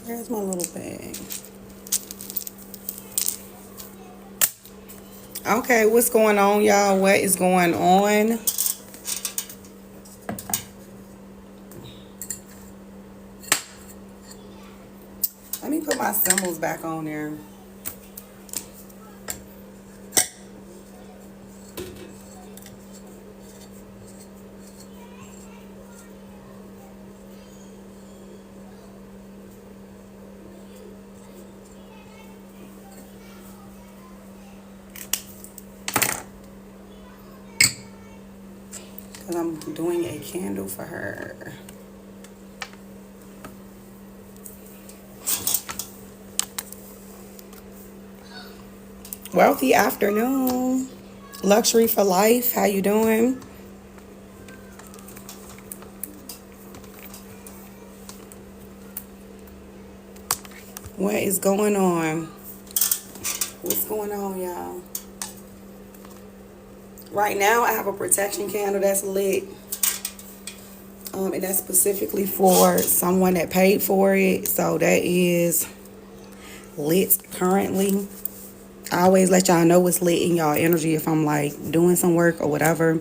Where's my little bag? Okay, what's going on, y'all? What is going on? Let me put my symbols back on there. Because I'm doing a candle for her. Wealthy afternoon. Luxury for life. How you doing? What is going on? What's going on, y'all? Right now, I have a protection candle that's lit. And that's specifically for someone that paid for it. So that is lit currently. I always let y'all know what's lit in y'all energy if I'm like doing some work or whatever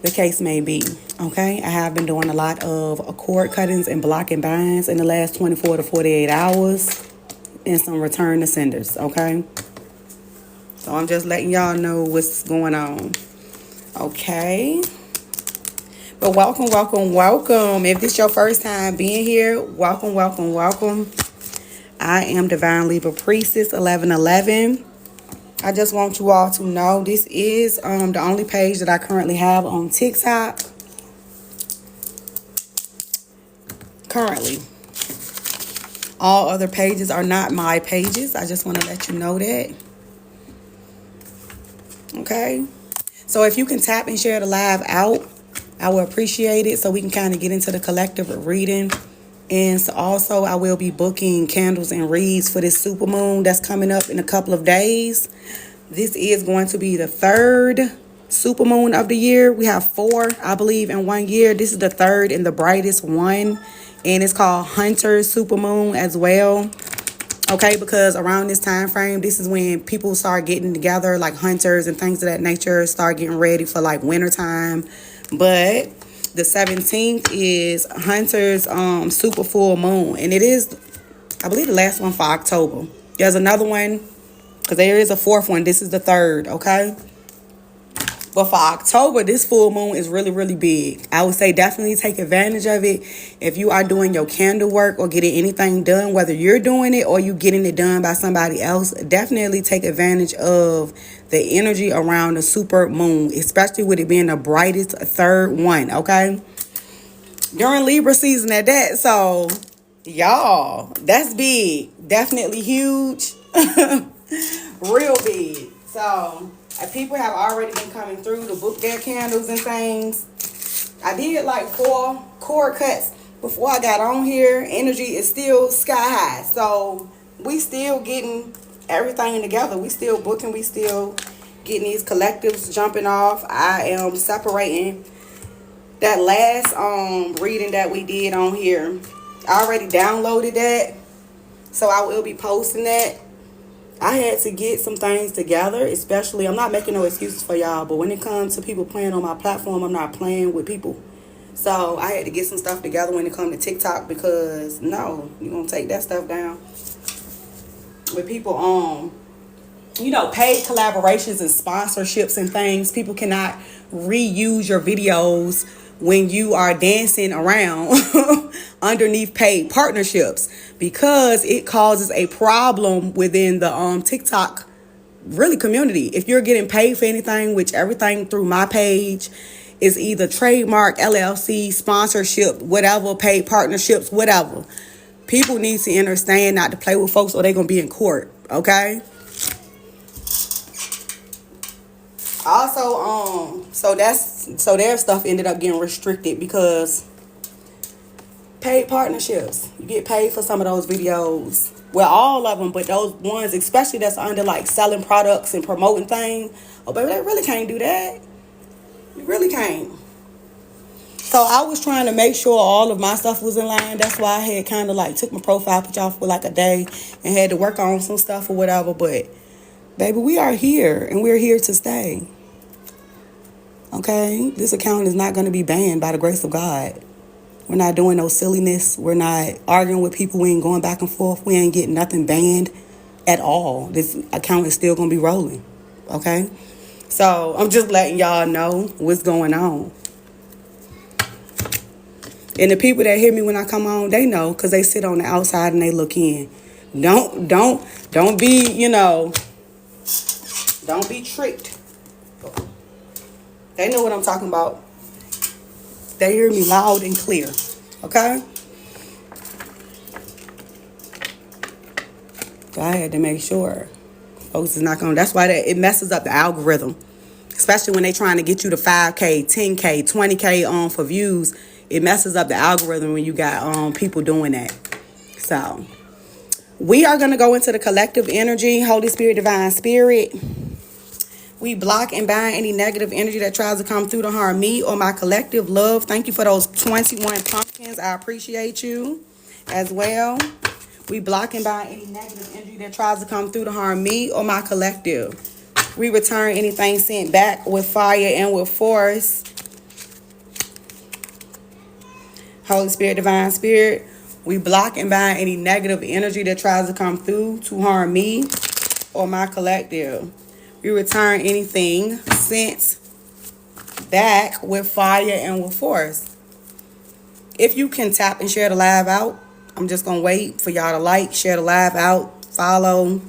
the case may be. Okay, I have been doing a lot of cord cuttings and blocking binds in the last 24 to 48 hours and some return to senders. Okay, so I'm just letting y'all know what's going on. Okay, but welcome, welcome, welcome. If this is your first time being here, welcome, welcome, welcome. I am Divine Libra Priestess 1111. I just want you all to know this is the only page that I currently have on TikTok. Currently. All other pages are not my pages. I just want to let you know that. Okay? So if you can tap and share the live out, I will appreciate it so we can kind of get into the collective reading. And so also I will be booking candles and reads for this super moon that's coming up in a couple of days. This is going to be the third super moon of the year. We have 4, I believe, in 1 year. This is the third and the brightest one. And it's called Hunter Super Moon as well. Okay, because around this time frame, this is when people start getting together, like hunters and things of that nature, start getting ready for like wintertime. But the 17th is Hunter's super full moon. And it is, I believe, the last one for October. There's another one, because there is a 4th one. This is the 3rd, okay? But for October, this full moon is really, really big. I would say definitely take advantage of it. If you are doing your candle work or getting anything done, whether you're doing it or you getting it done by somebody else, definitely take advantage of the energy around the super moon, especially with it being the brightest 3rd one, okay? During Libra season at that. So, y'all, that's big. Definitely huge. Real big. So, people have already been coming through to book their candles and things. I did like 4 cord cuts before I got on here. Energy is still sky high. So, we still getting everything together. We still booking. We still getting these collectives jumping off. I am separating that last reading that we did on here. I already downloaded that. So, I will be posting that. I had to get some things together, especially, I'm not making no excuses for y'all, but when it comes to people playing on my platform, I'm not playing with people. So I had to get some stuff together when it comes to TikTok, because no, you're going to take that stuff down. With people paid collaborations and sponsorships and things, people cannot reuse your videos when you are dancing around underneath paid partnerships, because it causes a problem within the TikTok really community. If you're getting paid for anything, which everything through my page is either trademark, LLC, sponsorship, whatever, paid partnerships, whatever. People need to understand not to play with folks or they're going to be in court, okay? Also, so their stuff ended up getting restricted because paid partnerships, you get paid for some of those videos. Well, all of them, but those ones, especially that's under like selling products and promoting things. Oh, baby, they really can't do that. You really can't. So I was trying to make sure all of my stuff was in line. That's why I had kind of like took my profile picture off for like a day and had to work on some stuff or whatever. But baby, we are here and we're here to stay. Okay? This account is not going to be banned by the grace of God. We're not doing no silliness. We're not arguing with people. We ain't going back and forth. We ain't getting nothing banned at all. This account is still going to be rolling. Okay? So I'm just letting y'all know what's going on. And the people that hear me when I come on, they know because they sit on the outside and they look in. Don't be, don't be tricked. They know what I'm talking about. They hear me loud and clear. Okay? So I had to make sure folks is not going to. That's why it messes up the algorithm. Especially when they trying to get you to 5K, 10K, 20K for views. It messes up the algorithm when you got people doing that. So we are going to go into the collective energy. Holy Spirit, Divine Spirit. We block and bind any negative energy that tries to come through to harm me or my collective love. Thank you for those 21 pumpkins. I appreciate you as well. We block and bind any negative energy that tries to come through to harm me or my collective. We return anything sent back with fire and with force. Holy Spirit, Divine Spirit. We block and bind any negative energy that tries to come through to harm me or my collective. We return anything sent back with fire and with force. If you can tap and share the live out, I'm just going to wait for y'all to like, share the live out, follow,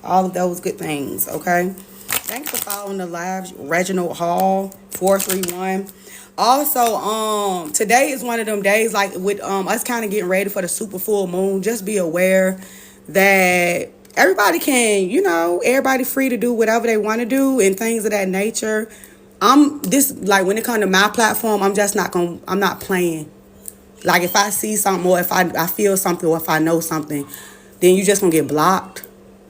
all of those good things, okay? Thanks for following the live, Reginald Hall, 431. Also, today is one of them days, like with us kind of getting ready for the super full moon. Just be aware that everybody can, everybody free to do whatever they want to do and things of that nature. When it comes to my platform, I'm not playing. Like if I see something or if I feel something or if I know something, then you just gonna get blocked.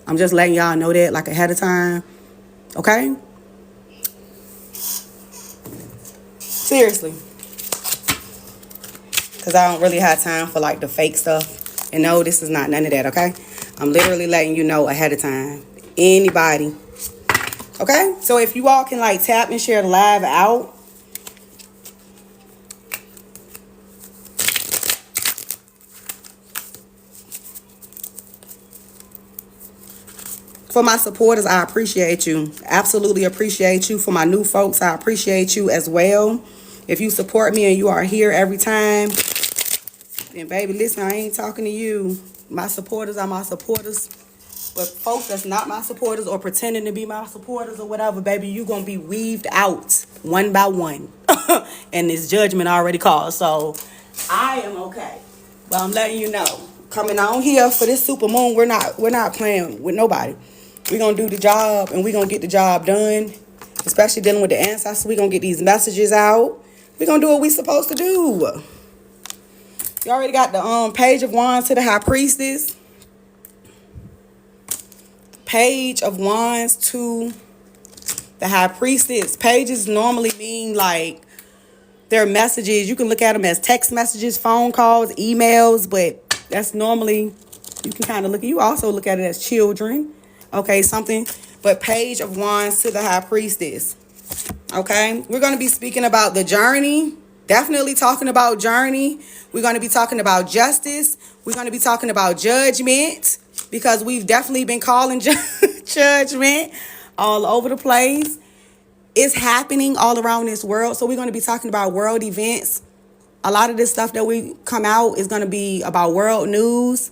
I'm just letting y'all know that like ahead of time. Okay? Seriously. Because I don't really have time for like the fake stuff. And no, this is not none of that, okay? I'm literally letting you know ahead of time. Anybody. Okay? So if you all can like tap and share the live out. For my supporters, I appreciate you. Absolutely appreciate you. For my new folks, I appreciate you as well. If you support me and you are here every time, then baby, listen, I ain't talking to you. My supporters are my supporters. But folks that's not my supporters or pretending to be my supporters or whatever, baby, you going to be weaved out one by one. And this judgment already called. So I am okay. But I'm letting you know. Coming on here for this super moon, we're not playing with nobody. We're going to do the job and we're going to get the job done. Especially dealing with the ancestors. We're going to get these messages out. We're going to do what we're supposed to do. You already got the Page of Wands to the High Priestess. Page of Wands to the High Priestess. Pages normally mean like their messages. You can look at them as text messages, phone calls, emails, but that's normally, you can kind of look, you also look at it as children. Okay, something. But Page of Wands to the High Priestess. Okay, we're going to be speaking about the journey. Definitely talking about journey. We're going to be talking about justice. We're going to be talking about judgment. Because we've definitely been calling judgment all over the place. It's happening all around this world. So we're going to be talking about world events. A lot of this stuff that we come out is going to be about world news.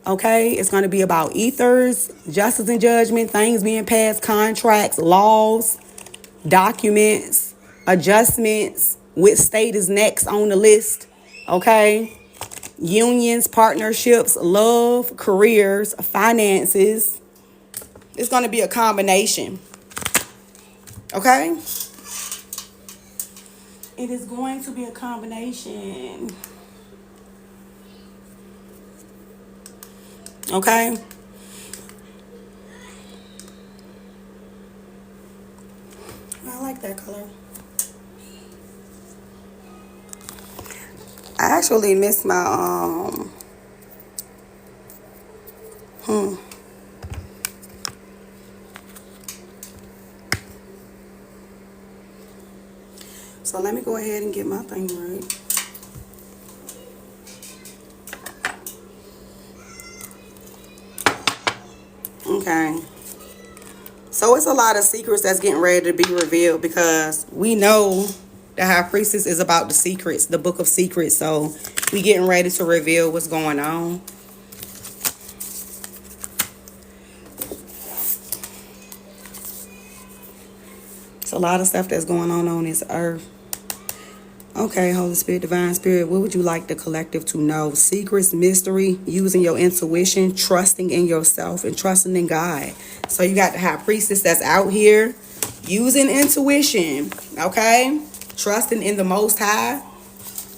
Okay? It's going to be about ethers, justice and judgment, things being passed, contracts, laws, documents, adjustments, which state is next on the list. Okay? Unions, partnerships, love, careers, finances. It's going to be a combination. Okay? It is going to be a combination. Okay? I like that color. actually missed my So let me go ahead and get my thing right. Okay. So it's a lot of secrets that's getting ready to be revealed, because we know the High Priestess is about the secrets, the book of secrets. So we getting ready to reveal what's going on. It's a lot of stuff that's going on this earth. Okay, Holy Spirit, Divine Spirit, what would you like the collective to know? Secrets, mystery, using your intuition, trusting in yourself, and trusting in God. So you got the High Priestess that's out here using intuition, okay? Trusting in the Most High,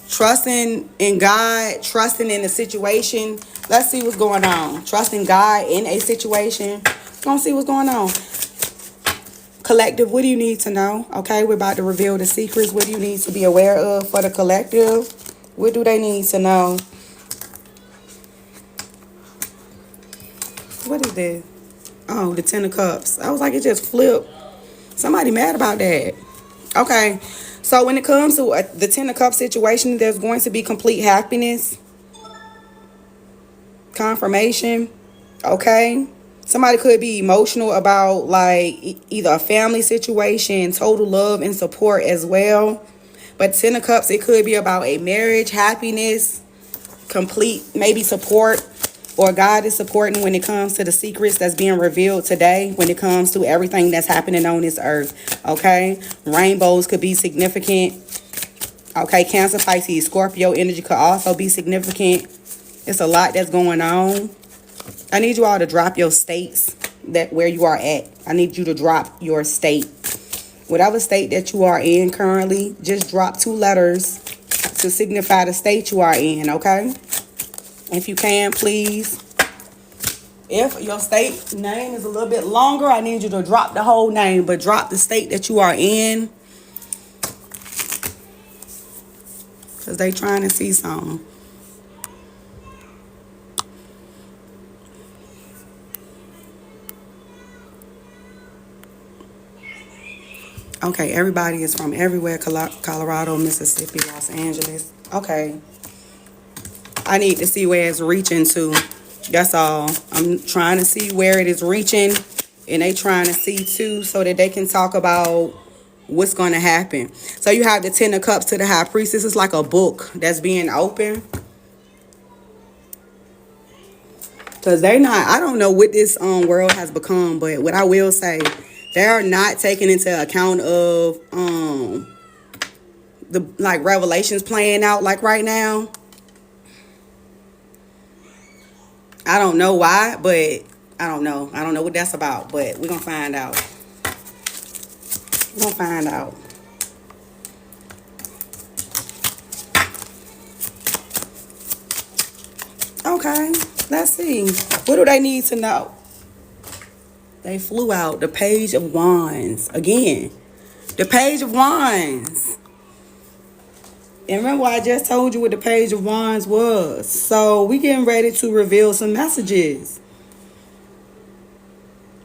trusting in God, trusting in the situation. Let's see what's going on. Trusting God in a situation. Gonna see what's going on. Collective, what do you need to know? Okay, we're about to reveal the secrets. What do you need to be aware of for the collective? What do they need to know? What is this? Oh, the Ten of Cups. I was like, it just flipped. Somebody mad about that. Okay, so when it comes to the Ten of Cups situation, there's going to be complete happiness. Confirmation. Okay. Somebody could be emotional about like either a family situation, total love and support as well. But Ten of Cups, it could be about a marriage, happiness, complete maybe support, or God is supporting when it comes to the secrets that's being revealed today, when it comes to everything that's happening on this earth. Okay. Rainbows could be significant. Okay. Cancer, Pisces, Scorpio energy could also be significant. It's a lot that's going on. I need you all to drop your states that where you are at. I need you to drop your state. Whatever state that you are in currently, just drop 2 letters to signify the state you are in, okay? If you can, please. If your state name is a little bit longer, I need you to drop the whole name, but drop the state that you are in. Because they trying to see something. Okay, everybody is from everywhere. Colorado, Mississippi, Los Angeles. Okay. I need to see where it's reaching to. That's all. I'm trying to see where it is reaching. And they trying to see too, so that they can talk about what's going to happen. So you have the Ten of Cups to the High Priestess. It's like a book that's being open. Because they're not, I don't know what this world has become. But what I will say, they're not taking into account of the like revelations playing out like right now. I don't know why, but I don't know. I don't know what that's about, but we're gonna find out. We're gonna find out. Okay, let's see. What do they need to know? They flew out the Page of Wands. Again, the Page of Wands. And remember, I just told you what the Page of Wands was. So we getting ready to reveal some messages.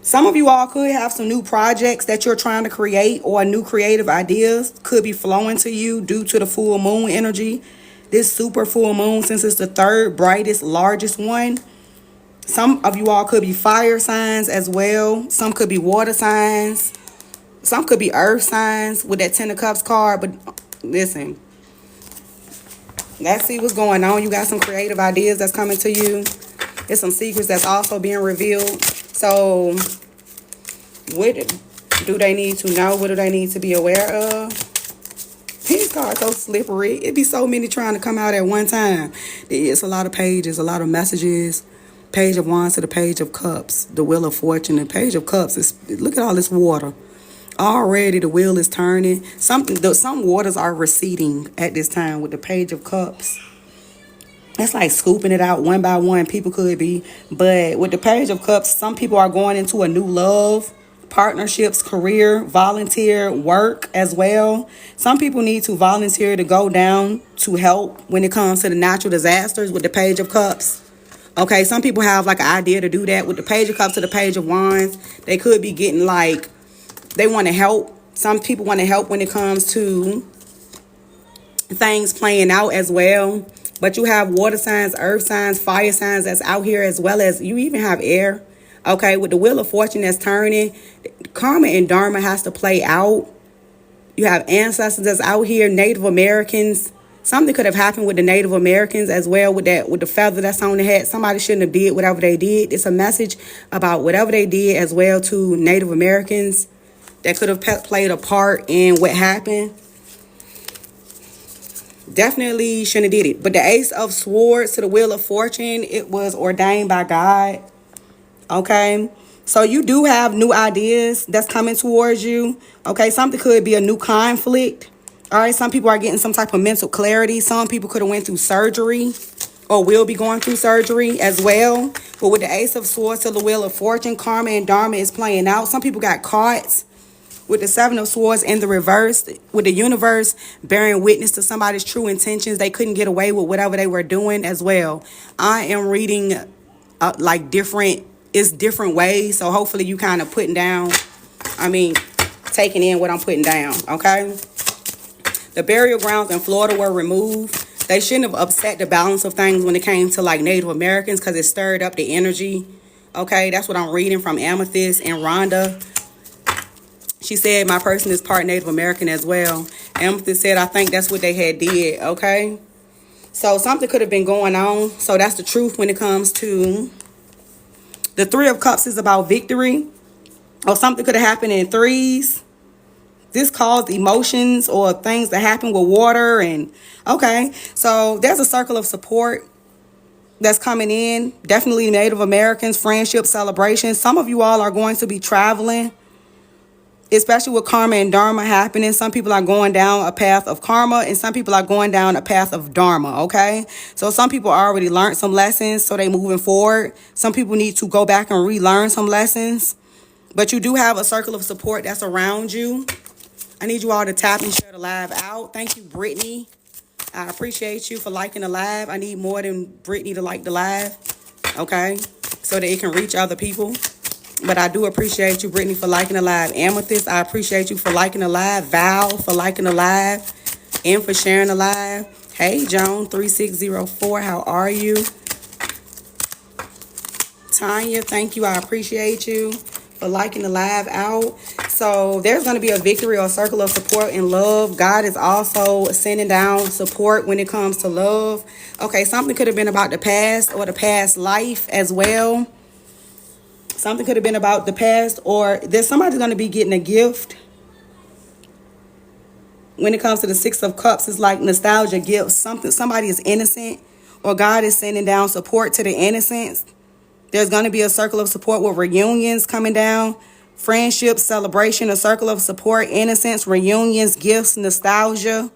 Some of you all could have some new projects that you're trying to create, or new creative ideas could be flowing to you due to the full moon energy. This super full moon, since it's the third brightest, largest one. Some of you all could be fire signs as well. Some could be water signs. Some could be earth signs with that Ten of Cups card. But listen, let's see what's going on. You got some creative ideas that's coming to you. There's some secrets that's also being revealed. So what do they need to know? What do they need to be aware of? These cards so slippery. It'd be so many trying to come out at one time. It's a lot of pages, a lot of messages. Page of Wands to the Page of Cups, the Wheel of Fortune. The Page of Cups is, look at all this water. Already the wheel is turning. Some waters are receding at this time with the Page of Cups. It's like scooping it out one by one. People could be. But with the Page of Cups, some people are going into a new love partnerships, career, volunteer, work as well. Some people need to volunteer to go down to help when it comes to the natural disasters with the Page of Cups. Okay, some people have like an idea to do that with the Page of Cups to the Page of Wands. They could be getting like, they want to help. Some people want to help when it comes to things playing out as well. But you have water signs, earth signs, fire signs that's out here, as well as you even have air. Okay, with the Wheel of Fortune that's turning, karma and dharma has to play out. You have ancestors that's out here, Native Americans. Something could have happened with the Native Americans as well, with the feather that's on the head. Somebody shouldn't have did whatever they did. It's a message about whatever they did as well to Native Americans that could have played a part in what happened. Definitely shouldn't have did it. But the Ace of Swords to the Wheel of Fortune, it was ordained by God. Okay, so you do have new ideas that's coming towards you. Okay, something could be a new conflict. All right, some people are getting some type of mental clarity. Some people could have went through surgery or will be going through surgery as well. But with the Ace of Swords to the Wheel of Fortune, karma and dharma is playing out. Some people got caught with the Seven of Swords in the reverse, with the universe bearing witness to somebody's true intentions. They couldn't get away with whatever they were doing as well. I am reading like different ways. So hopefully you kind of taking in what I'm putting down. Okay. The burial grounds in Florida were removed. They shouldn't have upset the balance of things when it came to like Native Americans, because it stirred up the energy. Okay. That's what I'm reading from Amethyst and Rhonda. She said my person is part Native American as well. Amethyst said I think that's what they had did. Okay. So something could have been going on. So that's the truth when it comes to the Three of Cups is about victory, or something could have happened in threes. This caused emotions or things that happen with water. And okay, so there's a circle of support that's coming in. Definitely Native Americans, friendship, celebrations. Some of you all are going to be traveling, especially with karma and dharma happening. Some people are going down a path of karma and some people are going down a path of dharma, okay? So some people already learned some lessons, so they moving forward. Some people need to go back and relearn some lessons. But you do have a circle of support that's around you. I need you all to tap and share the live out. Thank you, Brittany. I appreciate you for liking the live. I need more than Brittany to like the live, okay? So that it can reach other people. But I do appreciate you, Brittany, for liking the live. Amethyst, I appreciate you for liking the live. Val, for liking the live. And for sharing the live. Hey, Joan3604, how are you? Tanya, thank you. I appreciate you for liking the live out. So there's going to be a victory or circle of support and love. God is also sending down support when it comes to love. Okay, something could have been about the past or the past life as well. Something could have been about the past, or there's somebody's going to be getting a gift. When it comes to the Six of Cups, it's like nostalgia gifts. Somebody is innocent, or God is sending down support to the innocents. There's going to be a circle of support with reunions coming down. Friendship, celebration, a circle of support, innocence, reunions, gifts, nostalgia.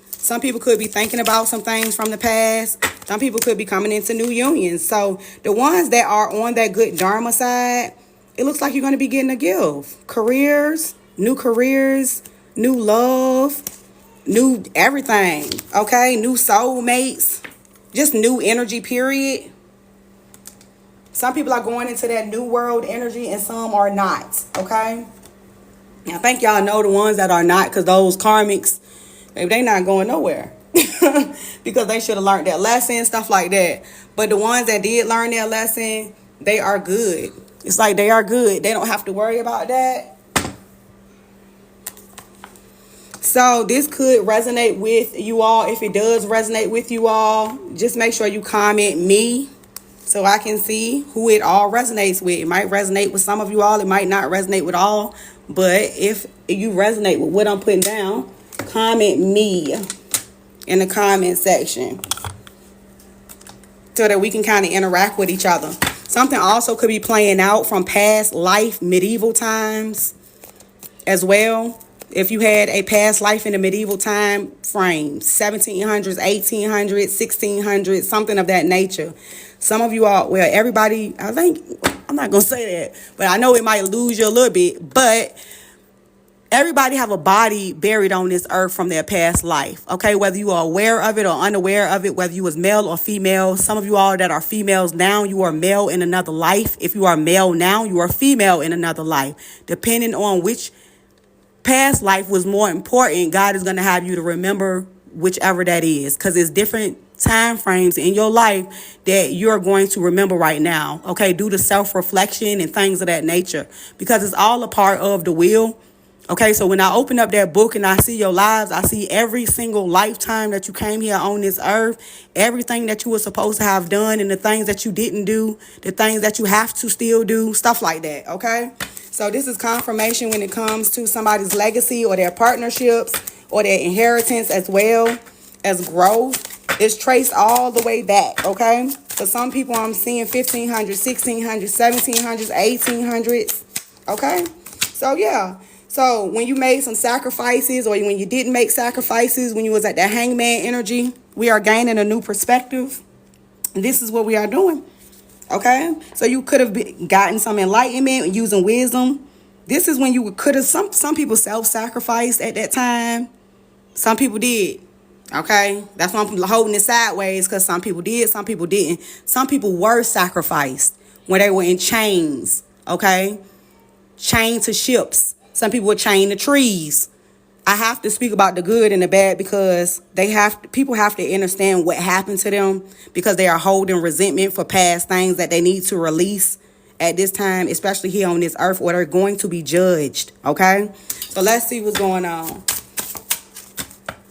Some people could be thinking about some things from the past. Some people could be coming into new unions. So the ones that are on that good dharma side, it looks like you're going to be getting a gift. Careers, new love, new everything. Okay, new soulmates, just new energy, period. Some people are going into that new world energy and some are not. Okay, I think y'all know the ones that are not, because those karmics, maybe they not going nowhere because they should have learned that lesson, stuff like that. But the ones that did learn their lesson, they are good. It's like they are good. They don't have to worry about that. So this could resonate with you all. If it does resonate with you all, just make sure you comment me so I can see who it all resonates with. It might resonate with some of you all. It might not resonate with all. But if you resonate with what I'm putting down, comment me in the comment section so that we can kind of interact with each other. Something also could be playing out from past life, medieval times as well. If you had a past life in the medieval time frame, 1700s, 1800s, 1600s, something of that nature. Some of you all, well, everybody, I think I'm not going to say that, but I know it might lose you a little bit. But everybody have a body buried on this earth from their past life, okay? Whether you are aware of it or unaware of it, whether you was male or female. Some of you all that are females now, you are male in another life. If you are male now, you are female in another life. Depending on which past life was more important, God is going to have you to remember whichever that is, because it's different time frames in your life that you're going to remember right now, okay, due to self-reflection and things of that nature, because it's all a part of the will. Okay, so when I open up that book and I see your lives, I see every single lifetime that you came here on this earth, everything that you were supposed to have done and the things that you didn't do, the things that you have to still do, stuff like that, okay? So this is confirmation when it comes to somebody's legacy or their partnerships or their inheritance, as well as growth. It's traced all the way back, okay? For some people, I'm seeing 1500s, 1600s, 1700s, 1800s, okay? So, yeah. So when you made some sacrifices, or when you didn't make sacrifices, when you was at that hangman energy, we are gaining a new perspective. And this is what we are doing. Okay? So you could have gotten some enlightenment using wisdom. This is when you could have, some people self-sacrificed at that time. Some people did. Okay? That's why I'm holding it sideways, because some people did, some people didn't. Some people were sacrificed when they were in chains. Okay? Chained to ships. Some people were chained to trees. I have to speak about the good and the bad, because people have to understand what happened to them, because they are holding resentment for past things that they need to release at this time, especially here on this earth, or they're going to be judged. Okay? So let's see what's going on.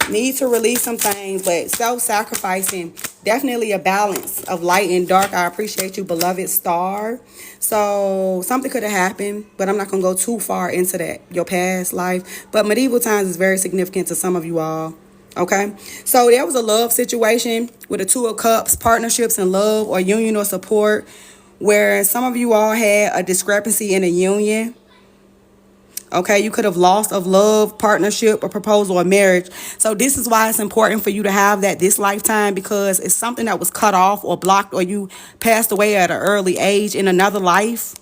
Need to release some things, but self-sacrificing, definitely a balance of light and dark. I appreciate you, beloved star. So something could have happened, but I'm not going to go too far into that, your past life. But medieval times is very significant to some of you all. Okay? So there was a love situation with the Two of Cups, partnerships in love or union or support, where some of you all had a discrepancy in a union. Okay, you could have lost of love, partnership, or proposal or marriage. So this is why it's important for you to have that this lifetime, because it's something that was cut off or blocked, or you passed away at an early age in another life,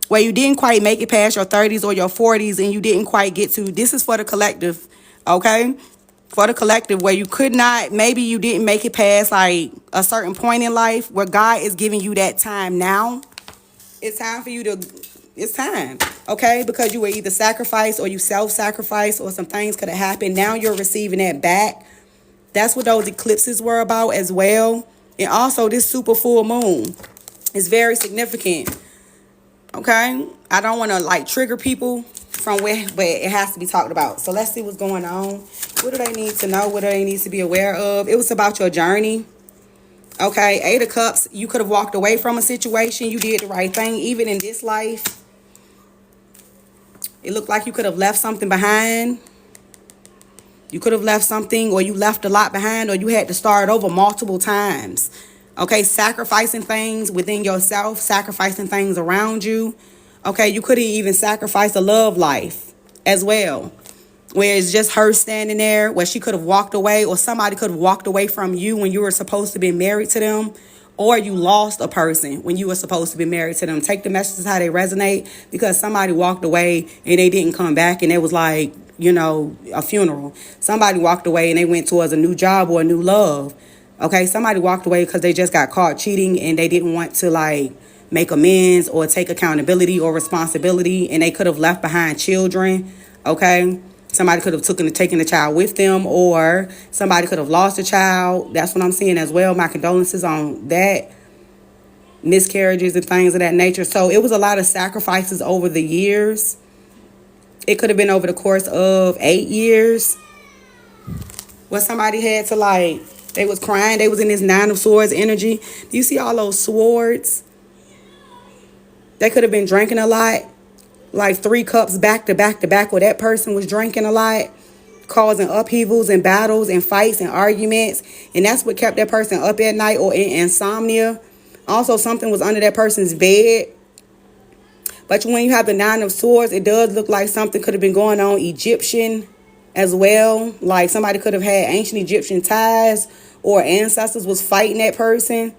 where you didn't quite make it past your 30s or your 40s, and you didn't quite get to. This is for the collective, okay? For the collective, where you could not, maybe you didn't make it past like a certain point in life, where God is giving you that time now. It's time for you to, it's time, okay? Because you were either sacrificed or you self-sacrificed, or some things could have happened. Now you're receiving that back. That's what those eclipses were about as well. And also this super full moon is very significant, okay? I don't want to like trigger people from where, but it has to be talked about. So let's see what's going on. What do they need to know? What do they need to be aware of? It was about your journey. Okay, 8 of Cups, you could have walked away from a situation. You did the right thing, even in this life. It looked like you could have left something behind. You could have left something, or you left a lot behind, or you had to start over multiple times. Okay, sacrificing things within yourself, sacrificing things around you. Okay, you could have even sacrificed a love life as well, where it's just her standing there, where she could have walked away, or somebody could have walked away from you when you were supposed to be married to them, or you lost a person when you were supposed to be married to them. Take the messages how they resonate, because somebody walked away and they didn't come back, and it was like, you know, a funeral. Somebody walked away and they went towards a new job or a new love. Okay, somebody walked away because they just got caught cheating and they didn't want to like make amends or take accountability or responsibility, and they could have left behind children. Okay, somebody could have taken the child with them, or somebody could have lost a child. That's what I'm seeing as well. My condolences on that. Miscarriages and things of that nature. So it was a lot of sacrifices over the years. It could have been over the course of 8 years, where somebody had to like, they was crying. They was in this 9 of Swords energy. Do you see all those swords? They could have been drinking a lot. Like 3 cups back to back to back, where that person was drinking a lot, causing upheavals and battles and fights and arguments. And that's what kept that person up at night, or in insomnia. Also, something was under that person's bed. But when you have the 9 of Swords, it does look like something could have been going on Egyptian as well. Like somebody could have had ancient Egyptian ties, or ancestors was fighting that person.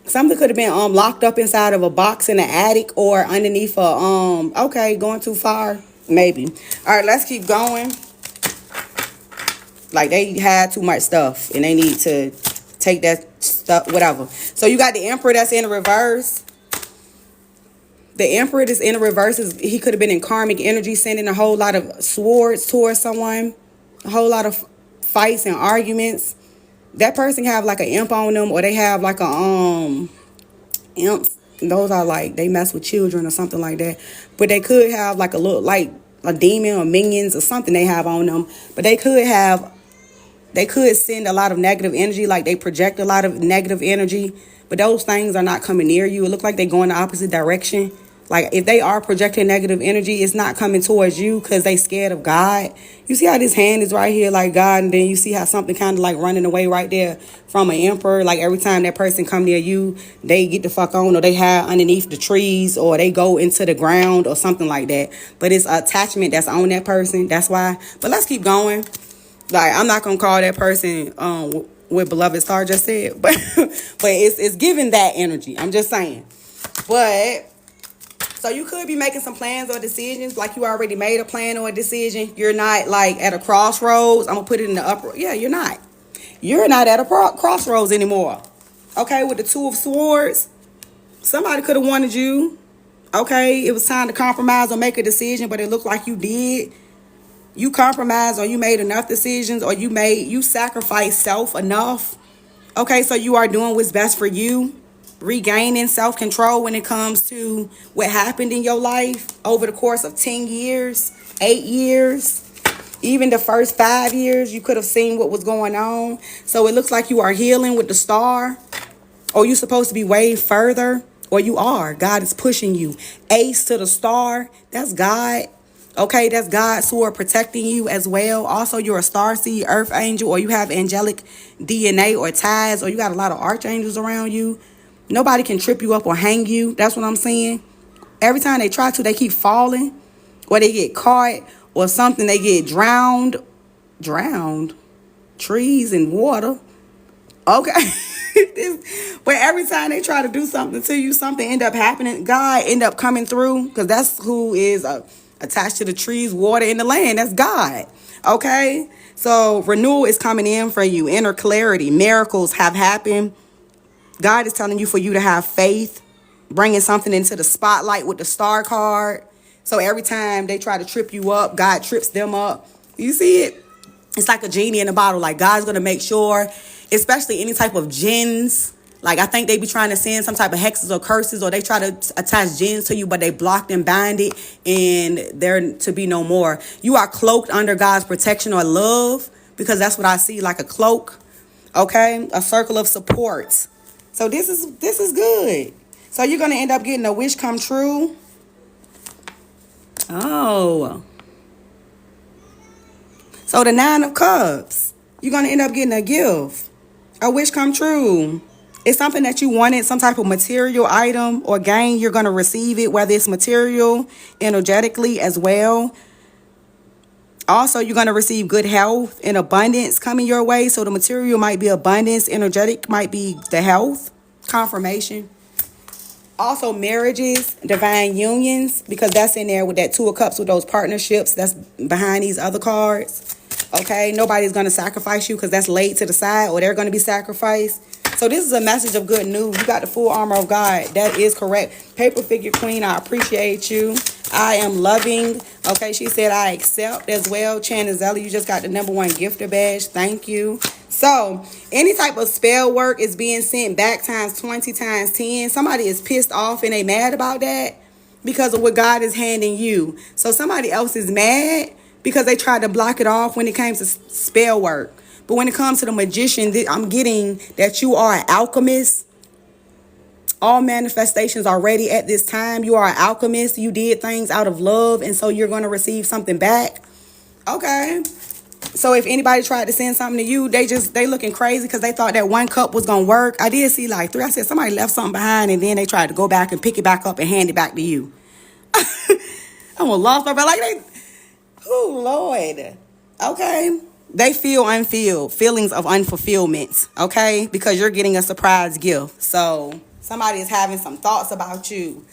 Something could have been locked up inside of a box in the attic or underneath a okay, going too far, maybe. All right, let's keep going. Like they had too much stuff and they need to take that stuff, whatever. So you got the Emperor that's in reverse. The Emperor that's in reverse he could have been in karmic energy, sending a whole lot of swords towards someone, a whole lot of fights and arguments. That person have like an imp on them, or they have like a imps. Those are like they mess with children or something like that. But they could have like a little like a demon or minions or something they have on them. But they could send a lot of negative energy, like they project a lot of negative energy, but those things are not coming near you. It looks like they go in the opposite direction. Like if they are projecting negative energy, it's not coming towards you because they scared of God. You see how this hand is right here like God, and then you see how something kind of like running away right there from an emperor. Like every time that person come near you, they get the fuck on, or they hide underneath the trees, or they go into the ground or something like that. But it's attachment that's on that person. That's why. But let's keep going. Like I'm not gonna call that person what Beloved Star just said, but it's giving that energy. I'm just saying. But so you could be making some plans or decisions, like you already made a plan or a decision. You're not like at a crossroads. I'm gonna put it in the upper. Yeah, you're not. You're not at a crossroads anymore. Okay, with the Two of Swords, somebody could have wanted you. Okay, it was time to compromise or make a decision, but it looked like you did. You compromised, or you made enough decisions, or you sacrificed self enough. Okay, so you are doing what's best for you, regaining self-control when it comes to what happened in your life over the course of 10 years, 8 years, even the first 5 years. You could have seen what was going on. So it looks like you are healing with the Star, or you're supposed to be way further, or you are. God is pushing you. Ace to the Star, that's God. Okay, that's God's sword protecting you as well. Also, you're a starseed, earth angel, or you have angelic DNA or ties, or you got a lot of archangels around you. Nobody can trip you up or hang you. That's what I'm saying. Every time they try to, they keep falling, or they get caught, or something. They get drowned. Trees and water. Okay. But every time they try to do something to you, something end up happening. God end up coming through, because that's who is attached to the trees, water, and the land. That's God. Okay? So renewal is coming in for you. Inner clarity. Miracles have happened. God is telling you for you to have faith. Bringing something into the spotlight with the Star card. So every time they try to trip you up, God trips them up. You see it? It's like a genie in a bottle. Like God's going to make sure, especially any type of jinns. Like I think they be trying to send some type of hexes or curses, or they try to attach jinns to you, but they blocked and bind it, and they're to be no more. You are cloaked under God's protection or love, because that's what I see, like a cloak. Okay, a circle of support. So this is good. So you're gonna end up getting a wish come true. Oh. So the 9 of Cups, you're gonna end up getting a gift, a wish come true. It's something that you wanted, some type of material item or gain. You're going to receive it, whether it's material, energetically as well. Also, you're going to receive good health and abundance coming your way. So the material might be abundance, energetic might be the health, confirmation. Also, marriages, divine unions, because that's in there with that 2 of Cups, with those partnerships that's behind these other cards. Okay, nobody's going to sacrifice you because that's laid to the side, or they're going to be sacrificed. So this is a message of good news. You got the full armor of God. That is correct. Paper Figure Queen, I appreciate you. I am loving. Okay, she said I accept as well. Chanazella, you just got the #1 gifter badge. Thank you. So any type of spell work is being sent back times 20 times 10. Somebody is pissed off and they mad about that because of what God is handing you. So somebody else is mad because they tried to block it off when it came to spell work. But when it comes to the magician, I'm getting that you are an alchemist. All manifestations are ready at this time. You are an alchemist. You did things out of love, and so you're going to receive something back. Okay. So if anybody tried to send something to you, they looking crazy because they thought that 1 cup was going to work. I did see like 3. I said somebody left something behind, and then they tried to go back and pick it back up and hand it back to you. I'm lost my like oh Lord. Okay. They feel unfilled, feelings of unfulfillment, okay? Because you're getting a surprise gift. So Somebody is having some thoughts about you.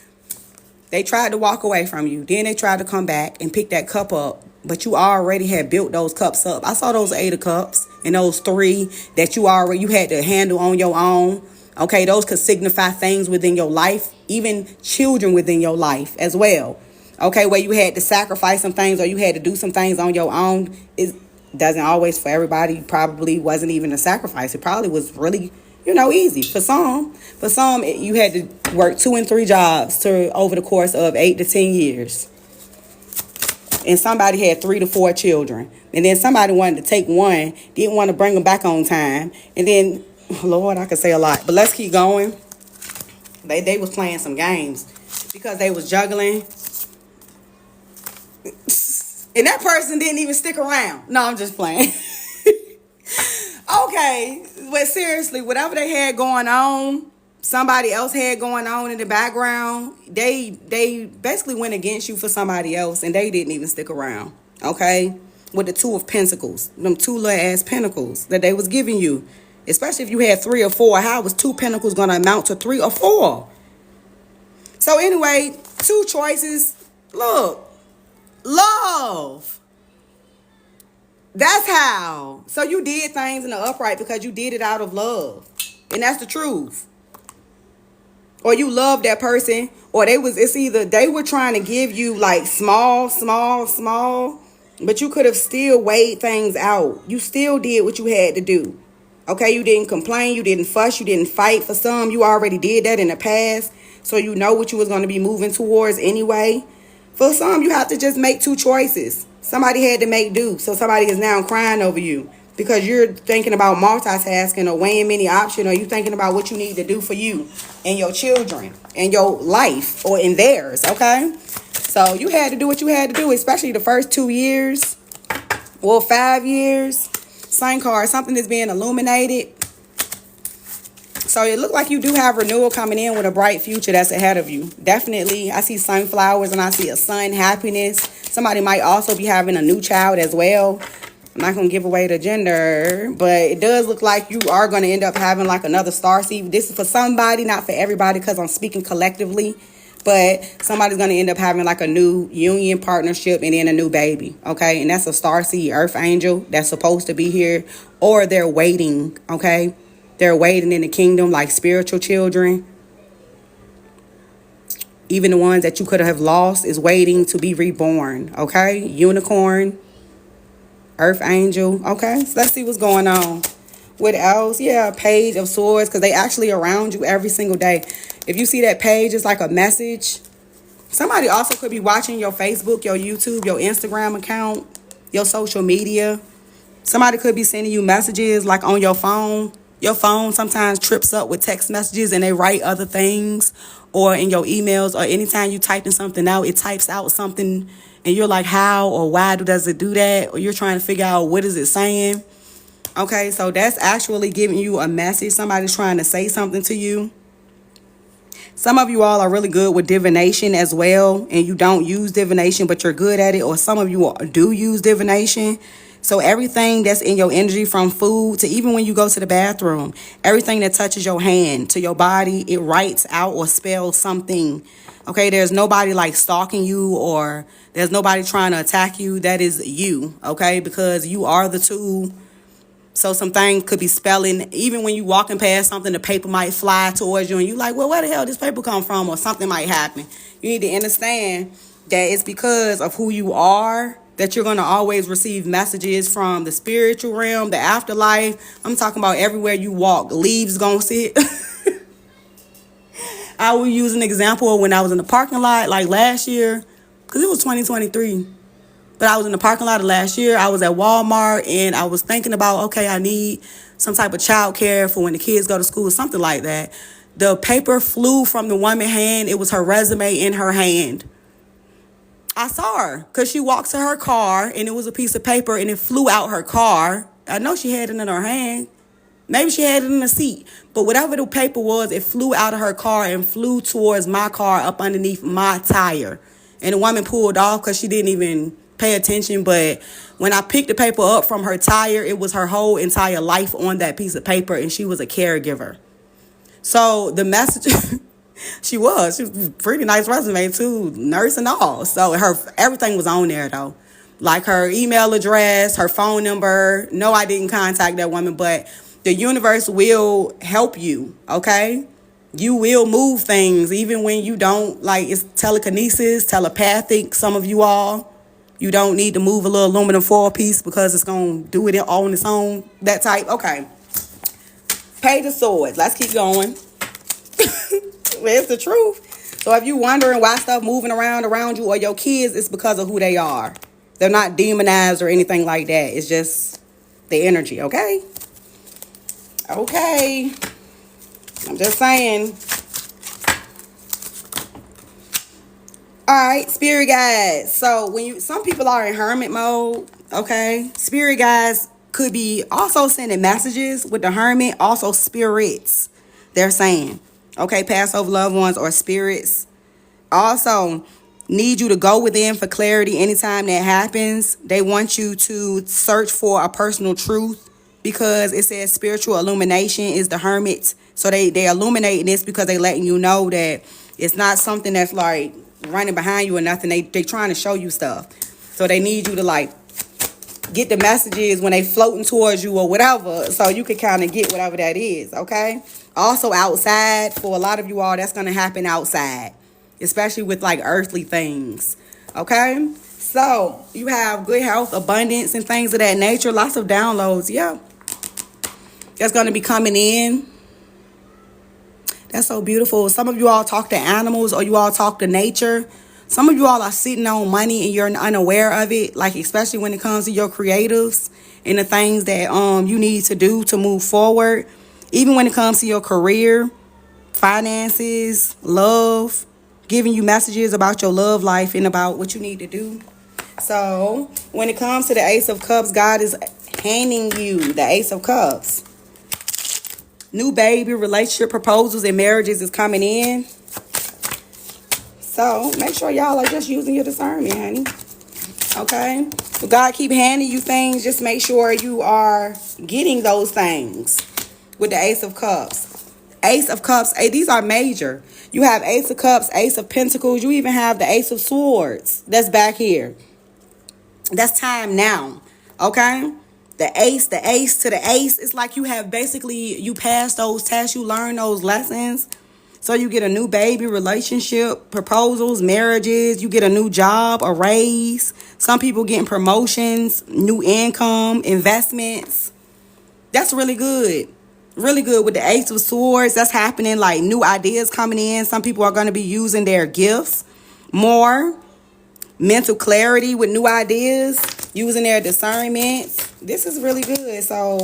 They tried to walk away from you. Then they tried to come back and pick that cup up. But you already had built those cups up. I saw those 8 of cups and those 3 that you had to handle on your own. Okay, those could signify things within your life, even children within your life as well. Okay, where you had to sacrifice some things or you had to do some things on your own. It doesn't always for everybody. Probably wasn't even a sacrifice. It probably was really, easy. For some, you had to work 2 and 3 jobs over the course of 8 to 10 years. And somebody had 3 to 4 children. And then somebody wanted to take one, didn't want to bring them back on time. And then, Lord, I could say a lot. But let's keep going. They was playing some games because they was juggling. And that person didn't even stick around. No, I'm just playing. Okay, but seriously, whatever they had going on, somebody else had going on in the background. They basically went against you for somebody else, and they didn't even stick around. Okay, with the 2 of Pentacles, them 2 little ass pentacles that they was giving you, especially if you had 3 or 4. How was 2 pentacles gonna amount to 3 or 4? So anyway, 2 choices. Look, love. That's how. So you did things in the upright because you did it out of love. And that's the truth. Or you love that person. Or it's either they were trying to give you like small. But you could have still weighed things out. You still did what you had to do. Okay, you didn't complain. You didn't fuss. You didn't fight. For some, you already did that in the past. So you know what you was going to be moving towards anyway. For some, you have to just make 2 choices. Somebody had to make do. So somebody is now crying over you because you're thinking about multitasking or weighing many options, or you thinking about what you need to do for you and your children and your life or in theirs. Okay. So you had to do what you had to do, especially the first 2 years or 5 years. Same card, something is being illuminated. So it looked like you do have renewal coming in with a bright future that's ahead of you. Definitely, I see sunflowers and I see a sun, happiness. Somebody might also be having a new child as well. I'm not going to give away the gender, but it does look like you are going to end up having like another starseed. This is for somebody, not for everybody, because I'm speaking collectively. But somebody's going to end up having like a new union partnership and then a new baby. Okay, and that's a starseed earth angel that's supposed to be here, or they're waiting. Okay. They're waiting in the kingdom like spiritual children. Even the ones that you could have lost is waiting to be reborn. Okay? Unicorn. Earth angel. Okay? So let's see what's going on. What else? Yeah, Page of Swords. Because they actually around you every single day. If you see that page, it's like a message. Somebody also could be watching your Facebook, your YouTube, your Instagram account, your social media. Somebody could be sending you messages like on your phone. Your phone sometimes trips up with text messages and they write other things, or in your emails, or anytime you typing something out, it types out something and you're like, how or why does it do that? Or you're trying to figure out what is it saying. Okay, so that's actually giving you a message. Somebody's trying to say something to you. Some of you all are really good with divination as well, and you don't use divination, but you're good at it. Or some of you do use divination. So everything that's in your energy, from food to even when you go to the bathroom, everything that touches your hand to your body, it writes out or spells something. Okay, there's nobody like stalking you, or there's nobody trying to attack you. That is you, okay, because you are the tool. So some things could be spelling. Even when you walking past something, the paper might fly towards you and you like, well, where the hell this paper come from? Or something might happen. You need to understand that it's because of who you are that you're going to always receive messages from the spiritual realm, the afterlife. I'm talking about everywhere you walk, leaves going to sit. I will use an example of when I was in the parking lot like last year, because it was 2023. But I was in the parking lot of last year. I was at Walmart and I was thinking about, okay, I need some type of child care for when the kids go to school, something like that. The paper flew from the woman's hand. It was her resume in her hand. I saw her because she walked to her car and it was a piece of paper and it flew out her car. I know she had it in her hand. Maybe she had it in the seat. But whatever the paper was, it flew out of her car and flew towards my car up underneath my tire. And the woman pulled off because she didn't even pay attention. But when I picked the paper up from her tire, it was her whole entire life on that piece of paper, and she was a caregiver. So the message, she was pretty nice resume too, nurse and all. So her everything was on there though, like her email address, her phone number. No, I didn't contact that woman, but the universe will help you. Okay, you will move things even when you don't. Like, it's telekinesis, telepathic. Some of you all, you don't need to move a little aluminum foil piece because it's gonna do it all on its own. That type. Okay. Page of Swords. Let's keep going. It's the truth. So if you're wondering why stuff moving around you or your kids, it's because of who they are. They're not demonized or anything like that. It's just the energy, okay? Okay. I'm just saying. All right, spirit guides. So some people are in hermit mode, okay? Spirit guides could be also sending messages with the hermit, also spirits, they're saying. Okay, past over loved ones or spirits. Also, need you to go within for clarity anytime that happens. They want you to search for a personal truth because it says spiritual illumination is the hermit. So they illuminating this because they letting you know that it's not something that's like running behind you or nothing. They trying to show you stuff. So they need you to like get the messages when they floating towards you or whatever, so you can kind of get whatever that is, okay? Also outside, for a lot of you all, that's going to happen outside, especially with like earthly things, okay? So you have good health, abundance, and things of that nature. Lots of downloads, yeah. That's going to be coming in. That's so beautiful. Some of you all talk to animals or you all talk to nature. Some of you all are sitting on money and you're unaware of it, like especially when it comes to your creatives and the things that you need to do to move forward. Even when it comes to your career, finances, love, giving you messages about your love life and about what you need to do. So when it comes to the Ace of Cups, God is handing you the Ace of Cups. New baby, relationship proposals, and marriages is coming in. So make sure y'all are just using your discernment, honey. Okay? If God keep handing you things, just make sure you are getting those things with the Ace of Cups. Ace of Cups, these are major. You have Ace of Cups, Ace of Pentacles. You even have the Ace of Swords. That's back here. That's time now. Okay? The ace to the ace. It's like you have basically, you pass those tests, you learn those lessons. So you get a new baby, relationship, proposals, marriages. You get a new job, a raise. Some people getting promotions, new income, investments. That's really good. Really good with the Ace of Swords. That's happening, like new ideas coming in. Some people are going to be using their gifts more. Mental clarity with new ideas. Using their discernment. This is really good. So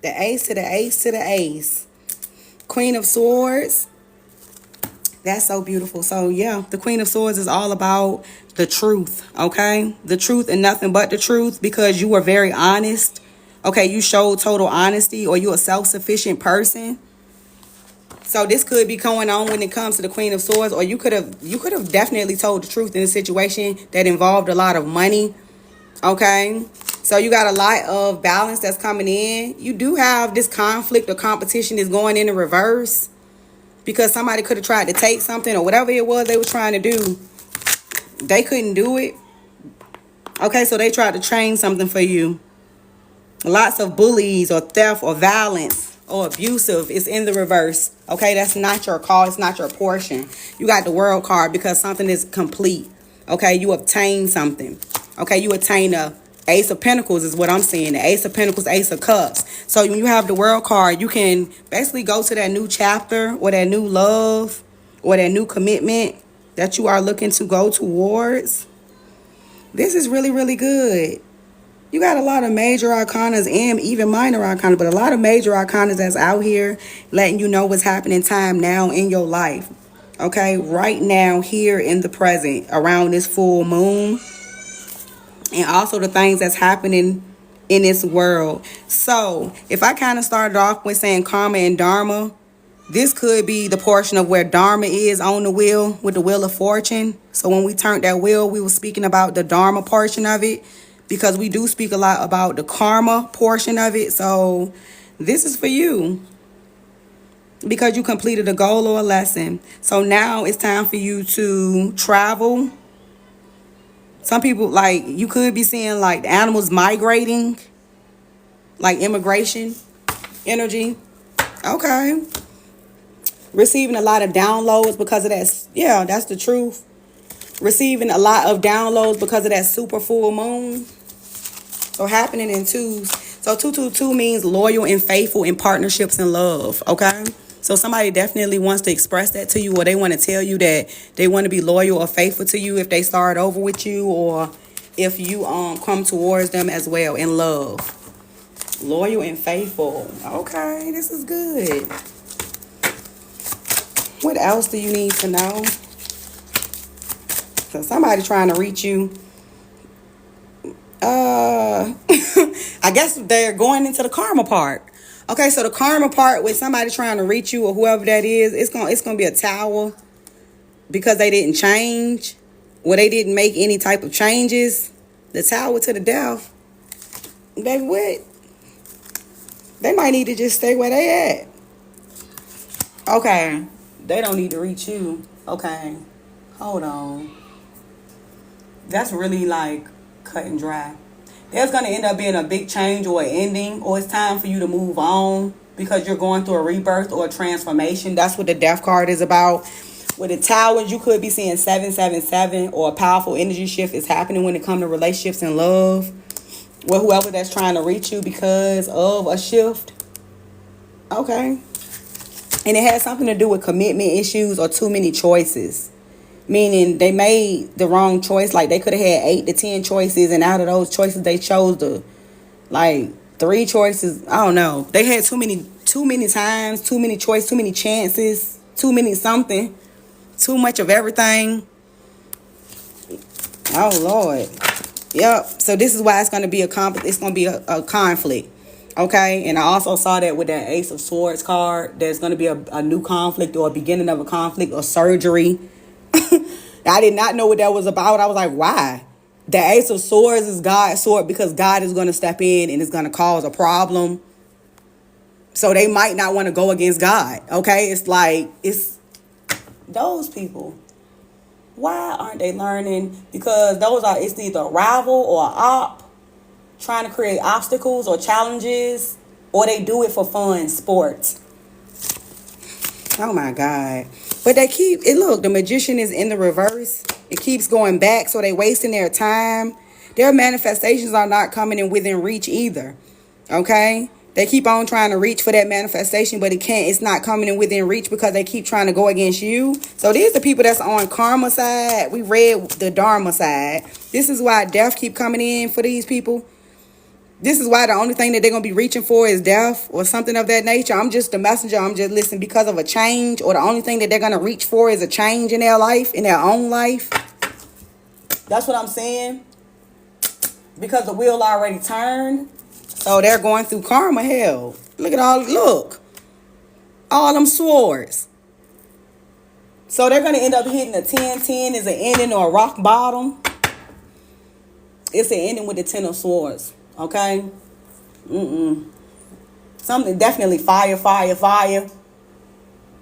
the ace to the ace to the ace. Queen of Swords. That's so beautiful. So yeah, the Queen of Swords is all about the truth, okay? The truth and nothing but the truth, because you were very honest. Okay, you showed total honesty, or you're a self-sufficient person. So this could be going on when it comes to the Queen of Swords, or you could have definitely told the truth in a situation that involved a lot of money, okay? So you got a lot of balance that's coming in. You do have this conflict or competition is going in the reverse, because somebody could have tried to take something or whatever it was they were trying to do. They couldn't do it. Okay, so they tried to train something for you. Lots of bullies or theft or violence or abusive is in the reverse. Okay, that's not your call. It's not your portion. You got the World card because something is complete. Okay, you obtain something. Okay, you attain a Ace of Pentacles is what I'm seeing. The Ace of Pentacles, Ace of Cups. So when you have the World card, you can basically go to that new chapter or that new love or that new commitment that you are looking to go towards. This is really, really good. You got a lot of major arcanas and even minor arcanas, but a lot of major arcanas that's out here letting you know what's happening time now in your life. Okay, right now, here in the present, around this full moon. And also the things that's happening in this world. So if I kind of started off with saying karma and dharma, this could be the portion of where dharma is on the wheel with the wheel of fortune. So when we turned that wheel, we were speaking about the dharma portion of it, because we do speak a lot about the karma portion of it. So this is for you. because you completed a goal or a lesson. So now it's time for you to travel. Some people, like, you could be seeing like animals migrating, like immigration energy. Okay. Receiving a lot of downloads because of that. Yeah, that's the truth. Receiving a lot of downloads because of that super full moon. So happening in twos. So 222 means loyal and faithful in partnerships and love. Okay. So somebody definitely wants to express that to you, or they want to tell you that they want to be loyal or faithful to you if they start over with you, or if you come towards them as well in love. Loyal and faithful. Okay, this is good. What else do you need to know? So somebody trying to reach you. I guess they're going into the karma part. Okay, so the karma part with somebody trying to reach you or whoever that is, it's gonna be a tower because they didn't change, or they didn't make any type of changes. The tower to the death. Baby, what? They might need to just stay where they at. Okay, they don't need to reach you. Okay, hold on. That's really like cut and dry. There's going to end up being a big change or an ending, or it's time for you to move on because you're going through a rebirth or a transformation. That's what the death card is about. With the towers, you could be seeing 777, or a powerful energy shift is happening when it comes to relationships and love. With whoever that's trying to reach you because of a shift. Okay. And it has something to do with commitment issues or too many choices. Meaning they made the wrong choice. Like they could have had 8 to 10 choices, and out of those choices they chose the 3 choices. I don't know. They had too many times, too many choices, too many chances, too many something, too much of everything. Oh Lord. Yep. So this is why it's gonna be a conflict. Okay, and I also saw that with that Ace of Swords card. There's gonna be a new conflict, or a beginning of a conflict, or surgery. I did not know what that was about. I was like, why? The Ace of Swords is God's sword because God is going to step in and is going to cause a problem. So they might not want to go against God. Okay? It's those people. Why aren't they learning? Because it's either a rival or an op trying to create obstacles or challenges, or they do it for fun, sports. Oh my God. But they keep it. Look, the Magician is in the reverse. It keeps going back, so they wasting their time. Their manifestations are not coming in within reach either. Okay? They keep on trying to reach for that manifestation, but it's not coming in within reach because they keep trying to go against you. So these are the people that's on karma side. We read the dharma side. This is why death keep coming in for these people. This is why the only thing that they're going to be reaching for is death or something of that nature. I'm just the messenger. I'm just listening because of a change, or the only thing that they're going to reach for is a change in their life, in their own life. That's what I'm saying. Because the wheel already turned. So they're going through karma hell. Look. All them swords. So they're going to end up hitting a 10-10 as an ending, or a rock bottom. It's an ending with the 10 of swords. Okay? Something definitely fire.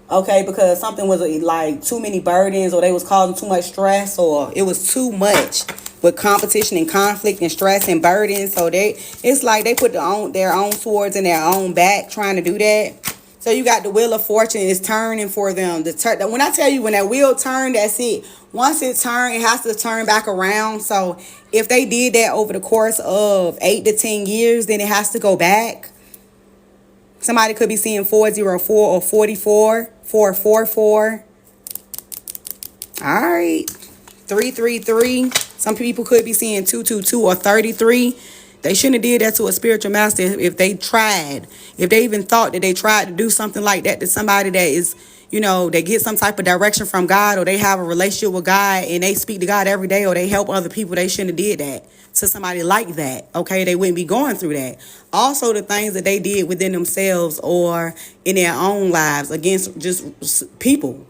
Okay? Because something was like too many burdens, or they was causing too much stress, or it was too much with competition and conflict and stress and burdens. So it's like they put their own swords in their own back trying to do that. So you got the wheel of fortune is turning for them. When I tell you, when that wheel turned, that's it. Once it turned, it has to turn back around. So if they did that over the course of 8 to 10 years, then it has to go back. Somebody could be seeing 404 or 44, 444. All right. 333. Some people could be seeing 222 or 33. They shouldn't have did that to a spiritual master if they tried. If they even thought that they tried to do something like that to somebody that is, they get some type of direction from God, or they have a relationship with God and they speak to God every day, or they help other people, they shouldn't have did that to somebody like that. Okay, they wouldn't be going through that. Also, the things that they did within themselves or in their own lives against just people,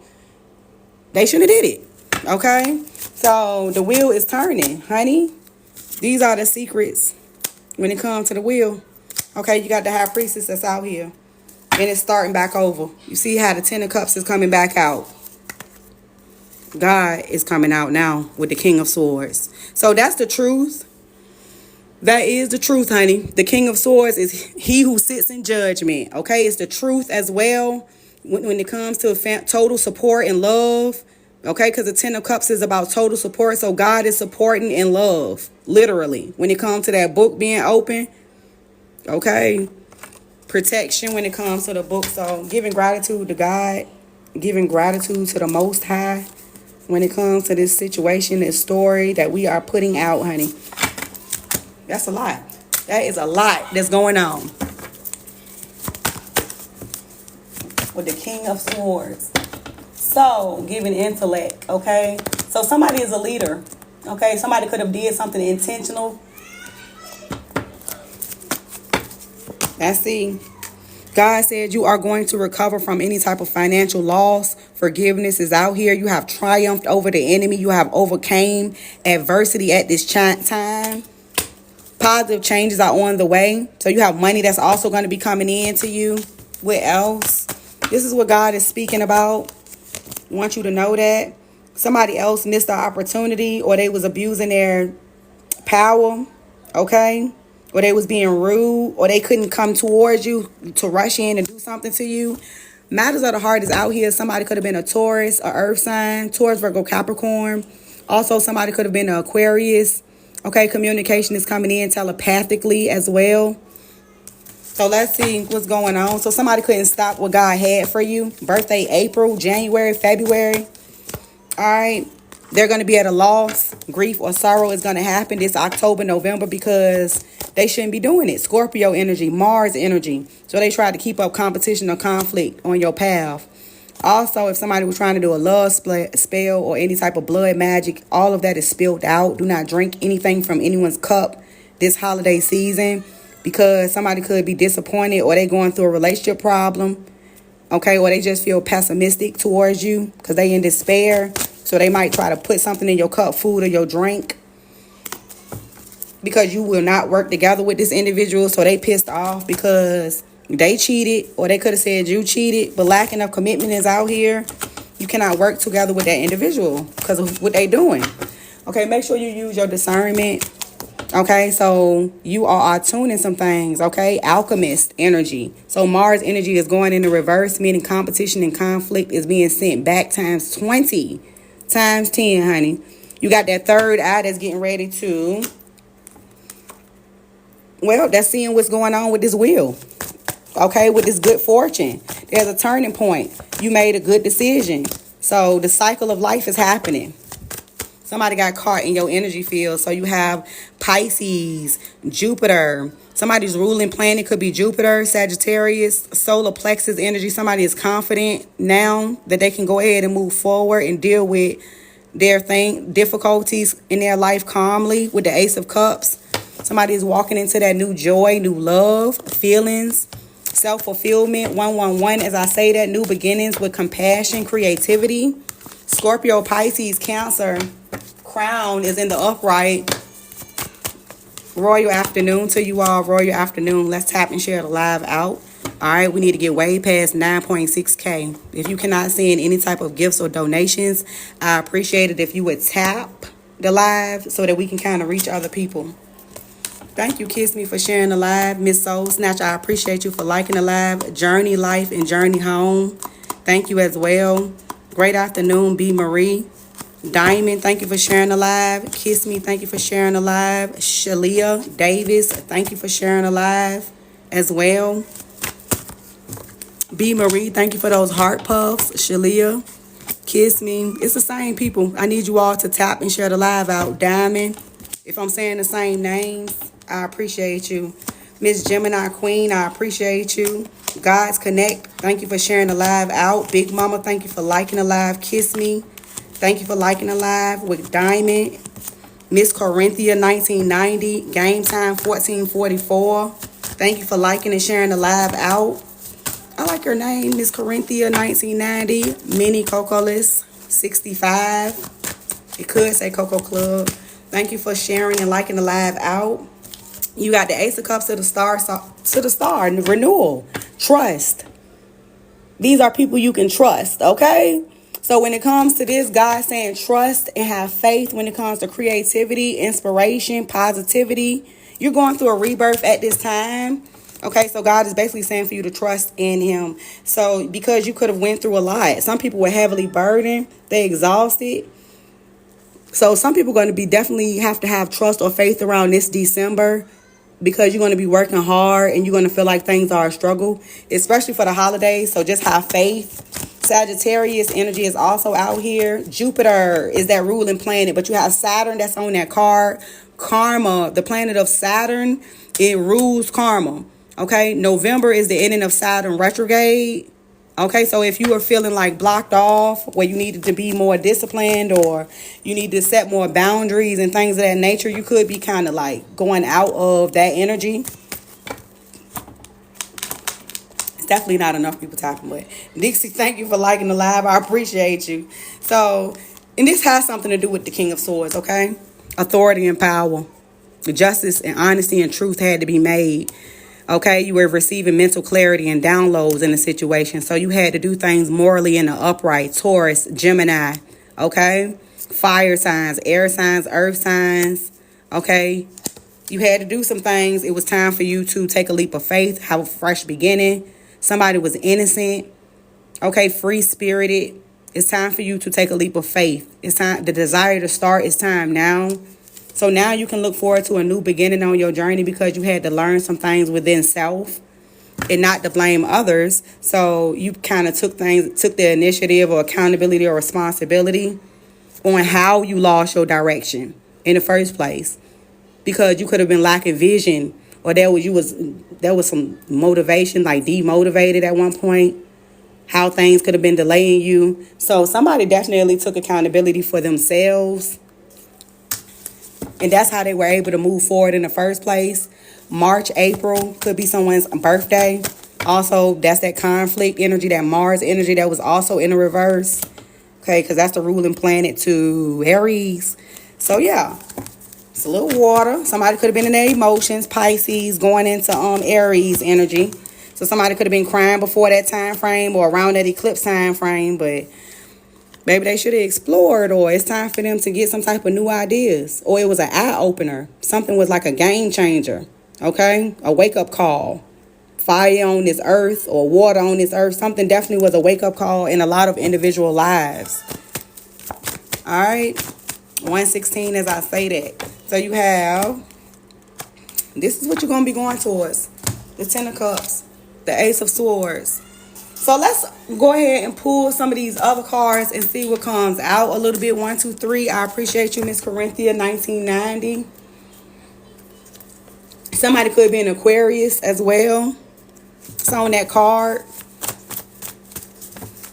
they shouldn't have did it. Okay, so the wheel is turning, honey. These are the secrets when it comes to the wheel. Okay, you got the high priestess that's out here. And it's starting back over. You see how the Ten of Cups is coming back out. God is coming out now with the King of Swords. So that's the truth. That is the truth, honey. The King of Swords is he who sits in judgment. Okay, it's the truth as well when it comes to total support and love. Okay, because the Ten of Cups is about total support. So God is supporting in love, literally. When it comes to that book being open, okay, protection when it comes to the book. So giving gratitude to God, giving gratitude to the Most High when it comes to this situation, this story that we are putting out, honey. That's a lot. That is a lot that's going on with the King of Swords. So, giving intellect, okay? So, somebody is a leader, okay? Somebody could have did something intentional. Let's see. God said you are going to recover from any type of financial loss. Forgiveness is out here. You have triumphed over the enemy. You have overcame adversity at this time. Positive changes are on the way. So you have money that's also going to be coming in to you. What else? This is what God is speaking about. I want you to know that. Somebody else missed the opportunity, or they was abusing their power, okay? Or they was being rude, or they couldn't come towards you to rush in and do something to you. Matters of the heart is out here. Somebody could have been a Taurus, a earth sign, Taurus, Virgo, Capricorn. Also, somebody could have been an Aquarius. Okay, communication is coming in telepathically as well. So let's see what's going on. So somebody couldn't stop what God had for you. Birthday, April, January, February. All right. They're going to be at a loss. Grief or sorrow is going to happen this October, November, because they shouldn't be doing it. Scorpio energy, Mars energy. So they try to keep up competition or conflict on your path. Also, if somebody was trying to do a love spell or any type of blood magic, all of that is spilled out. Do not drink anything from anyone's cup this holiday season, because somebody could be disappointed, or they going through a relationship problem, okay, or they just feel pessimistic towards you because they in despair. So they might try to put something in your cup, food or your drink, because you will not work together with this individual. So they pissed off because they cheated, or they could have said you cheated, but lacking of commitment is out here. You cannot work together with that individual because of what they doing. Okay, make sure you use your discernment. Okay, so you are attuning some things, okay? Alchemist energy. So Mars energy is going in the reverse, meaning competition and conflict is being sent back times 20, times 10, honey. You got that third eye that's getting ready to, well, that's seeing what's going on with this wheel. Okay, with this good fortune. There's a turning point. You made a good decision. So the cycle of life is happening. Somebody got caught in your energy field. So you have Pisces, Jupiter. Somebody's ruling planet could be Jupiter, Sagittarius, solar plexus energy. Somebody is confident now that they can go ahead and move forward and deal with their difficulties in their life calmly with the Ace of Cups. Somebody is walking into that new joy, new love, feelings, self-fulfillment. 111, as I say that, new beginnings with compassion, creativity. Scorpio, Pisces, Cancer, Crown is in the upright. Royal afternoon to you all. Royal afternoon. Let's tap and share the live out. All right, we need to get way past 9.6K. If you cannot send any type of gifts or donations, I appreciate it if you would tap the live so that we can kind of reach other people. Thank you, Kiss Me, for sharing the live. Miss Soul Snatch, I appreciate you for liking the live. Journey Life and Journey Home, thank you as well. Great afternoon, B. Marie. Diamond, thank you for sharing the live. Kiss Me, thank you for sharing the live. Shalia Davis, thank you for sharing the live as well. B. Marie, thank you for those heart puffs. Shalia, Kiss Me. It's the same people. I need you all to tap and share the live out. Diamond, if I'm saying the same names, I appreciate you. Miss Gemini Queen, I appreciate you. God's Connect, thank you for sharing the live out. Big Mama, thank you for liking the live. Kiss Me, thank you for liking the live with Diamond. Miss Corinthia 1990, Game Time 1444. Thank you for liking and sharing the live out. I like your name, Miss Corinthia 1990. Mini Cocoless 65. It could say Coco Club. Thank you for sharing and liking the live out. You got the Ace of Cups to the star, renewal, trust. These are people you can trust, okay? So when it comes to this, God's saying trust and have faith when it comes to creativity, inspiration, positivity. You're going through a rebirth at this time. Okay, so God is basically saying for you to trust in him. So because you could have went through a lot. Some people were heavily burdened. They exhausted. So some people are going to be definitely have to have trust or faith around this December, because you're going to be working hard and you're going to feel like things are a struggle, especially for the holidays. So just have faith. Sagittarius energy is also out here. Jupiter is that ruling planet, but you have Saturn that's on that card. Karma, the planet of Saturn, it rules karma. Okay, November is the ending of Saturn retrograde. Okay, so if you are feeling like blocked off, where you needed to be more disciplined, or you need to set more boundaries and things of that nature, you could be kind of like going out of that energy. It's definitely not enough people talking, but Dixie, thank you for liking the live. I appreciate you. So, and this has something to do with the King of Swords, okay? Authority and power. Justice and honesty and truth had to be made. Okay, you were receiving mental clarity and downloads in the situation. So you had to do things morally in the upright. Taurus, Gemini, okay? Fire signs, air signs, earth signs, okay? You had to do some things. It was time for you to take a leap of faith, have a fresh beginning. Somebody was innocent, okay, free-spirited. It's time for you to take a leap of faith. It's time, the desire to start is time now. So now you can look forward to a new beginning on your journey, because you had to learn some things within self and not to blame others. So you kind of took the initiative or accountability or responsibility on how you lost your direction in the first place, because you could have been lacking vision, or there was some motivation, like demotivated at one point, how things could have been delaying you. So somebody definitely took accountability for themselves. And that's how they were able to move forward in the first place. March, April could be someone's birthday. Also, that's that conflict energy, that Mars energy that was also in the reverse. Okay, because that's the ruling planet to Aries. So, yeah, it's a little water. Somebody could have been in their emotions. Pisces going into Aries energy. So somebody could have been crying before that time frame or around that eclipse time frame, but maybe they should have explored, or it's time for them to get some type of new ideas. Or it was an eye-opener. Something was like a game changer, okay? A wake-up call. Fire on this earth or water on this earth. Something definitely was a wake-up call in a lot of individual lives. All right? 116 as I say that. So you have, this is what you're going to be going towards. The Ten of Cups. The Ace of Swords. So let's go ahead and pull some of these other cards and see what comes out a little bit. 1, 2, 3. I appreciate you, Miss Corinthia, 1990. Somebody could be an Aquarius as well. It's on that card.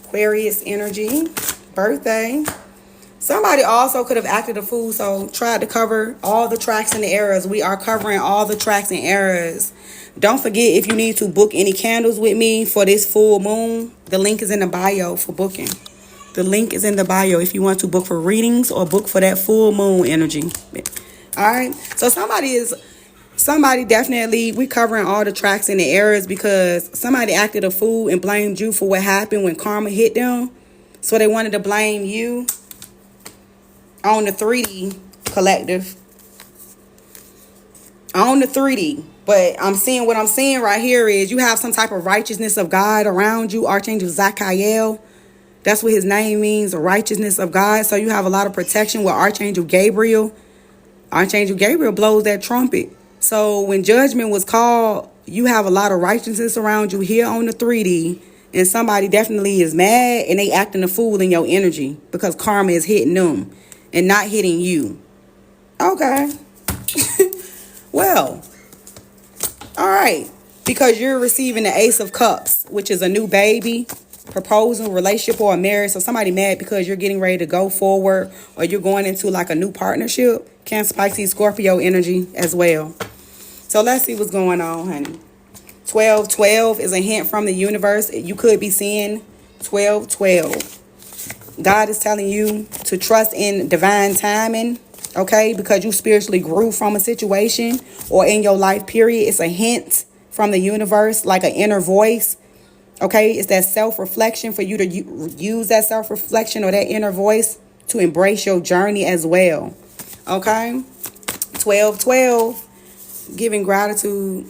Aquarius energy. Birthday. Somebody also could have acted a fool, so tried to cover all the tracks and the errors. We are covering all the tracks and errors. Don't forget, if you need to book any candles with me for this full moon, the link is in the bio for booking. The link is in the bio if you want to book for readings or book for that full moon energy. All right. So somebody definitely, we covering all the tracks and the errors, because somebody acted a fool and blamed you for what happened when karma hit them. So they wanted to blame you on the 3D collective. On the 3D. But what I'm seeing right here is you have some type of righteousness of God around you. Archangel Zachariel. That's what his name means, the righteousness of God. So you have a lot of protection with Archangel Gabriel. Archangel Gabriel blows that trumpet. So when judgment was called, you have a lot of righteousness around you here on the 3D. And somebody definitely is mad and they acting a fool in your energy because karma is hitting them and not hitting you. Okay. Well, all right. Because you're receiving the Ace of Cups, which is a new baby, proposal, relationship, or a marriage. So somebody mad because you're getting ready to go forward or you're going into like a new partnership. Cancer, Pisces, Scorpio energy as well. So let's see what's going on, honey. 1212 is a hint from the universe. You could be seeing 1212. God is telling you to trust in divine timing, okay? Because you spiritually grew from a situation or in your life period. It's a hint from the universe, like an inner voice. Okay, it's that self-reflection for you to use that self-reflection or that inner voice to embrace your journey as well. Okay, 1212, giving gratitude.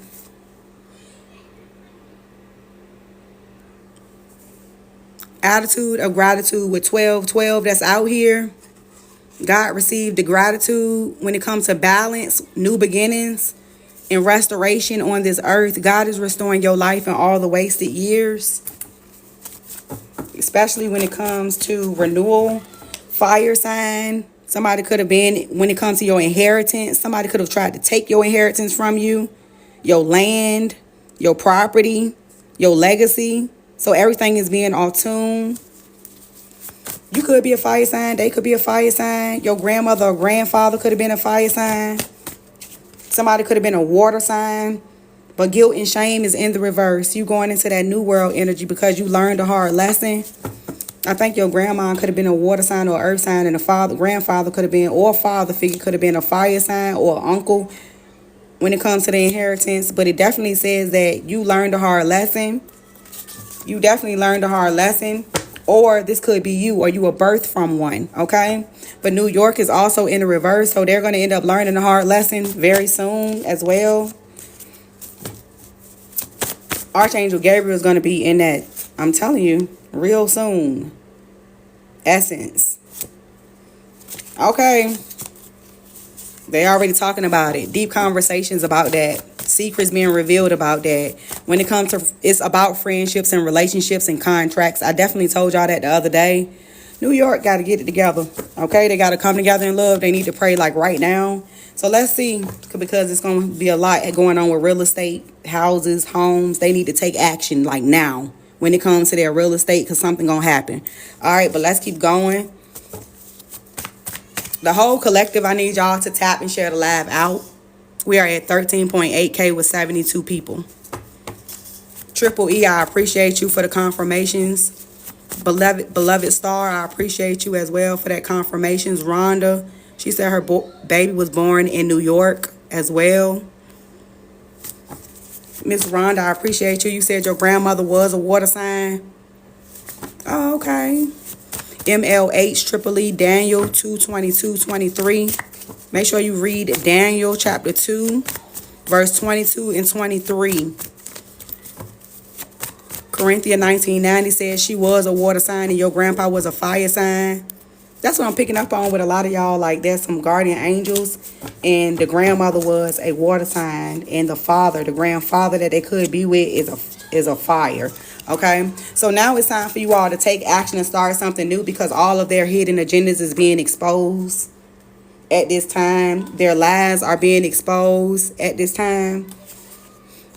Attitude of gratitude with 1212 that's out here. God received the gratitude when it comes to balance, new beginnings, and restoration on this earth. God is restoring your life and all the wasted years, especially when it comes to renewal. Fire sign. Somebody could have been, when it comes to your inheritance, somebody could have tried to take your inheritance from you, your land, your property, your legacy. So everything is being attuned. You could be a fire sign. They could be a fire sign. Your grandmother or grandfather could have been a fire sign. Somebody could have been a water sign. But guilt and shame is in the reverse. You going into that new world energy because you learned a hard lesson. I think your grandma could have been a water sign or earth sign, and the grandfather could have been, or father figure could have been a fire sign or uncle when it comes to the inheritance. But it definitely says that you learned a hard lesson. You definitely learned a hard lesson. Or this could be you, or you were birthed from one, okay? But New York is also in the reverse, so they're going to end up learning a hard lesson very soon as well. Archangel Gabriel is going to be in that, I'm telling you, real soon. Essence. Okay. They already talking about it. Deep conversations about that. Secrets being revealed about that. When it comes to, it's about friendships and relationships and contracts. I definitely told y'all that the other day. New York got to get it together. Okay, they got to come together in love. They need to pray like right now. So let's see, because it's going to be a lot going on with real estate, houses, homes. They need to take action like now when it comes to their real estate, because something going to happen. All right, but let's keep going. The whole collective, I need y'all to tap and share the live out. We are at 13.8K with 72 people. Triple E, I appreciate you for the confirmations. Beloved Star, I appreciate you as well for that confirmations. Rhonda, she said her baby was born in New York as well. Miss Rhonda, I appreciate you. You said your grandmother was a water sign. Oh, okay. MLH Triple E Daniel 2:22-23. Make sure you read Daniel chapter 2, verse 22 and 23. Corinthia 1990 says she was a water sign and your grandpa was a fire sign. That's what I'm picking up on with a lot of y'all. Like, there's some guardian angels, and the grandmother was a water sign, and the grandfather that they could be with is a fire. Okay, so now it's time for you all to take action and start something new, because all of their hidden agendas is being exposed at this time. Their lies are being exposed at this time.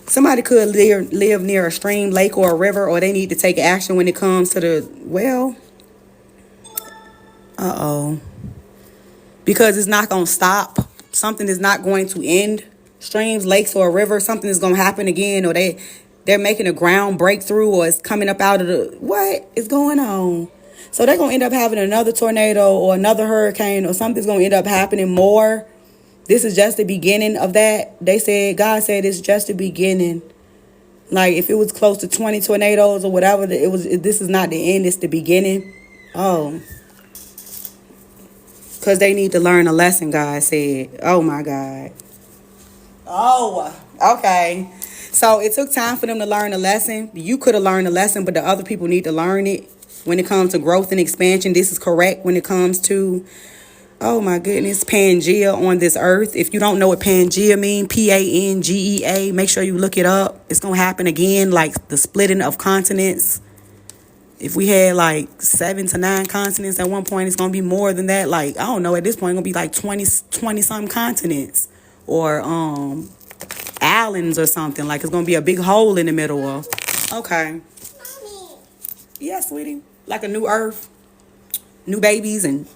Somebody could live near a stream, lake, or a river, or they need to take action when it comes to the, well, because it's not going to stop. Something is not going to end. Streams, lakes, or a river, something is going to happen again, or they're making a ground breakthrough, or it's coming up out of the, what is going on? So they're going to end up having another tornado or another hurricane, or something's going to end up happening more. This is just the beginning of that. God said it's just the beginning. Like, if it was close to 20 tornadoes or whatever, this is not the end, it's the beginning. Oh. Because they need to learn a lesson, God said. Oh, my God. Oh, okay. So it took time for them to learn a lesson. You could have learned a lesson, but the other people need to learn it. When it comes to growth and expansion, this is correct. When it comes to, oh my goodness, Pangea on this earth. If you don't know what Pangea means, Pangea, make sure you look it up. It's going to happen again, like the splitting of continents. If we had like 7 to 9 continents at one point, it's going to be more than that. Like, I don't know, at this point, it's going to be like 20 some continents, or islands or something. Like, it's going to be a big hole in the middle of. Okay. Mommy. Yeah, sweetie. Like a new earth, new babies, and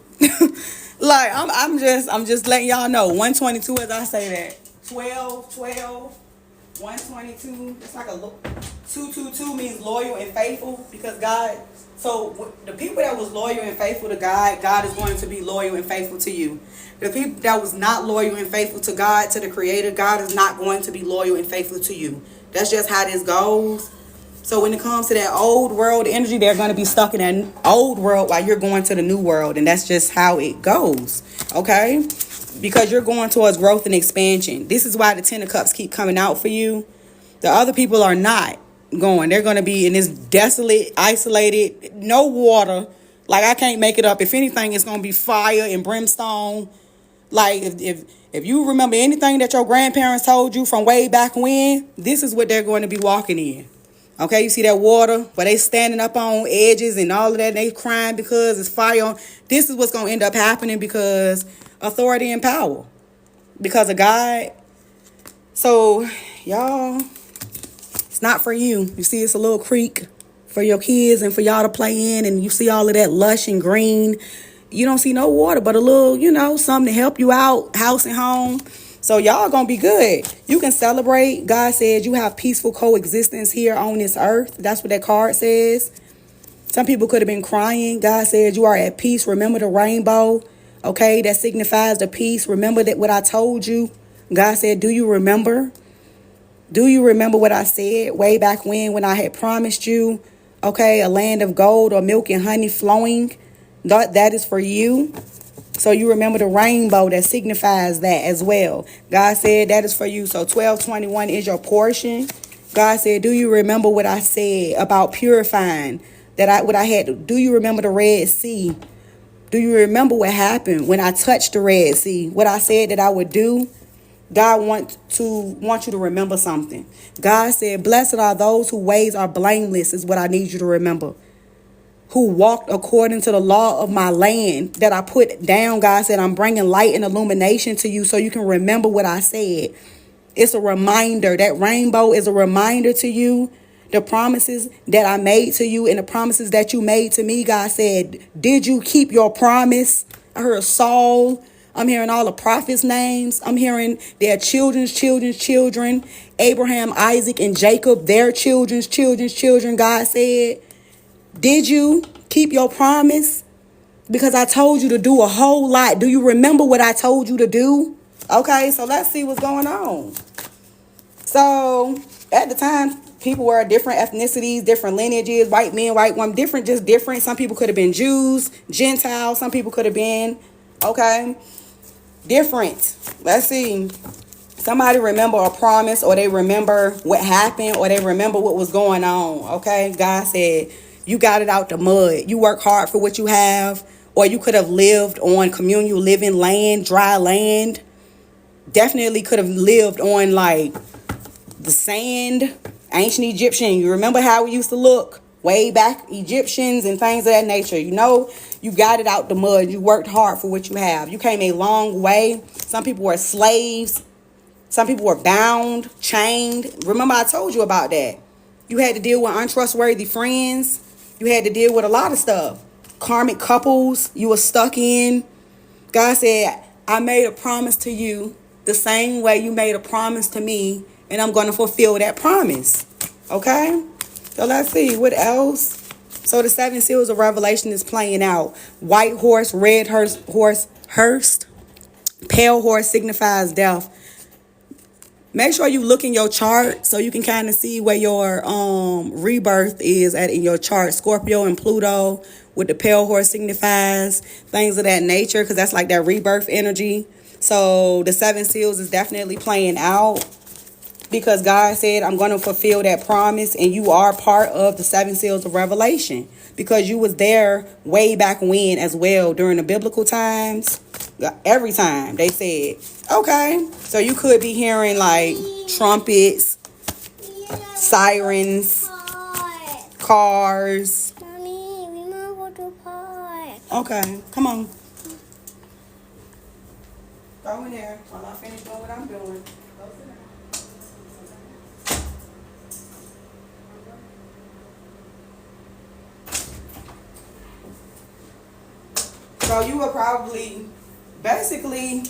like, I'm just letting y'all know. 122, as I say that. 12, 122. It's like a 222 means loyal and faithful, because God. So the people that was loyal and faithful to God, God is going to be loyal and faithful to you. The people that was not loyal and faithful to God, to the Creator, God is not going to be loyal and faithful to you. That's just how this goes. So when it comes to that old world energy, they're going to be stuck in that old world while you're going to the new world. And that's just how it goes. Okay? Because you're going towards growth and expansion. This is why the Ten of Cups keep coming out for you. The other people are not going. They're going to be in this desolate, isolated, no water. Like, I can't make it up. If anything, it's going to be fire and brimstone. Like, if you remember anything that your grandparents told you from way back when, this is what they're going to be walking in. Okay, you see that water where they standing up on edges and all of that, and they crying because it's fire. This is what's going to end up happening because authority and power. Because of God. So, y'all, it's not for you. You see, it's a little creek for your kids and for y'all to play in, and you see all of that lush and green. You don't see no water, but a little, something to help you out, house and home. So y'all gonna be good. You can celebrate. God said you have peaceful coexistence here on this earth. That's what that card says. Some people could have been crying. God said you are at peace. Remember the rainbow. Okay, that signifies the peace. Remember that what I told you. God said, do you remember? Do you remember what I said way back when I had promised you? Okay, a land of gold or milk and honey flowing. That is for you. So you remember the rainbow that signifies that as well. God said that is for you. So 1221 is your portion. God said, do you remember what I said about purifying? What I had to do? You remember the Red Sea? Do you remember what happened when I touched the Red Sea? What I said that I would do? God wants you to remember something. God said, blessed are those whose ways are blameless is what I need you to remember. Who walked according to the law of my land that I put down. God said, I'm bringing light and illumination to you so you can remember what I said. It's a reminder. That rainbow is a reminder to you. The promises that I made to you and the promises that you made to me. God said, did you keep your promise? I heard Saul. I'm hearing all the prophets' names. I'm hearing their children's children. Abraham, Isaac, and Jacob, their children's children. God said, did you keep your promise? Because I told you to do a whole lot. Do you remember what I told you to do? Okay, so let's see what's going on. So at the time, people were different ethnicities, different lineages, white men, white women, different. Some people could have been Jews, Gentiles. Some people could have been, different. Let's see. Somebody remember a promise, or they remember what happened, or they remember what was going on. Okay, God said, you got it out the mud. You work hard for what you have, or you could have lived on communal living land, dry land. Definitely could have lived on like the sand, ancient Egyptian. You remember how we used to look way back, Egyptians and things of that nature. You got it out the mud. You worked hard for what you have. You came a long way. Some people were slaves. Some people were bound, chained. Remember I told you about that. You had to deal with untrustworthy friends. You had to deal with a lot of stuff. Karmic couples you were stuck in. God said, I made a promise to you the same way you made a promise to me, and I'm going to fulfill that promise. Okay? So let's see. What else? So the 7 seals of Revelation is playing out. White horse, red horse, hearse. Pale horse signifies death. Make sure you look in your chart so you can kind of see where your rebirth is at in your chart. Scorpio and Pluto with the pale horse signifies things of that nature, because that's like that rebirth energy. So the 7 seals is definitely playing out, because God said, I'm going to fulfill that promise, and you are part of the 7 seals of Revelation, because you was there way back when as well during the biblical times. Every time they said, okay, so you could be hearing like trumpets, sirens, cars. Mommy, we want to go to the park. Okay, come on. Go in there while I finish doing what I'm doing. Go sit down. So you will probably, basically,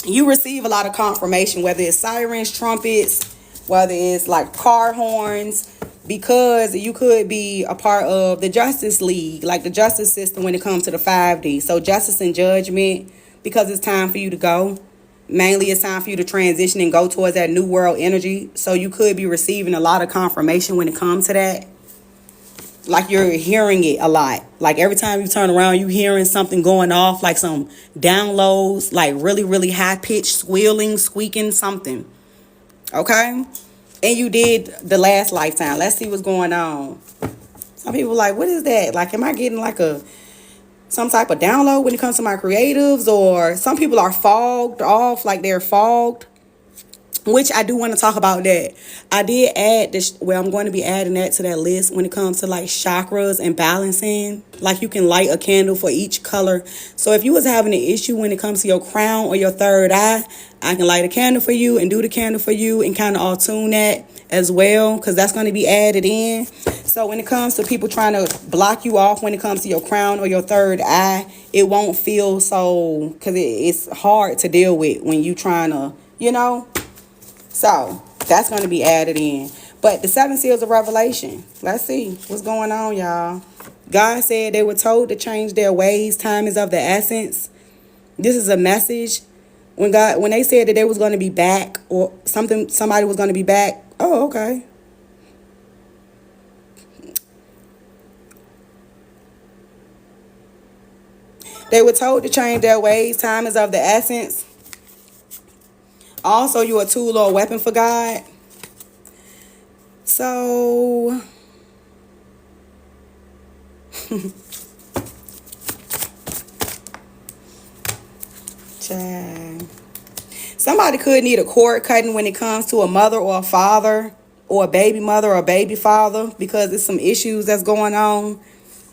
you receive a lot of confirmation, whether it's sirens, trumpets, whether it's like car horns, because you could be a part of the Justice League, like the justice system when it comes to the 5D. So justice and judgment, because it's time for you to go. Mainly it's time for you to transition and go towards that new world energy. So you could be receiving a lot of confirmation when it comes to that. Like you're hearing it a lot. Like every time you turn around, you hearing something going off, like some downloads, like really, really high pitched squealing, squeaking, something. Okay? And you did the last lifetime. Let's see what's going on. Some people like, what is that? Like, am I getting like some type of download when it comes to my creatives? Or some people are fogged off, like they're fogged. Which I do want to talk about that. I did add this. Well, I'm going to be adding that to that list when it comes to like chakras and balancing. Like you can light a candle for each color. So if you was having an issue when it comes to your crown or your third eye, I can light a candle for you and do the candle for you and kind of attune that as well, because that's going to be added in. So when it comes to people trying to block you off when it comes to your crown or your third eye, it won't feel so, because it's hard to deal with when you trying to, So that's going to be added in. But the 7 seals of revelation. Let's see what's going on, y'all. God said they were told to change their ways. Time is of the essence. This is a message. When they said that they was going to be back, or somebody was going to be back. Oh, okay. They were told to change their ways. Time is of the essence. Also, you're a tool or a weapon for God. So, child. Somebody could need a cord cutting when it comes to a mother or a father, or a baby mother or a baby father, because there's some issues that's going on.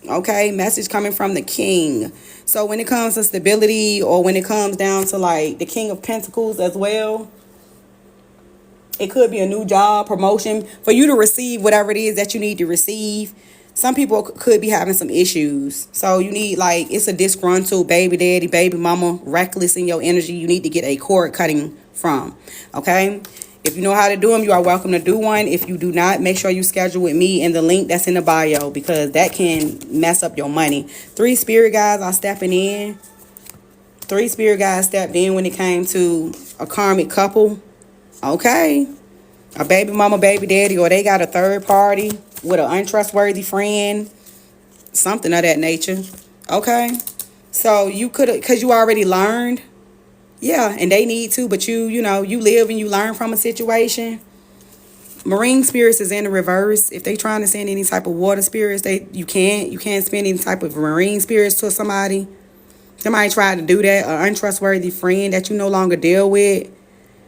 Okay, message coming from the king. So when it comes to stability, or when it comes down to like the King of Pentacles as well, it could be a new job, promotion, for you to receive whatever it is that you need to receive. Some people could be having some issues. So you need, like, it's a disgruntled baby daddy, baby mama, reckless in your energy. You need to get a cord cutting from. Okay? If you know how to do them, you are welcome to do one. If you do not, make sure you schedule with me in the link that's in the bio, because that can mess up your money. 3 spirit guides are stepping in. 3 spirit guides stepped in when it came to a karmic couple. Okay. A baby mama, baby daddy, or they got a third party with an untrustworthy friend. Something of that nature. Okay. So you could, because you already learned. Yeah, and they need to, but you live and you learn from a situation. Marine spirits is in the reverse. If they trying to send any type of water spirits, you can't spend any type of marine spirits to somebody. Somebody tried to do that, an untrustworthy friend that you no longer deal with,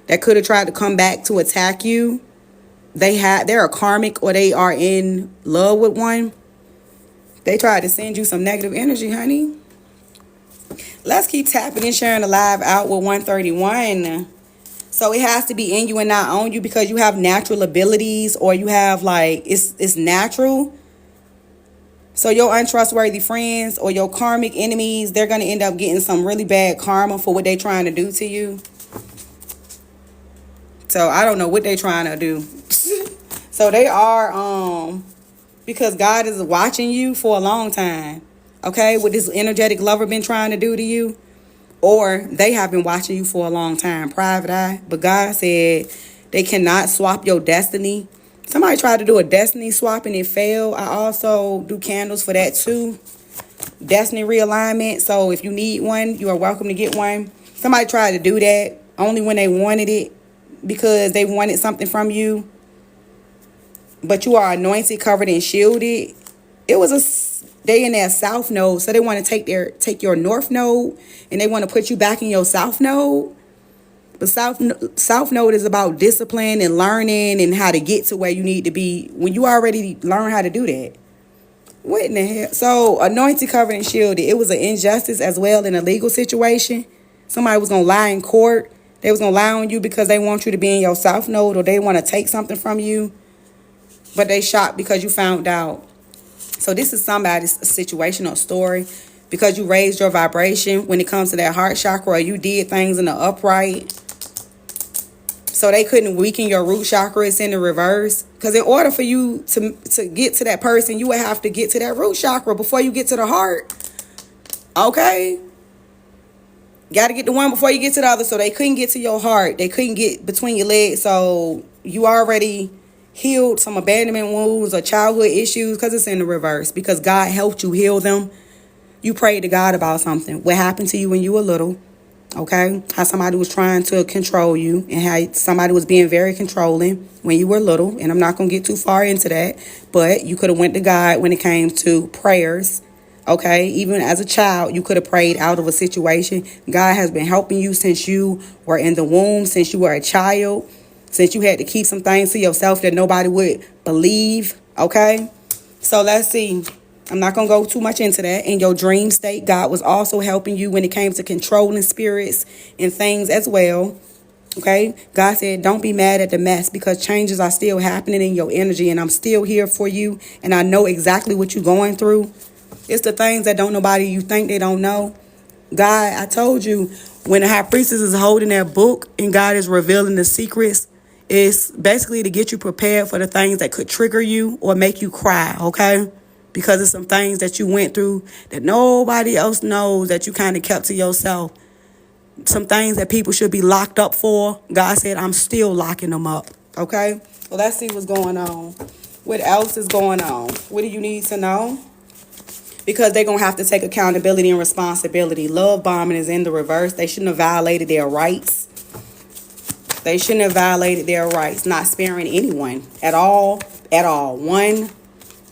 that could have tried to come back to attack you. They're a karmic, or they are in love with one. They tried to send you some negative energy, honey. Let's keep tapping and sharing the live out with 131. So it has to be in you and not on you, because you have natural abilities, or you have like, it's natural. So your untrustworthy friends or your karmic enemies, they're going to end up getting some really bad karma for what they're trying to do to you. So I don't know what they're trying to do. So they are, because God is watching you for a long time. Okay, what this energetic lover been trying to do to you, or they have been watching you for a long time, private eye. But God said they cannot swap your destiny. Somebody tried to do a destiny swap and it failed. I also do candles for that too. Destiny realignment. So if you need one, you are welcome to get one. Somebody tried to do that only when they wanted it, because they wanted something from you. But you are anointed, covered, and shielded. It was they in their south node, so they want to take your north node and they want to put you back in your south node. But south node is about discipline and learning and how to get to where you need to be when you already learn how to do that. What in the hell? So anointed, covered, and shielded. It was an injustice as well in a legal situation. Somebody was gonna lie in court. They was gonna lie on you because they want you to be in your south node, or they want to take something from you. But they shocked because you found out. So this is somebody's situation or story, because you raised your vibration when it comes to that heart chakra, or you did things in the upright. So they couldn't weaken your root chakra. It's in the reverse. Because in order for you to get to that person, you would have to get to that root chakra before you get to the heart. Okay? Got to get the one before you get to the other. So they couldn't get to your heart. They couldn't get between your legs. So you already healed some abandonment wounds or childhood issues because it's in the reverse. Because God helped you heal them. You prayed to God about something. What happened to you when you were little. Okay? How somebody was trying to control you. And how somebody was being very controlling when you were little. And I'm not going to get too far into that. But you could have went to God when it came to prayers. Okay, even as a child, you could have prayed out of a situation. God has been helping you since you were in the womb, since you were a child, since you had to keep some things to yourself that nobody would believe. Okay, so let's see. I'm not going to go too much into that. In your dream state, God was also helping you when it came to controlling spirits and things as well. Okay, God said, don't be mad at the mess because changes are still happening in your energy and I'm still here for you and I know exactly what you're going through. It's the things that don't nobody you think they don't know. God, I told you, when the high priestess is holding that book and God is revealing the secrets, it's basically to get you prepared for the things that could trigger you or make you cry, okay? Because it's some things that you went through that nobody else knows that you kind of kept to yourself. Some things that people should be locked up for. God said, I'm still locking them up, okay? Well, let's see what's going on. What else is going on? What do you need to know? Because they're going to have to take accountability and responsibility. Love bombing is in the reverse. They shouldn't have violated their rights. They shouldn't have violated their rights. Not sparing anyone at all. At all. 1,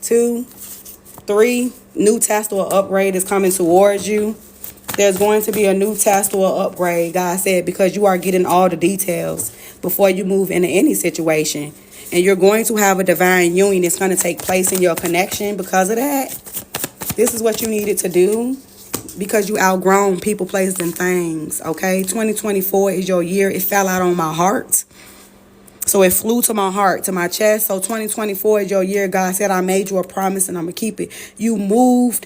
2, 3. New test or upgrade is coming towards you. There's going to be a new test or upgrade, God said, because you are getting all the details before you move into any situation. And you're going to have a divine union that's going to take place in your connection because of that. This is what you needed to do because you outgrown people, places, and things, okay? 2024 is your year. It fell out on my heart. So it flew to my heart, to my chest. So 2024 is your year. God said, I made you a promise and I'm going to keep it. You moved.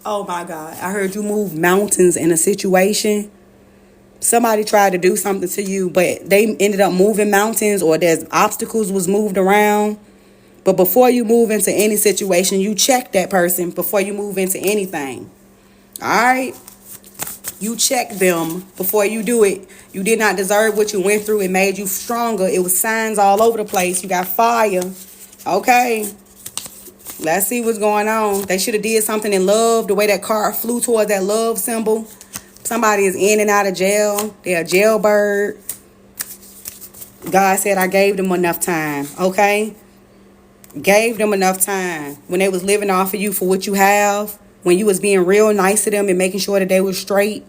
Oh, my God. I heard you move mountains in a situation. Somebody tried to do something to you, but they ended up moving mountains or there's obstacles was moved around. But before you move into any situation, you check that person before you move into anything. All right? You check them before you do it. You did not deserve what you went through. It made you stronger. It was signs all over the place. You got fire. Okay? Let's see what's going on. They should have did something in love. The way that car flew towards that love symbol. Somebody is in and out of jail. They're a jailbird. God said, I gave them enough time. Okay? Gave them enough time when they was living off of you for what you have, when you was being real nice to them and making sure that they were straight.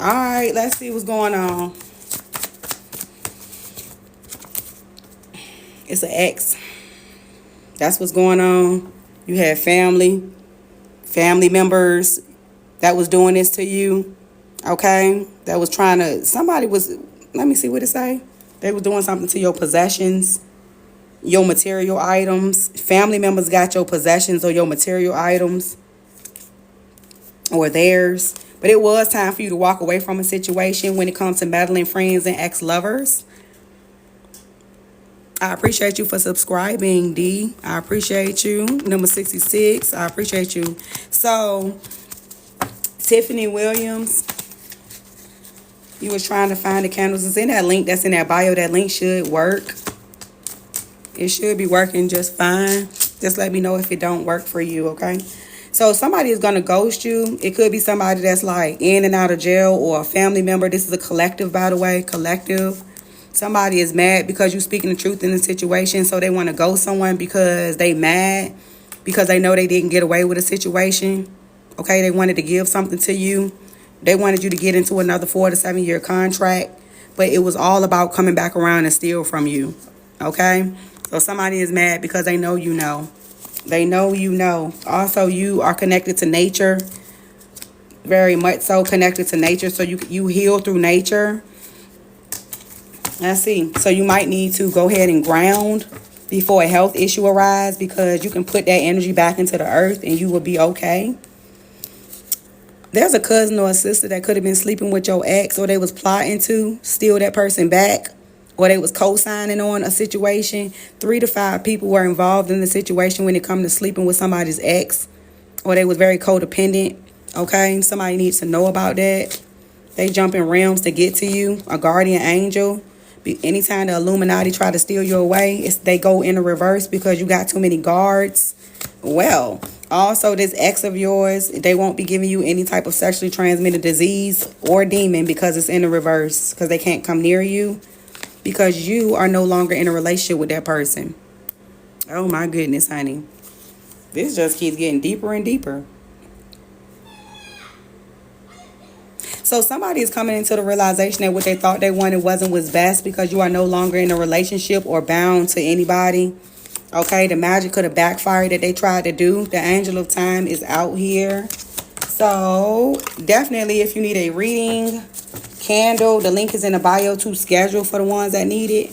All right, let's see what's going on. It's an ex. That's what's going on. You had family members that was doing this to you, okay? That was trying to, somebody was, let me see what it say. They were doing something to your possessions, your material items. Family members got your possessions or your material items or theirs. But it was time for you to walk away from a situation when it comes to meddling friends and ex-lovers. I appreciate you for subscribing, D. I appreciate you. Number 66. I appreciate you. So, Tiffany Williams. You was trying to find the candles. It's in that link that's in that bio. That link should work. It should be working just fine. Just let me know if it don't work for you, okay? So somebody is going to ghost you. It could be somebody that's like in and out of jail or a family member. This is a collective, by the way. Collective. Somebody is mad because you're speaking the truth in the situation. So they want to ghost someone because they mad. Because they know they didn't get away with a situation. Okay? They wanted to give something to you. They wanted you to get into another 4 to 7 year contract, but it was all about coming back around and steal from you, okay? So somebody is mad because they know you know. They know you know. Also, you are connected to nature, very much so connected to nature, so you heal through nature. Let's see. So you might need to go ahead and ground before a health issue arises because you can put that energy back into the earth and you will be okay. There's a cousin or a sister that could have been sleeping with your ex or they was plotting to steal that person back or they was co-signing on a situation. 3 to 5 people were involved in the situation when it comes to sleeping with somebody's ex or they was very codependent. Okay, somebody needs to know about that. They jump in realms to get to you. A guardian angel. Anytime the Illuminati try to steal you away, they go in the reverse because you got too many guards. Well, also this ex of yours, they won't be giving you any type of sexually transmitted disease or demon because it's in the reverse, because they can't come near you because you are no longer in a relationship with that person. Oh my goodness, honey. This just keeps getting deeper and deeper. So somebody is coming into the realization that what they thought they wanted wasn't what's best because you are no longer in a relationship or bound to anybody. Okay, the magic could have backfired that they tried to do. The angel of time is out here. So definitely if you need a reading, candle, the link is in the bio to schedule for the ones that need it.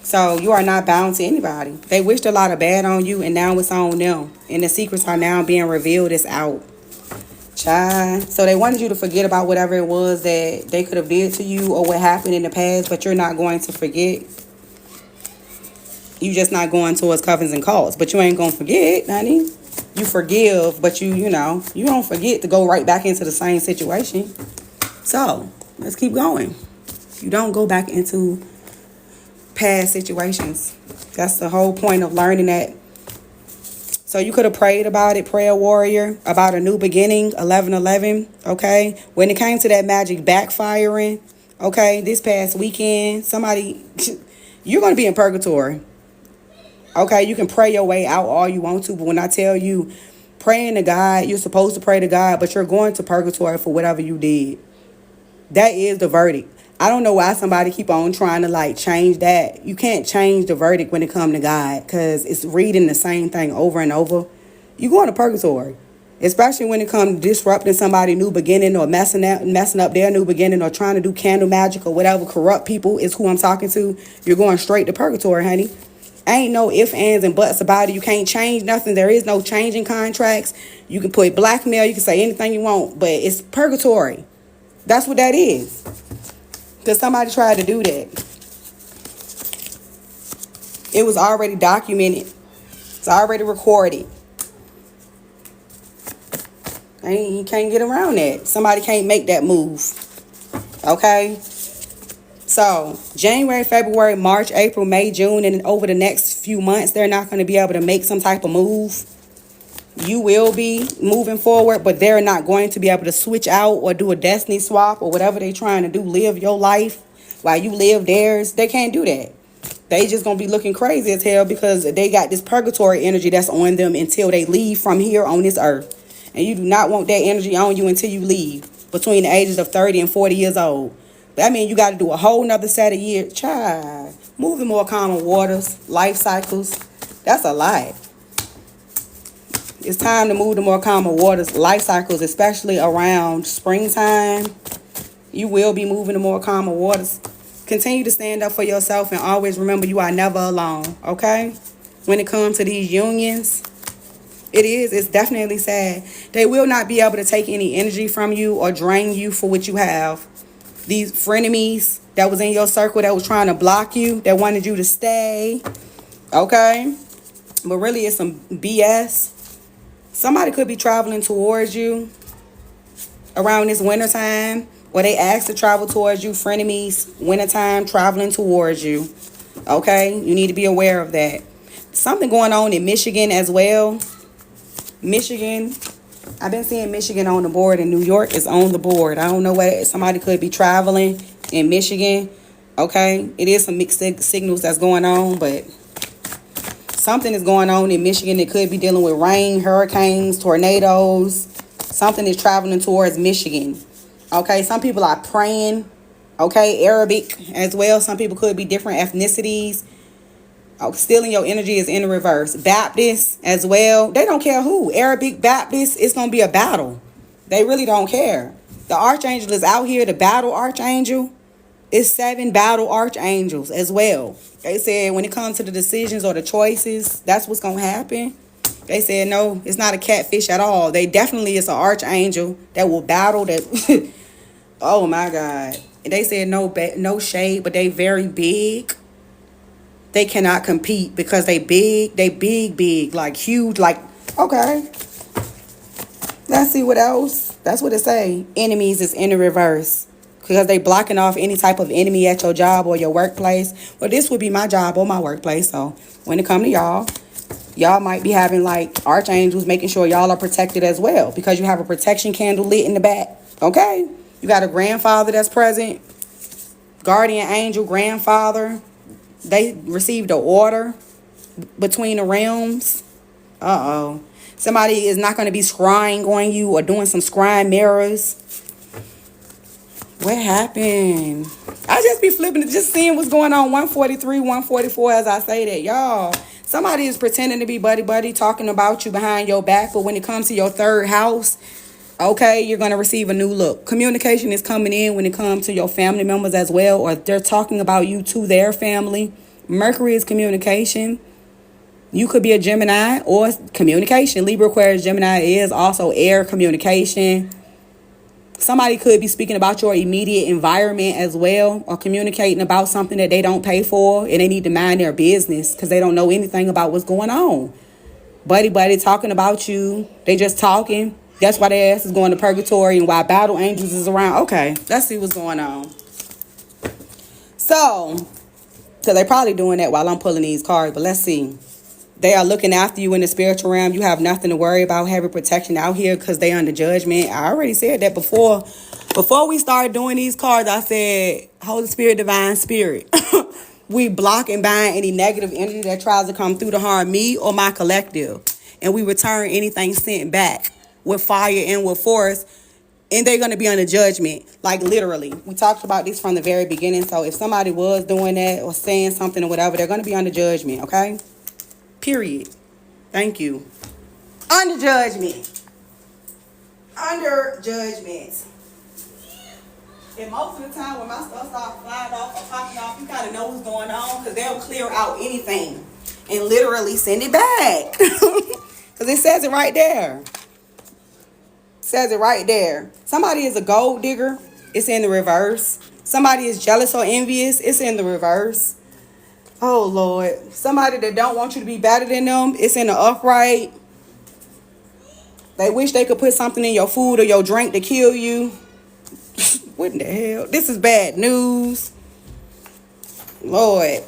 So you are not bound to anybody. They wished a lot of bad on you and now it's on them. And the secrets are now being revealed. It's out. Child. So they wanted you to forget about whatever it was that they could have did to you or what happened in the past, but you're not going to forget. You just not going towards covens and calls, but you ain't gonna forget, honey. You forgive, but you don't forget to go right back into the same situation. So let's keep going. You don't go back into past situations. That's the whole point of learning that. So you could have prayed about it, prayer warrior, about a new beginning, 11/11, okay? When it came to that magic backfiring, okay, this past weekend, you're going to be in purgatory, okay? You can pray your way out all you want to, but when I tell you praying to God, you're supposed to pray to God, but you're going to purgatory for whatever you did. That is the verdict. I don't know why somebody keep on trying to change that. You can't change the verdict when it comes to God because it's reading the same thing over and over. You going to purgatory, especially when it comes to disrupting somebody's new beginning or messing up their new beginning or trying to do candle magic or whatever. Corrupt people is who I'm talking to. You're going straight to purgatory, honey. Ain't no ifs, ands, and buts about it. You can't change nothing. There is no changing contracts. You can put blackmail. You can say anything you want, but it's purgatory. That's what that is. Because somebody tried to do that. It was already documented. It's already recorded. And you can't get around that. Somebody can't make that move. Okay? So, January, February, March, April, May, June, and over the next few months, they're not going to be able to make some type of move. You will be moving forward, but they're not going to be able to switch out or do a destiny swap or whatever they're trying to do. Live your life while you live theirs. They can't do that. They just going to be looking crazy as hell because they got this purgatory energy that's on them until they leave from here on this earth. And you do not want that energy on you until you leave between the ages of 30 and 40 years old. That means you got to do a whole nother set of years. Child, moving more calmer waters, life cycles. That's a lot. It's time to move to more calmer waters, life cycles, especially around springtime. You will be moving to more calmer waters. Continue to stand up for yourself and always remember you are never alone, okay? When it comes to these unions, it's definitely sad. They will not be able to take any energy from you or drain you for what you have. These frenemies that was in your circle that was trying to block you, that wanted you to stay, okay? But really it's some BS. Somebody could be traveling towards you around this wintertime, or they ask to travel towards you. Frenemies, wintertime, traveling towards you. Okay? You need to be aware of that. Something going on in Michigan as well. Michigan. I've been seeing Michigan on the board, and New York is on the board. I don't know what. Somebody could be traveling in Michigan. Okay? It is some mixed signals that's going on, but something is going on in Michigan that could be dealing with rain, hurricanes, tornadoes. Something is traveling towards Michigan. Okay, some people are praying. Okay, Arabic as well. Some people could be different ethnicities. Stealing your energy is in the reverse. Baptists as well. They don't care who. Arabic, Baptist, it's going to be a battle. They really don't care. The archangel is out here, the battle archangel. It's 7 battle archangels as well. They said when it comes to the decisions or the choices, that's what's going to happen. They said, no, it's not a catfish at all. They definitely is an archangel that will battle that. Oh, my God. They said no shade, but they very big. They cannot compete because they big, like huge, like, okay. Let's see what else. That's what it say. Enemies is in the reverse. Because they blocking off any type of enemy at your job or your workplace. Well, this would be my job or my workplace. So when it come to y'all might be having like archangels making sure y'all are protected as well. Because you have a protection candle lit in the back. Okay? You got a grandfather that's present. Guardian angel, grandfather. They received an order between the realms. Uh-oh. Somebody is not going to be scrying on you or doing some scrying mirrors. What happened? I just be flipping it, just seeing what's going on. 143, 144 as I say that. Y'all, somebody is pretending to be buddy talking about you behind your back. But when it comes to your third house, okay, you're going to receive a new look. Communication is coming in when it comes to your family members as well. Or they're talking about you to their family. Mercury is communication. You could be a Gemini or communication. Libra, Aquarius, Gemini is also air communication. Somebody could be speaking about your immediate environment as well, or communicating about something that they don't pay for and they need to mind their business because they don't know anything about what's going on. Buddy talking about you. They just talking. That's why their ass is going to purgatory and why battle angels is around. Okay, let's see what's going on. So, because they probably doing that while I'm pulling these cards, but let's see. They are looking after you in the spiritual realm. You have nothing to worry about, having protection out here because they under judgment. I already said that before. Before we started doing these cards, I said, Holy Spirit, Divine Spirit. We block and bind any negative energy that tries to come through to harm me or my collective. And we return anything sent back with fire and with force. And they're going to be under judgment. Like literally. We talked about this from the very beginning. So if somebody was doing that or saying something or whatever, they're going to be under judgment. Okay? Period. Thank you. Under judgment. Under judgment. And most of the time when my stuff starts flying off or popping off, you kind of know what's going on because they'll clear out anything and literally send it back. Because it says it right there. Says it right there. Somebody is a gold digger. It's in the reverse. Somebody is jealous or envious. It's in the reverse. Oh, Lord. Somebody that don't want you to be better than them. It's in the upright. They wish they could put something in your food or your drink to kill you. What in the hell? This is bad news. Lord.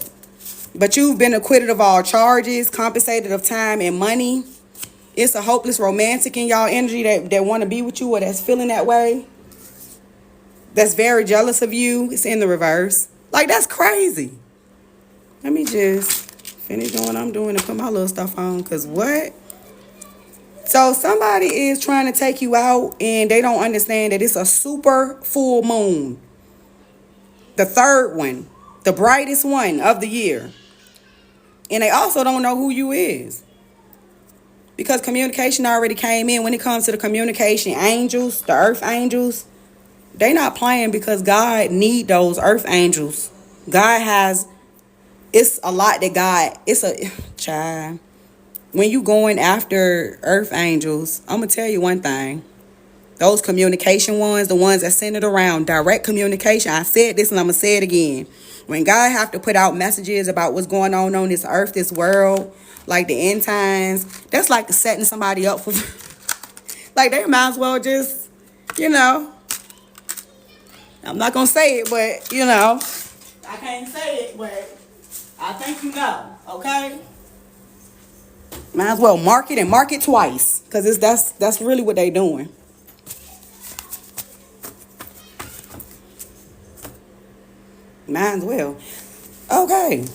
But you've been acquitted of all charges, compensated of time and money. It's a hopeless romantic in y'all energy that want to be with you or that's feeling that way. That's very jealous of you. It's in the reverse. Like, that's crazy. Let me just finish doing what I'm doing and put my little stuff on. Because what? So somebody is trying to take you out and they don't understand that it's a super full moon. The third one. The brightest one of the year. And they also don't know who you is. Because communication already came in. When it comes to the communication angels, the earth angels, they not playing because God need those earth angels. God has... It's a lot that God, it's a, child, when you going after earth angels, I'm going to tell you one thing. Those communication ones, the ones that centered around direct communication, I said this and I'm going to say it again. When God have to put out messages about what's going on this earth, this world, like the end times, that's like setting somebody up for, like they might as well just, I'm not going to say it, but, I can't say it, but I think you know, okay? Might as well mark it and mark it twice. Because that's really what they doing. Might as well. Okay.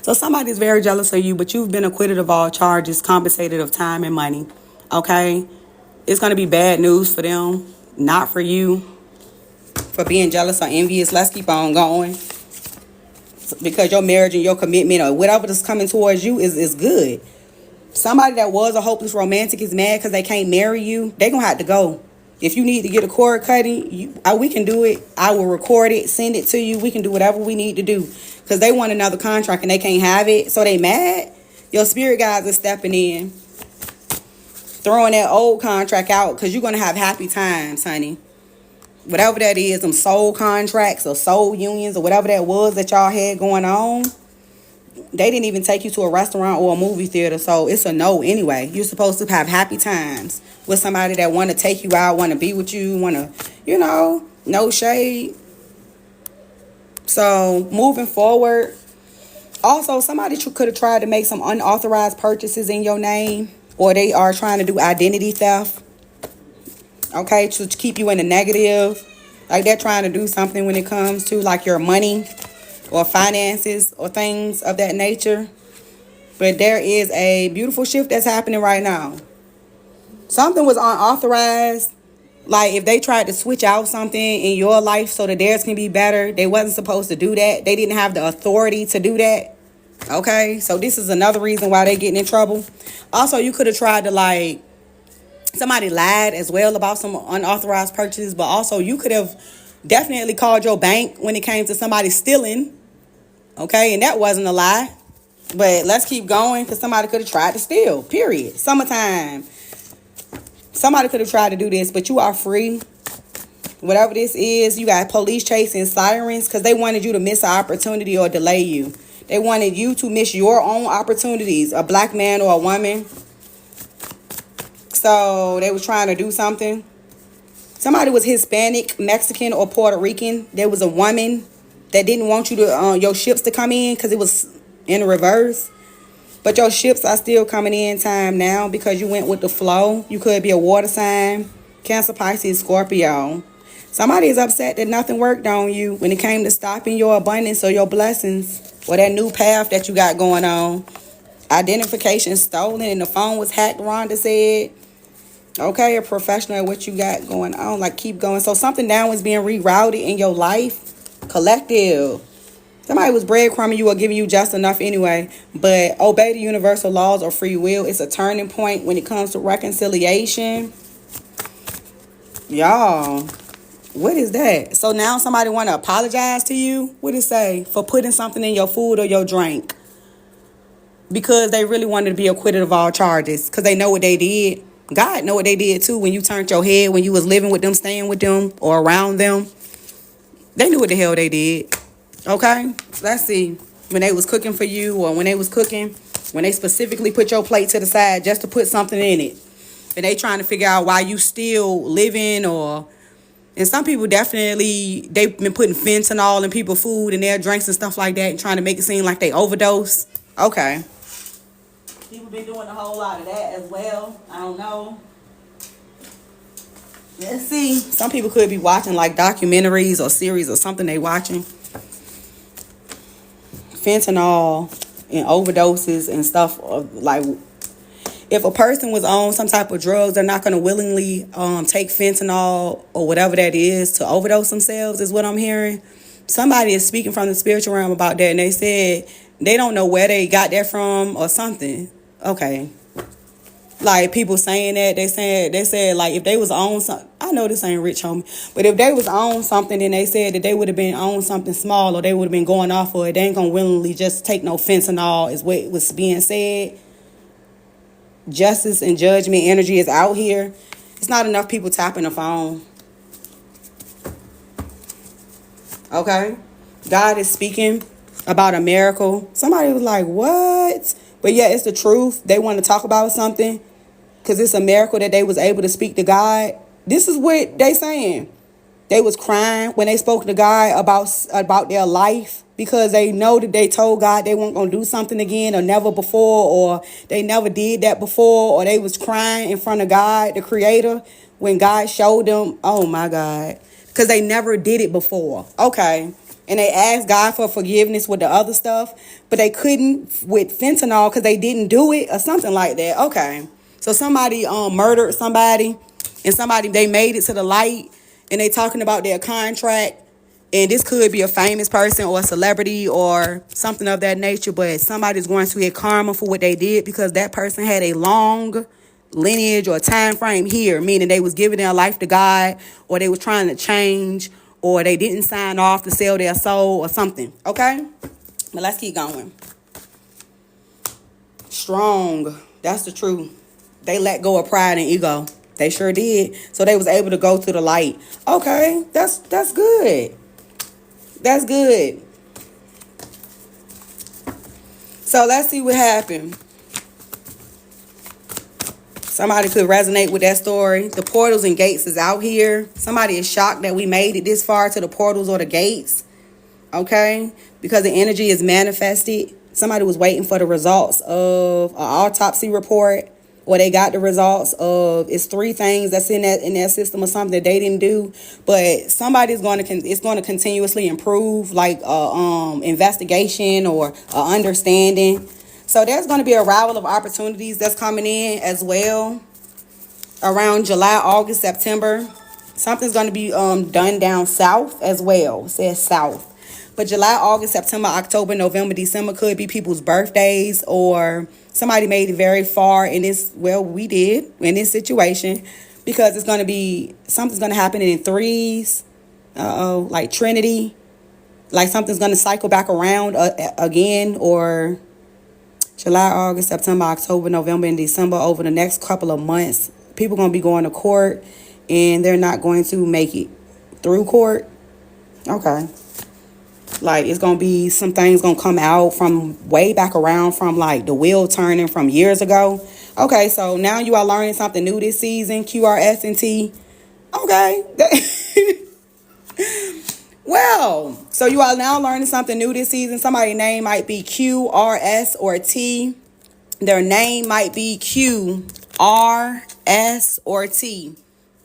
So somebody's very jealous of you, but you've been acquitted of all charges, compensated of time and money. Okay? It's going to be bad news for them, not for you, for being jealous or envious. Let's keep on going. Because your marriage and your commitment or whatever that's coming towards you is good. Somebody that was a hopeless romantic is mad because they can't marry you. They're going to have to go. If you need to get a cord cutting, we can do it. I will record it, send it to you. We can do whatever we need to do. Because they want another contract and they can't have it. So they mad. Your spirit guides are stepping in. Throwing that old contract out because you're going to have happy times, honey. Whatever that is, them soul contracts or soul unions or whatever that was that y'all had going on, They didn't even take you to a restaurant or a movie theater, so it's a no anyway. You're supposed to have happy times with somebody that want to take you out, want to be with you, want to, no shade. So moving forward, also somebody could have tried to make some unauthorized purchases in your name, or they are trying to do identity theft, okay, to keep you in the negative. Like they're trying to do something when it comes to like your money or finances or things of that nature. But there is a beautiful shift that's happening right now. Something was unauthorized. Like if they tried to switch out something in your life so that theirs can be better, they wasn't supposed to do that. They didn't have the authority to do that. Okay, so this is another reason why they're getting in trouble. Also, you could have tried to like, somebody lied as well about some unauthorized purchases, but also you could have definitely called your bank when it came to somebody stealing. Okay, and that wasn't a lie. But let's keep going because somebody could have tried to steal, period. Summertime. Somebody could have tried to do this, but you are free. Whatever this is, you got police chasing sirens because they wanted you to miss an opportunity or delay you. They wanted you to miss your own opportunities, a black man or a woman. So they was trying to do something. Somebody was Hispanic, Mexican, or Puerto Rican. There was a woman that didn't want you to your ships to come in because it was in reverse. But your ships are still coming in time now because you went with the flow. You could be a water sign, Cancer, Pisces, Scorpio. Somebody is upset that nothing worked on you when it came to stopping your abundance or your blessings or that new path that you got going on. Identification stolen and the phone was hacked, Rhonda said. Okay, a professional at what you got going on. Like, keep going. So something now is being rerouted in your life. Collective. Somebody was breadcrumbing you or giving you just enough anyway. But obey the universal laws of free will. It's a turning point when it comes to reconciliation. Y'all, what is that? So now somebody want to apologize to you? What it say? For putting something in your food or your drink. Because they really wanted to be acquitted of all charges. Because they know what they did. God know what they did too when you turned your head, when you was living with them, staying with them, or around them. They knew what the hell they did. Okay? Let's see. When they was cooking for you, or when they was cooking, when they specifically put your plate to the side just to put something in it. And they trying to figure out why you still living, or... And some people definitely, they've been putting fentanyl in people's food and their drinks and stuff like that and trying to make it seem like they overdose. Okay. People been doing a whole lot of that as well. I don't know. Let's see. Some people could be watching like documentaries or series or something they watching. Fentanyl and overdoses and stuff. Like, if a person was on some type of drugs, they're not going to willingly take fentanyl or whatever that is to overdose themselves, is what I'm hearing. Somebody is speaking from the spiritual realm about that, and they said they don't know where they got that from or something. Okay. Like, people saying that, they said like if they was on something, I know this ain't rich, homie, but if they was on something, then they said that they would have been on something small, or they would have been going off of it. They ain't gonna willingly just take no fentanyl, is what was being said. Justice and judgment energy is out here. It's not enough people tapping the phone. Okay? God is speaking about a miracle. Somebody was like, what? But yeah, it's the truth. They want to talk about something because it's a miracle that they was able to speak to God. This is what they saying. They was crying when they spoke to God about their life because they know that they told God they weren't going to do something again or never before, or they never did that before, or they was crying in front of God, the creator, when God showed them, oh my God, because they never did it before. Okay. And they asked God for forgiveness with the other stuff, but they couldn't with fentanyl because they didn't do it or something like that. Okay. So somebody murdered somebody, and they made it to the light, and they talking about their contract. And this could be a famous person or a celebrity or something of that nature, but somebody's going to get karma for what they did because that person had a long lineage or time frame here, meaning they was giving their life to God, or they was trying to change, or they didn't sign off to sell their soul or something. Okay? But let's keep going. Strong. That's the truth. They let go of pride and ego. They sure did. So they was able to go to the light. Okay, that's good. That's good. So let's see what happened. Somebody could resonate with that story. The portals and gates is out here. Somebody is shocked that we made it this far to the portals or the gates. Okay? Because the energy is manifested. Somebody was waiting for the results of an autopsy report, or they got the results of, it's 3 things that's in that system or something that they didn't do. But somebody's going to, it's going to continuously improve, like investigation or understanding. So there's going to be a arrival of opportunities that's coming in as well around July, August, September. Something's going to be done down south as well. It says south. But July, August, September, October, November, December could be people's birthdays, or somebody made it very far in this, well, we did in this situation, because it's going to be, something's going to happen in 3s, like Trinity, like something's going to cycle back around again, or July, August, September, October, November, and December, over the next couple of months, people going to be going to court, and they're not going to make it through court. Okay. Like, it's going to be some things going to come out from way back around, from like the wheel turning from years ago. Okay, so now you are learning something new this season, QRS and T. Okay. Well, so you are now learning something new this season. Somebody's name might be Q, R, S, or T. Their name might be Q, R, S, or T.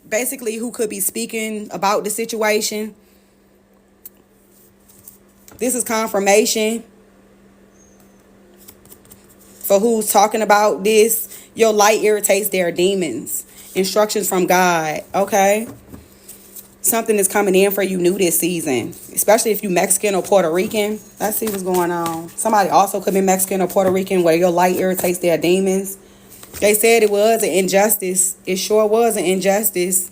Basically, who could be speaking about the situation. This is confirmation for who's talking about this. Your light irritates their demons. Instructions from God. Okay. Something is coming in for you new this season, especially if you Mexican or Puerto Rican. Let's see what's going on. Somebody also could be Mexican or Puerto Rican where your light irritates their demons. They said it was an injustice. It sure was an injustice.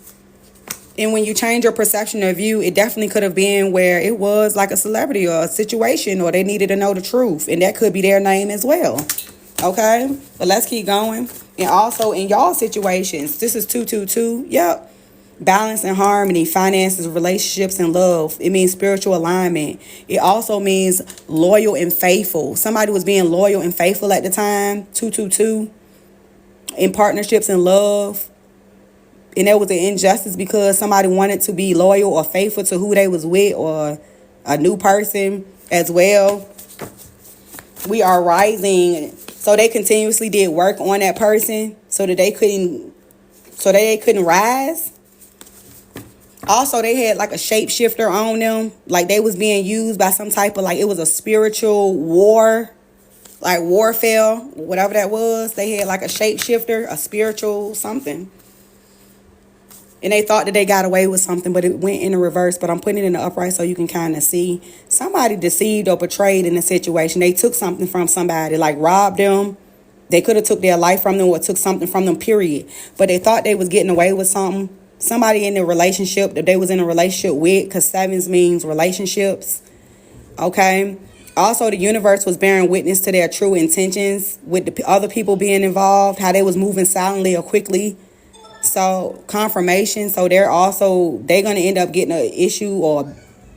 And when you change your perception of you, it definitely could have been where it was like a celebrity or a situation, or they needed to know the truth. And that could be their name as well. Okay? But let's keep going. And also in y'all situations, this is 222. Yep. Balance and harmony, finances, relationships, and love. It means spiritual alignment. It also means loyal and faithful. Somebody was being loyal and faithful at the time. 222. In partnerships and love. And there was an injustice because somebody wanted to be loyal or faithful to who they was with, or a new person as well. We are rising. So they continuously did work on that person so that they couldn't rise. Also, they had like a shapeshifter on them. Like they was being used by some type of, like, it was a spiritual war, like warfare, whatever that was. They had like a shapeshifter, a spiritual something. And they thought that they got away with something, but it went in the reverse. But I'm putting it in the upright so you can kind of see. Somebody deceived or betrayed in a situation. They took something from somebody, like robbed them. They could have took their life from them or took something from them, period. But they thought they was getting away with something. Somebody in the relationship that they was in a relationship with, because 7s means relationships. Okay. Also, the universe was bearing witness to their true intentions with the other people being involved, how they was moving silently or quickly. So confirmation. So they're going to end up getting an issue or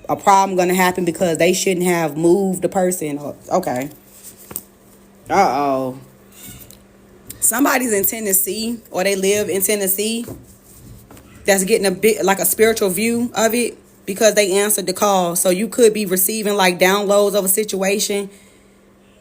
a problem going to happen because they shouldn't have moved the person. Okay. Uh-oh. Somebody's in Tennessee, or they live in Tennessee, that's getting a bit like a spiritual view of it because they answered the call. So you could be receiving like downloads of a situation,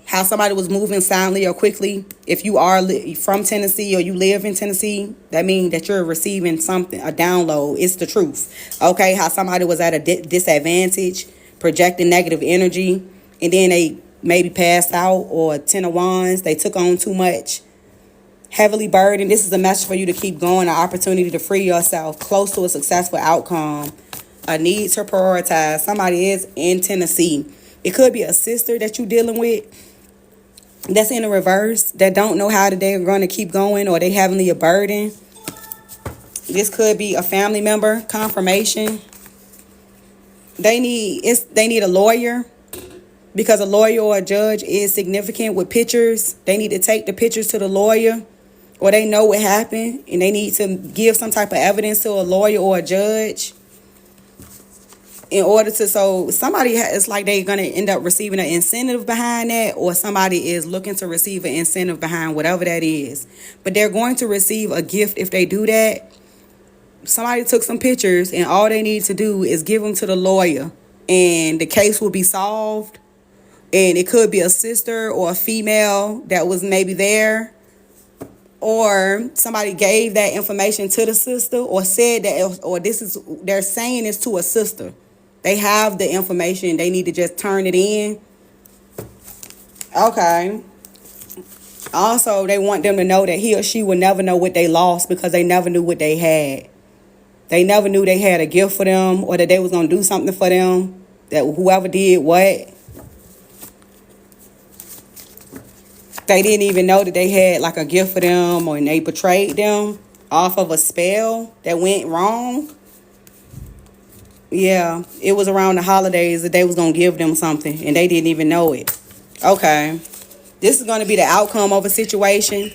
how somebody was moving silently or quickly. If you are from Tennessee or you live in Tennessee, that means that you're receiving something, a download. It's the truth. Okay, how somebody was at a disadvantage, projecting negative energy, and then they maybe passed out, or 10 of wands, they took on too much. Heavily burdened. This is a message for you to keep going, an opportunity to free yourself, close to a successful outcome, a need to prioritize. Somebody is in Tennessee. It could be a sister that you're dealing with that's in the reverse, that don't know how they're going to keep going, or they having a burden. This could be a family member. Confirmation. They need a lawyer, because a lawyer or a judge is significant with pictures. They need to take the pictures to the lawyer, or they know what happened and they need to give some type of evidence to a lawyer or a judge. in order to, so somebody it's like they're going to end up receiving an incentive behind that, or somebody is looking to receive an incentive behind whatever that is. But they're going to receive a gift if they do that. Somebody took some pictures, and all they need to do is give them to the lawyer, and the case will be solved. And it could be a sister or a female that was maybe there, or somebody gave that information to the sister, or said that, or they're saying this to a sister. They have the information. They need to just turn it in. Okay. Also, they want them to know that he or she will never know what they lost, because they never knew what they had. They never knew they had a gift for them, or that they was going to do something for them, that whoever did what. They didn't even know that they had like a gift for them, or they betrayed them off of a spell that went wrong. Yeah, it was around the holidays that they was going to give them something, and they didn't even know it. Okay. This is going to be the outcome of a situation.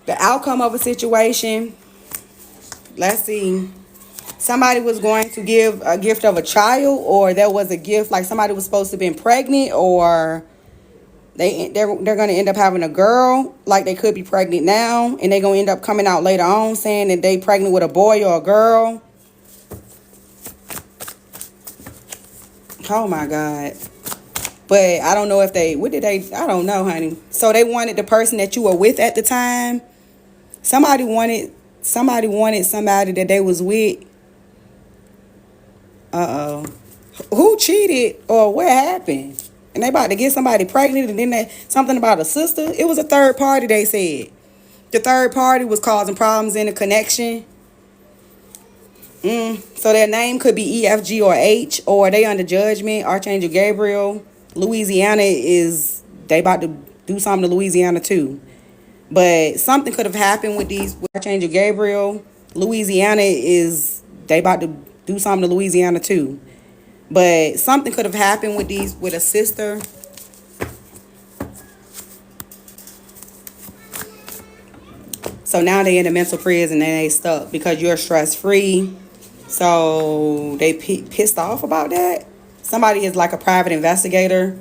The outcome of a situation. Let's see. Somebody was going to give a gift of a child, or there was a gift, like somebody was supposed to have been pregnant, or they're going to end up having a girl, like they could be pregnant now, and they're going to end up coming out later on saying that they pregnant with a boy or a girl. Oh my God. But I don't know if I don't know, honey. So they wanted the person that you were with at the time. Somebody wanted somebody that they was with. Who cheated, or what happened? And they about to get somebody pregnant, and then something about a sister. It was a third party, they said. The third party was causing problems in the connection. So their name could be E, F, G, or H, or they under judgment. Archangel Gabriel. Louisiana they about to do something to Louisiana too. But something could have happened with Archangel Gabriel. Louisiana they about to do something to Louisiana too. But something could have happened with a sister. So now they in a mental prison, and they stuck because you're stress free. So they pissed off about that. Somebody is like a private investigator.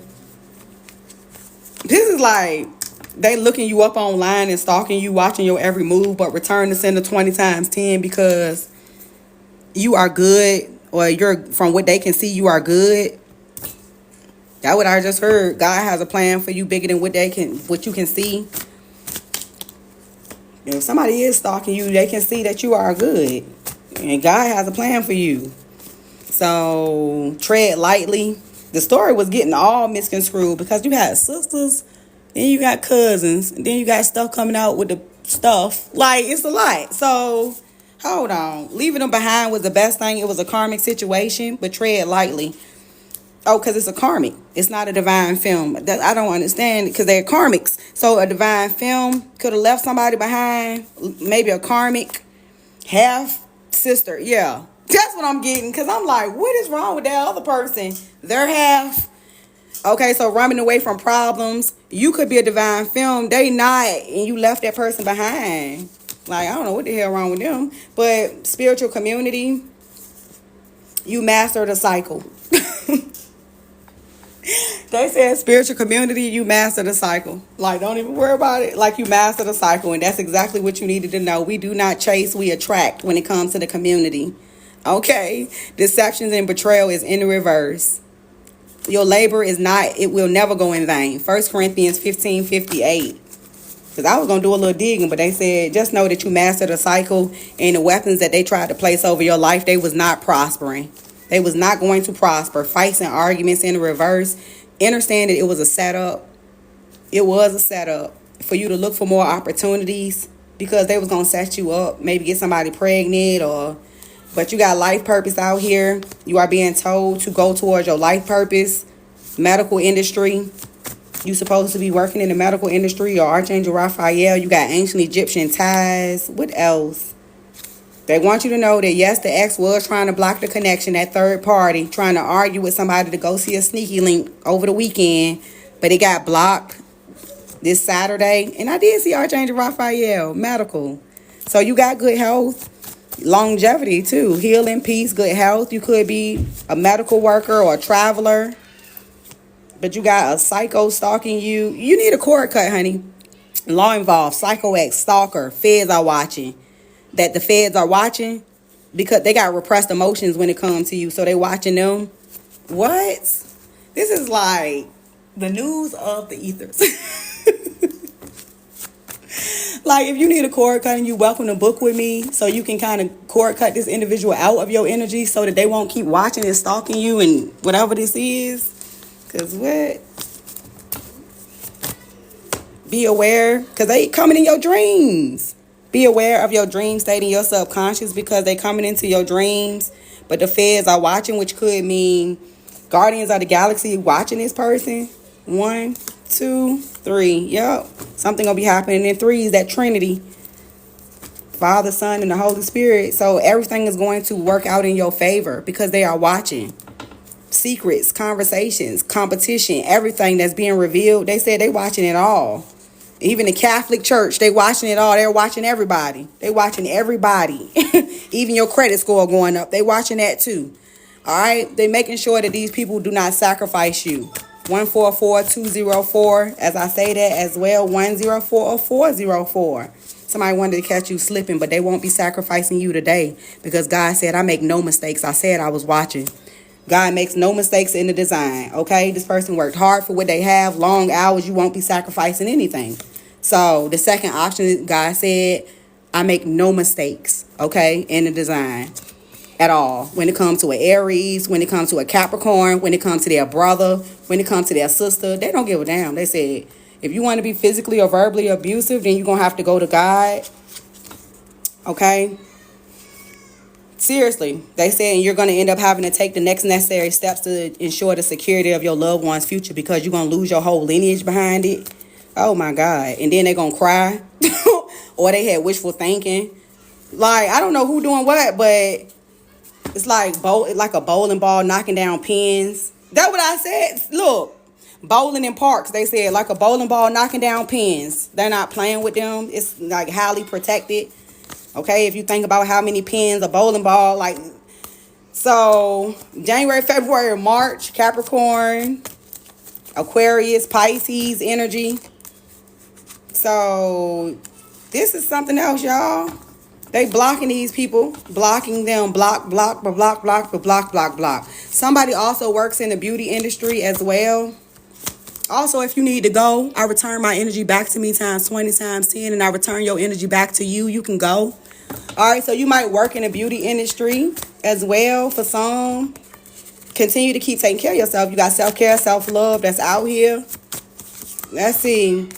This is like they looking you up online and stalking you, watching your every move, but return the sender 20 times 10 because you are good, or you're, from what they can see, you are good. That's what I just heard. God has a plan for you bigger than what you can see. If somebody is stalking you, they can see that you are good, and God has a plan for you. So tread lightly. The story was getting all misconstrued because you had sisters, then you got cousins, and then you got stuff coming out with the stuff. Like, it's a lot. So hold on. Leaving them behind was the best thing. It was a karmic situation, but tread lightly. Oh, because it's a karmic. It's not a divine film. I don't understand, because they're karmics. So a divine film could have left somebody behind. Maybe a karmic half sister. Yeah. That's what I'm getting, because I'm like, what is wrong with that other person? Their half. Okay, so running away from problems. You could be a divine film. They not, and you left that person behind. Like, I don't know what the hell wrong with them. But spiritual community, you master the cycle. They said spiritual community, you master the cycle. Like, don't even worry about it. Like, you master the cycle, and that's exactly what you needed to know. We do not chase, we attract when it comes to the community. Okay, deceptions and betrayal is in the reverse. Your labor it will never go in vain. 1 Corinthians 15:58. Because I was going to do a little digging, but they said, just know that you mastered the cycle, and the weapons that they tried to place over your life, they was not prospering. They was not going to prosper. Fights and arguments in the reverse. Understand that it was a setup. It was a setup for you to look for more opportunities, because they was going to set you up. Maybe get somebody pregnant, but you got life purpose out here. You are being told to go towards your life purpose. Medical industry. You supposed to be working in the medical industry, or Archangel Raphael. You got ancient Egyptian ties. What else? They want you to know that, yes, the ex was trying to block the connection, that third party, trying to argue with somebody to go see a sneaky link over the weekend, but it got blocked this Saturday. And I did see Archangel Raphael, medical. So you got good health. longevity too. Healing, peace, good health. You could be a medical worker or a traveler, but you got a psycho stalking you. You need a cord cut, honey. Law involved, psycho ex, stalker, feds are watching. That the feds are watching because they got repressed emotions when it comes to you. So they watching them. What? This is like the news of the ethers. Like, if you need a cord cut, you welcome to book with me so you can kind of cord cut this individual out of your energy so that they won't keep watching and stalking you and whatever this is. Because what? Be aware, because they coming in your dreams. Be aware of your dream state in your subconscious because they coming into your dreams. But the feds are watching, which could mean Guardians of the Galaxy watching this person. 1, 2, 3. Yep. Something gonna be happening in threes, that Trinity. Father, Son, and the Holy Spirit. So everything is going to work out in your favor because they are watching. Secrets, conversations, competition, everything that's being revealed. They said they watching it all. Even the Catholic Church, they watching it all. They're watching everybody. They watching everybody. Even your credit score going up. They watching that too. All right? They making sure that these people do not sacrifice you. 144-204. As I say that as well. 104 or 404. Somebody wanted to catch you slipping, but they won't be sacrificing you today because God said, I make no mistakes. I said I was watching. God makes no mistakes in the design, okay? This person worked hard for what they have, long hours. You won't be sacrificing anything. So the second option, God said, I make no mistakes, okay, in the design at all. When it comes to an Aries, when it comes to a Capricorn, when it comes to their brother, when it comes to their sister, they don't give a damn. They said, if you want to be physically or verbally abusive, then you're going to have to go to God, okay? Seriously, they said you're going to end up having to take the next necessary steps to ensure the security of your loved one's future because you're going to lose your whole lineage behind it. Oh, my God. And then they're going to cry. Or they had wishful thinking. Like, I don't know who doing what, but it's like a bowling ball knocking down pins. That's what I said. Look, bowling in parks, they said like a bowling ball knocking down pins. They're not playing with them. It's like highly protected. Okay, if you think about how many pins a bowling ball, like, so January, February, March, Capricorn, Aquarius, Pisces energy. So this is something else, y'all. They blocking these people, blocking them, block. Somebody also works in the beauty industry as well. Also, if you need to go, I return my energy back to me times 20 times 10, and I return your energy back to you. You can go. All right, so you might work in the beauty industry as well for some. Continue to keep taking care of yourself. You got self-care, self-love that's out here. Let's see.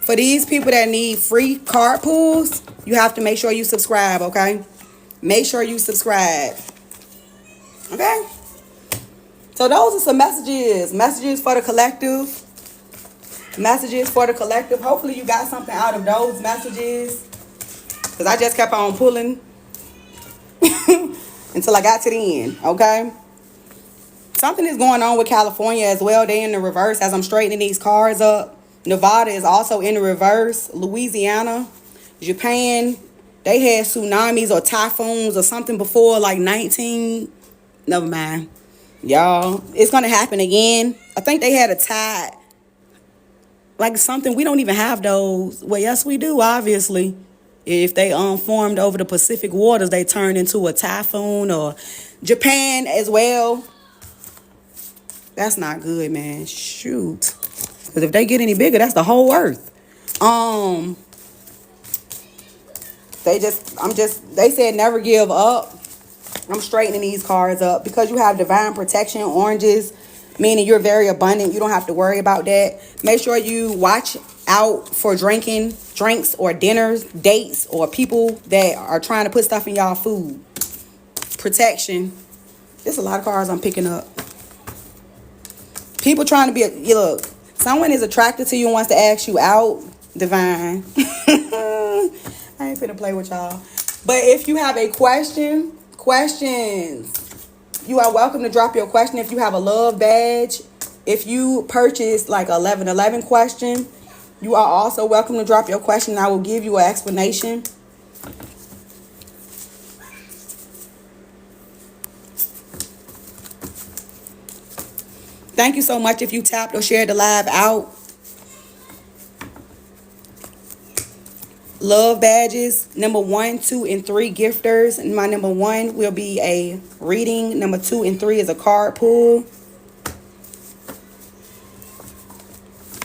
For these people that need free card pulls, you have to make sure you subscribe, okay? Make sure you subscribe. Okay? So those are some messages. Messages for the collective. Messages for the collective. Hopefully you got something out of those messages. Because I just kept on pulling until I got to the end, okay? Something is going on with California as well. They in the reverse as I'm straightening these cards up. Nevada is also in the reverse. Louisiana, Japan, they had tsunamis or typhoons or something before, like 19. Never mind. Y'all, it's going to happen again. I think they had a tide. Like something, we don't even have those. Well, yes, we do, obviously. If they formed over the Pacific waters, they turned into a typhoon. Or Japan as well. That's not good, man. Shoot. Because if they get any bigger, that's the whole earth. They said never give up. I'm straightening these cards up because you have divine protection, oranges, meaning you're very abundant. You don't have to worry about that. Make sure you watch out for drinks or dinners, dates, or people that are trying to put stuff in y'all food. Protection. There's a lot of cards I'm picking up. People trying to be, look, someone is attracted to you and wants to ask you out. Divine. I ain't finna play with y'all. But if you have a questions, you are welcome to drop your question. If you have a love badge, if you purchase like 1111 question, you are also welcome to drop your question. I will give you an explanation. Thank you so much if you tapped or shared the live out. Love badges, number 1, 2, and 3 gifters. And my number 1 will be a reading. Number 2 and 3 is a card pull.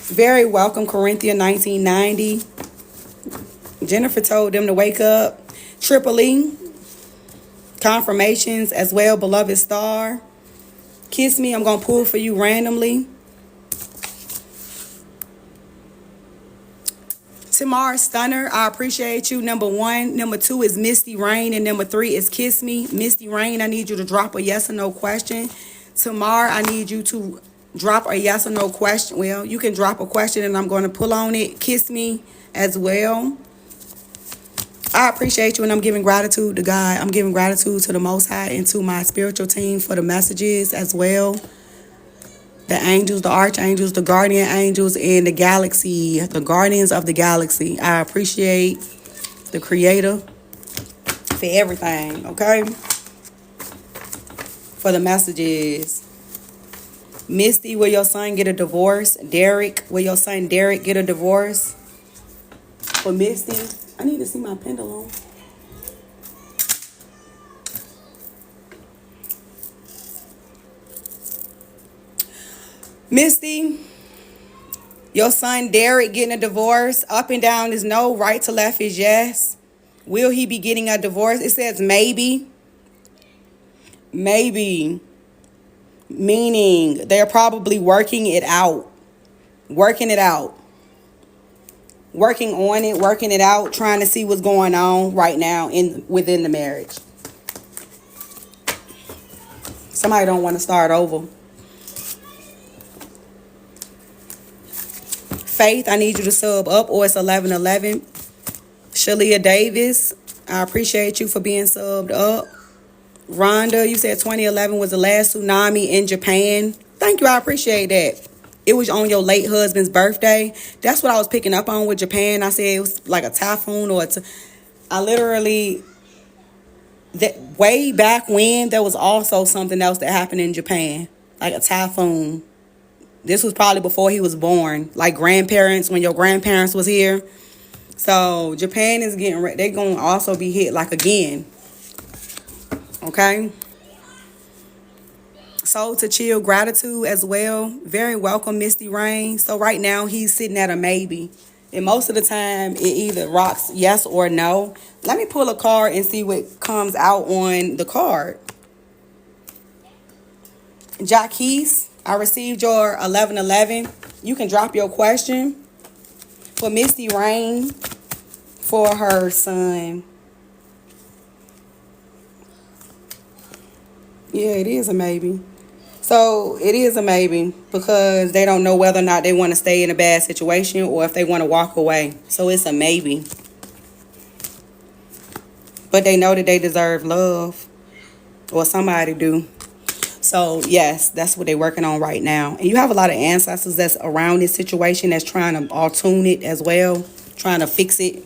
Very welcome, Corinthia 1990. Jennifer told them to wake up. Triple E. Confirmations as well, beloved star. Kiss me, I'm going to pull for you randomly. Tamar Stunner, I appreciate you. Number 1. Number 2 is Misty Rain. And number 3 is Kiss Me. Misty Rain, I need you to drop a yes or no question. Tamar, I need you to drop a yes or no question. Well, you can drop a question and I'm going to pull on it. Kiss Me as well. I appreciate you, and I'm giving gratitude to God. I'm giving gratitude to the Most High and to my spiritual team for the messages as well. The angels, the archangels, the guardian angels, and the galaxy, the guardians of the galaxy. I appreciate the Creator for everything, okay? For the messages. Misty, will your son get a divorce? Derek, will your son Derek get a divorce? For Misty, I need to see my pendulum. Misty, your son Derek getting a divorce. Up and down is no, right to left is yes. Will he be getting a divorce? It says maybe. Maybe. Meaning they're probably working it out. Working it out. Working on it, working it out, trying to see what's going on right now within the marriage. Somebody don't want to start over. Faith, I need you to sub up, or it's 1111. Shalia Davis, I appreciate you for being subbed up. Rhonda, you said 2011 was the last tsunami in Japan. Thank you, I appreciate that. It was on your late husband's birthday. That's what I was picking up on with Japan. I said it was like a typhoon or I literally, that way back when, there was also something else that happened in Japan, like a typhoon. This was probably before he was born, like grandparents, when your grandparents was here. So Japan is getting ready. They're going to also be hit like again. Okay. Soul to chill, gratitude as well. Very welcome, Misty Rain. So right now he's sitting at a maybe. And most of the time it either rocks yes or no. Let me pull a card and see what comes out on the card. Jaquise, I received your 1111. You can drop your question for Misty Rain for her son. Yeah, it is a maybe. So it is a maybe because they don't know whether or not they want to stay in a bad situation or if they want to walk away. So it's a maybe. But they know that they deserve love, or somebody do. So yes, that's what they're working on right now. And you have a lot of ancestors that's around this situation that's trying to attune it as well, trying to fix it.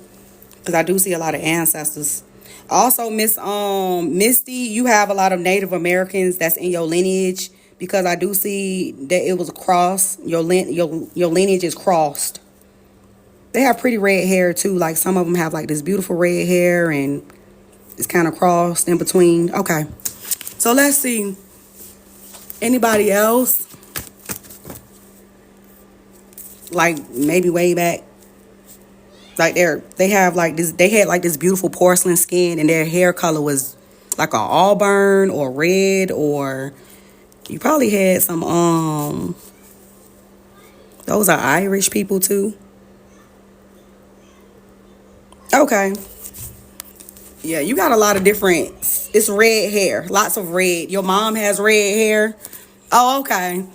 Because I do see a lot of ancestors. Also, Misty, you have a lot of Native Americans that's in your lineage, because I do see that it was a cross. Your lineage is crossed. They have pretty red hair too. Like some of them have like this beautiful red hair and it's kind of crossed in between. Okay, so let's see. Anybody else? Like maybe way back. Like they had like this beautiful porcelain skin, and their hair color was like a auburn or red, or you probably had some those are Irish people too. Okay. Yeah, you got a lot of different, it's red hair, lots of red. Your mom has red hair. Oh, okay.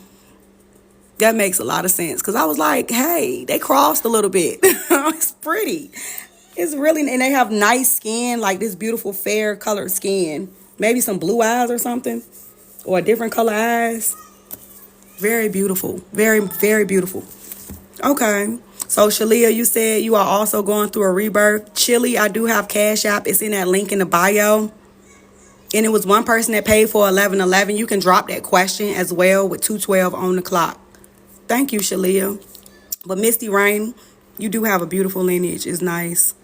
That makes a lot of sense, because I was like, hey, they crossed a little bit. It's pretty. It's really, and they have nice skin, like this beautiful fair colored skin. Maybe some blue eyes or something, or different color eyes. Very beautiful. Very, very beautiful. Okay. So, Shalia, you said you are also going through a rebirth. Chili, I do have Cash App. It's in that link in the bio. And it was one person that paid for 1111. You can drop that question as well with 212 on the clock. Thank you, Shalia. But Misty Rain, you do have a beautiful lineage. It's nice.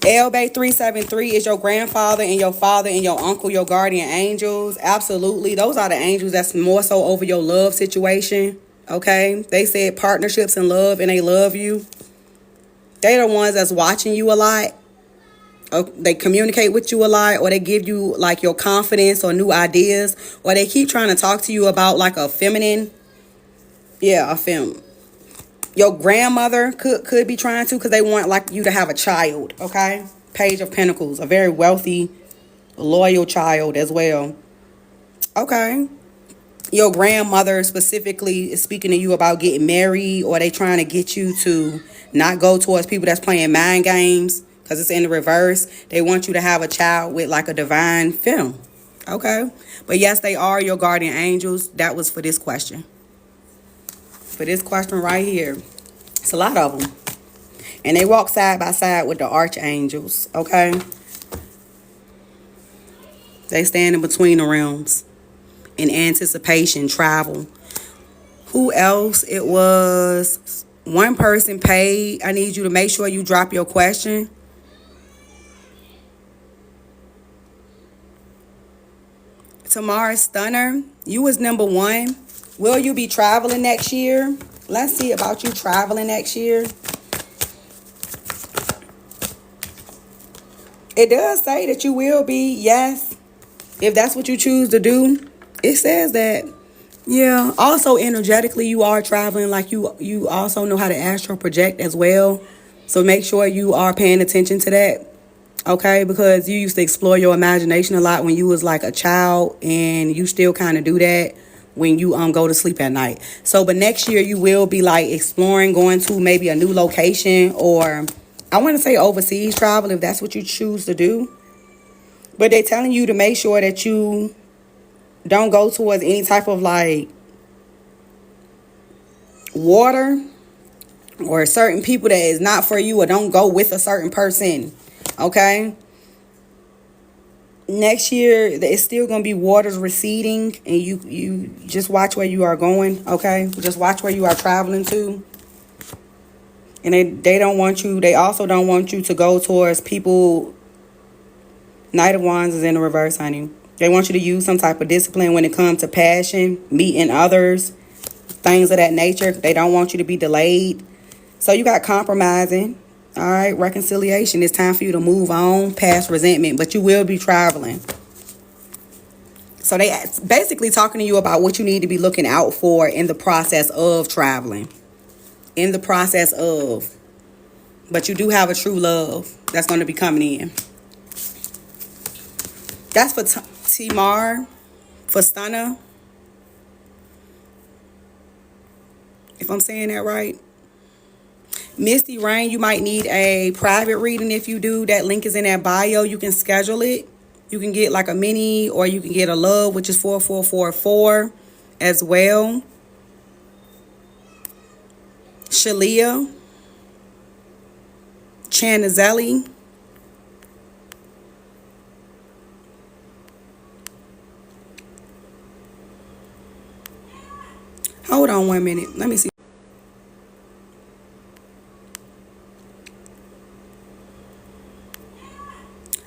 Bay 373 is your grandfather and your father and your uncle, your guardian angels. Absolutely. Those are the angels that's more so over your love situation. Okay? They said partnerships and love, and they love you. They're the ones that's watching you a lot. They communicate with you a lot, or they give you like your confidence or new ideas, or they keep trying to talk to you about like a feminine, a fem. Your grandmother could be trying to, because they want like you to have a child. Okay, Page of Pentacles, a very wealthy, loyal child as well. Okay, your grandmother specifically is speaking to you about getting married, or they trying to get you to not go towards people that's playing mind games, because it's in the reverse. They want you to have a child with like a divine femme. Okay, but yes, they are your guardian angels. That was for this question. For this question right here, it's a lot of them, and they walk side by side with the archangels. Okay, they stand in between the realms in anticipation, travel. Who else? It was one person paid. I need you to make sure you drop your question. Tamara Stunner, you was number one. Will you be traveling next year? Let's see about you traveling next year. It does say that you will be, yes. If that's what you choose to do, it says that. Yeah. Also, energetically, you are traveling. Like you also know how to astral project as well. So make sure you are paying attention to that. Okay, because you used to explore your imagination a lot when you was like a child, and you still kind of do that when you go to sleep at night. So, but next year you will be like exploring, going to maybe a new location, or I want to say overseas travel if that's what you choose to do. But they're telling you to make sure that you don't go towards any type of like water or certain people that is not for you, or don't go with a certain person. Okay? Next year it's still going to be waters receding, and you just watch where you are going. Okay, just watch where you are traveling to. And they don't want you, they also don't want you to go towards people. Knight of Wands is in the reverse, honey. They want you to use some type of discipline when it comes to passion, meeting others, things of that nature. They don't want you to be delayed. So you got compromising. All right, reconciliation. It's time for you to move on past resentment, but you will be traveling. So they basically talking to you about what you need to be looking out for in the process of traveling. In the process of. But you do have a true love that's going to be coming in. That's for Timar, for Stunner. If I'm saying that right. Misty Rain, you might need a private reading. If you do, that link is in that bio. You can schedule it. You can get like a mini, or you can get a love, which is 4444 as well. Shalia Chanazelli. Hold on 1 minute. Let me see.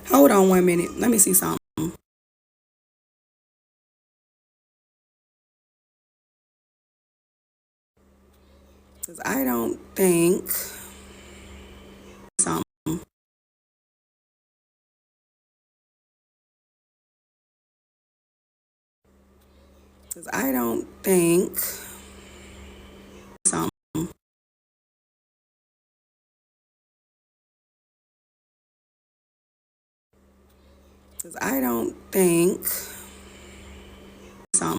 Hold on 1 minute. Let me see something. Because I don't think something. Because I don't think something. Because I don't think something.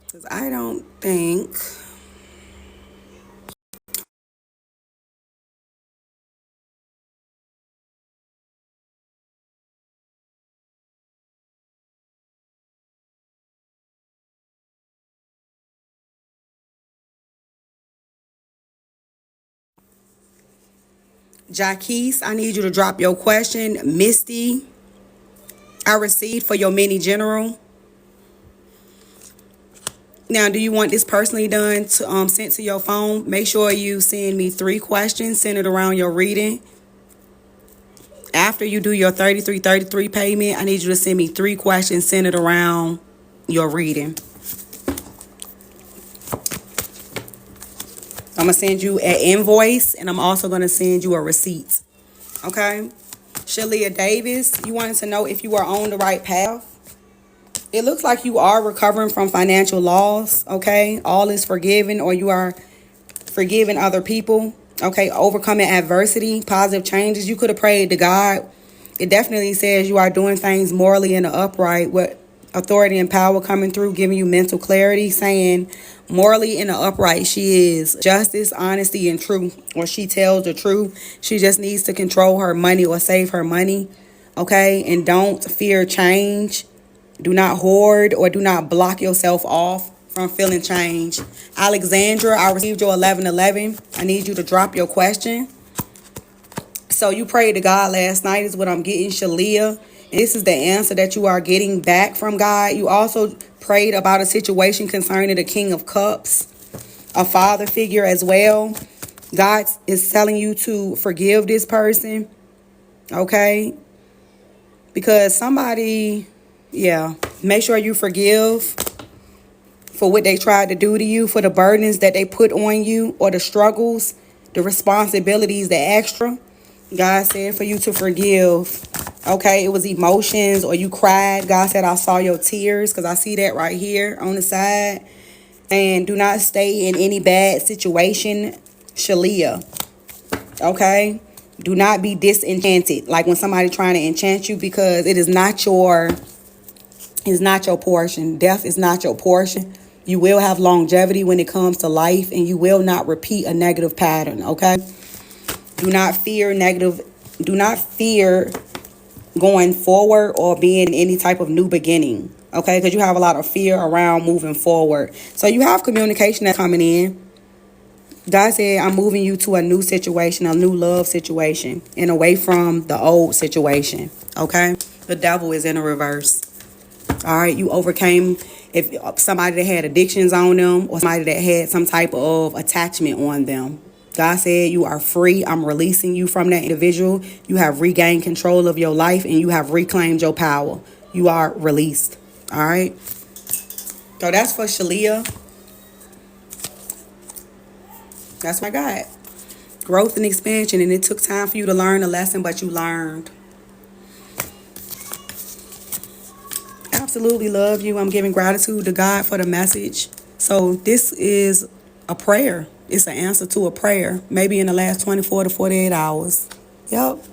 Because I don't think Jaquise, I need you to drop your question. Misty, I received for your mini general. Now, do you want this personally done to sent to your phone? Make sure you send me 3 questions centered around your reading. After you do your 33.33 payment, I need you to send me 3 questions centered around your reading. I'm going to send you an invoice, and I'm also going to send you a receipt. Okay? Shalia Davis, you wanted to know if you are on the right path. It looks like you are recovering from financial loss. Okay? All is forgiven, or you are forgiving other people. Okay? Overcoming adversity, positive changes. You could have prayed to God. It definitely says you are doing things morally in the upright with authority and power coming through, giving you mental clarity, saying morally in the upright she is justice, honesty, and truth, or she tells the truth. She just needs to control her money or save her money. Okay? And don't fear change. Do not hoard or do not block yourself off from feeling change. Alexandra, I received your 1111. I need you to drop your question. So you prayed to God last night is what I'm getting, Shalia. This is the answer that you are getting back from God. You also prayed about a situation concerning the King of Cups, a father figure as well. God is telling you to forgive this person, okay? Because somebody, make sure you forgive for what they tried to do to you, for the burdens that they put on you, or the struggles, the responsibilities, the extra. God said for you to forgive. Okay, it was emotions or you cried. God said, I saw your tears, because I see that right here on the side. And do not stay in any bad situation, Shalia. Okay? Do not be disenchanted. Like when somebody trying to enchant you, because it is not your portion. Death is not your portion. You will have longevity when it comes to life, and you will not repeat a negative pattern, okay? Do not fear going forward or being in any type of new beginning, okay? Because you have a lot of fear around moving forward. So you have communication that's coming in. God said, I'm moving you to a new situation, a new love situation, and away from the old situation, okay? The devil is in a reverse. All right, you overcame if somebody that had addictions on them or somebody that had some type of attachment on them. God said you are free. I'm releasing you from that individual. You have regained control of your life and you have reclaimed your power. You are released. All right. So that's for Shalia. That's what I got. Growth and expansion. And it took time for you to learn a lesson, but you learned. Absolutely love you. I'm giving gratitude to God for the message. So this is a prayer. It's an answer to a prayer, maybe in the last 24 to 48 hours. Yep.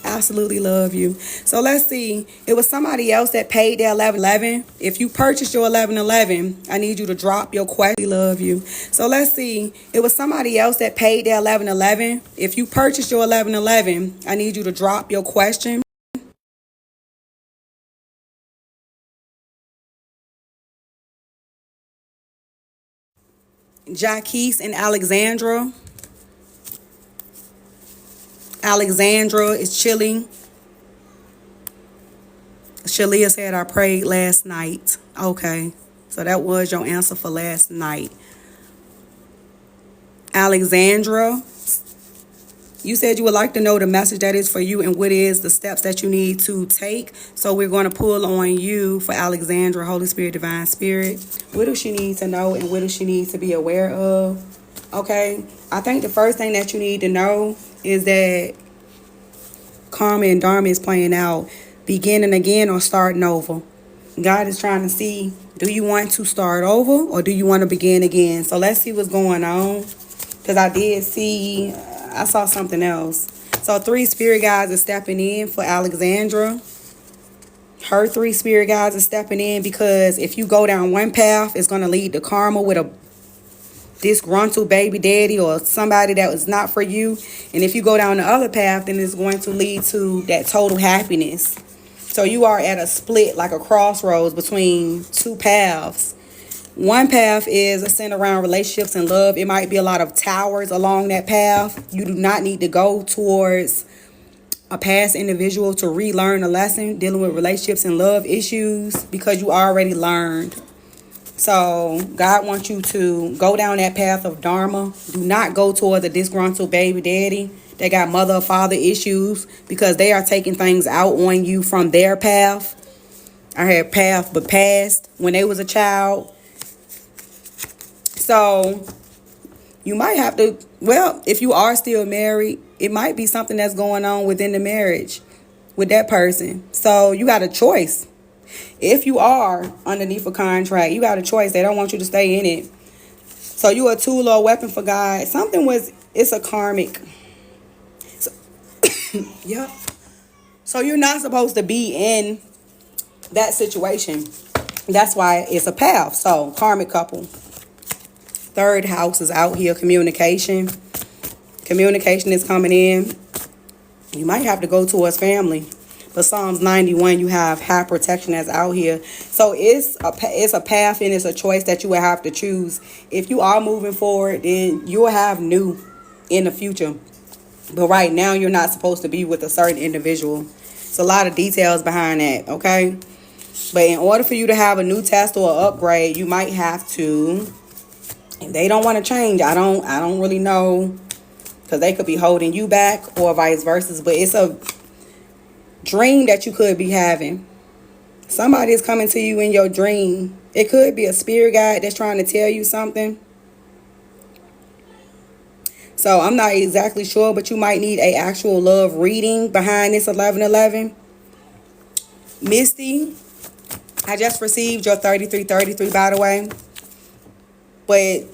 Absolutely love you. So let's see. It was somebody else that paid their 1111. If you purchased your 1111, I need you to drop your question. Love you. So let's see. It was somebody else that paid their 1111. If you purchased your 1111, I need you to drop your question. Jaquise and Alexandra. Alexandra is chilling. Shalia said, I prayed last night. Okay. So that was your answer for last night. Alexandra, you said you would like to know the message that is for you and what is the steps that you need to take. So we're going to pull on you for Alexandra, Holy Spirit, Divine Spirit. What does she need to know and what does she need to be aware of? Okay. I think the first thing that you need to know is that karma and dharma is playing out, beginning again or starting over. God is trying to see, do you want to start over or do you want to begin again? So let's see what's going on, because I saw something else. So 3 spirit guides are stepping in for Alexandra. Her 3 spirit guides are stepping in, because if you go down one path, it's going to lead to karma with a disgruntled baby daddy or somebody that was not for you. And if you go down the other path, then it's going to lead to that total happiness. So you are at a split, like a crossroads between 2 paths. One path is centered around relationships and love. It might be a lot of towers along that path. You do not need to go towards a past individual to relearn a lesson dealing with relationships and love issues because you already learned. So God wants you to go down that path of Dharma. Do not go towards a disgruntled baby daddy that got mother or father issues because they are taking things out on you from their path. I had path but past when they was a child. So you might have to, well, if you are still married, it might be something that's going on within the marriage with that person. So you got a choice. If you are underneath a contract, you got a choice. They don't want you to stay in it. So you a tool or a weapon for God. It's a karmic. So, yeah. So you're not supposed to be in that situation. That's why it's a path. So karmic couple. Third house is out here, communication. Communication is coming in. You might have to go towards family. But Psalms 91, you have protection that's out here. So it's a path and it's a choice that you will have to choose. If you are moving forward, then you will have new in the future. But right now, you're not supposed to be with a certain individual. It's a lot of details behind that, okay? But in order for you to have a new test or upgrade, you might have to, if they don't want to change, I don't really know, because they could be holding you back or vice versa. But it's a dream that you could be having. Somebody is coming to you in your dream. It could be a spirit guide that's trying to tell you something. So I'm not exactly sure, but you might need a actual love reading behind this 1111. Misty, I just received your 3333, by the way. But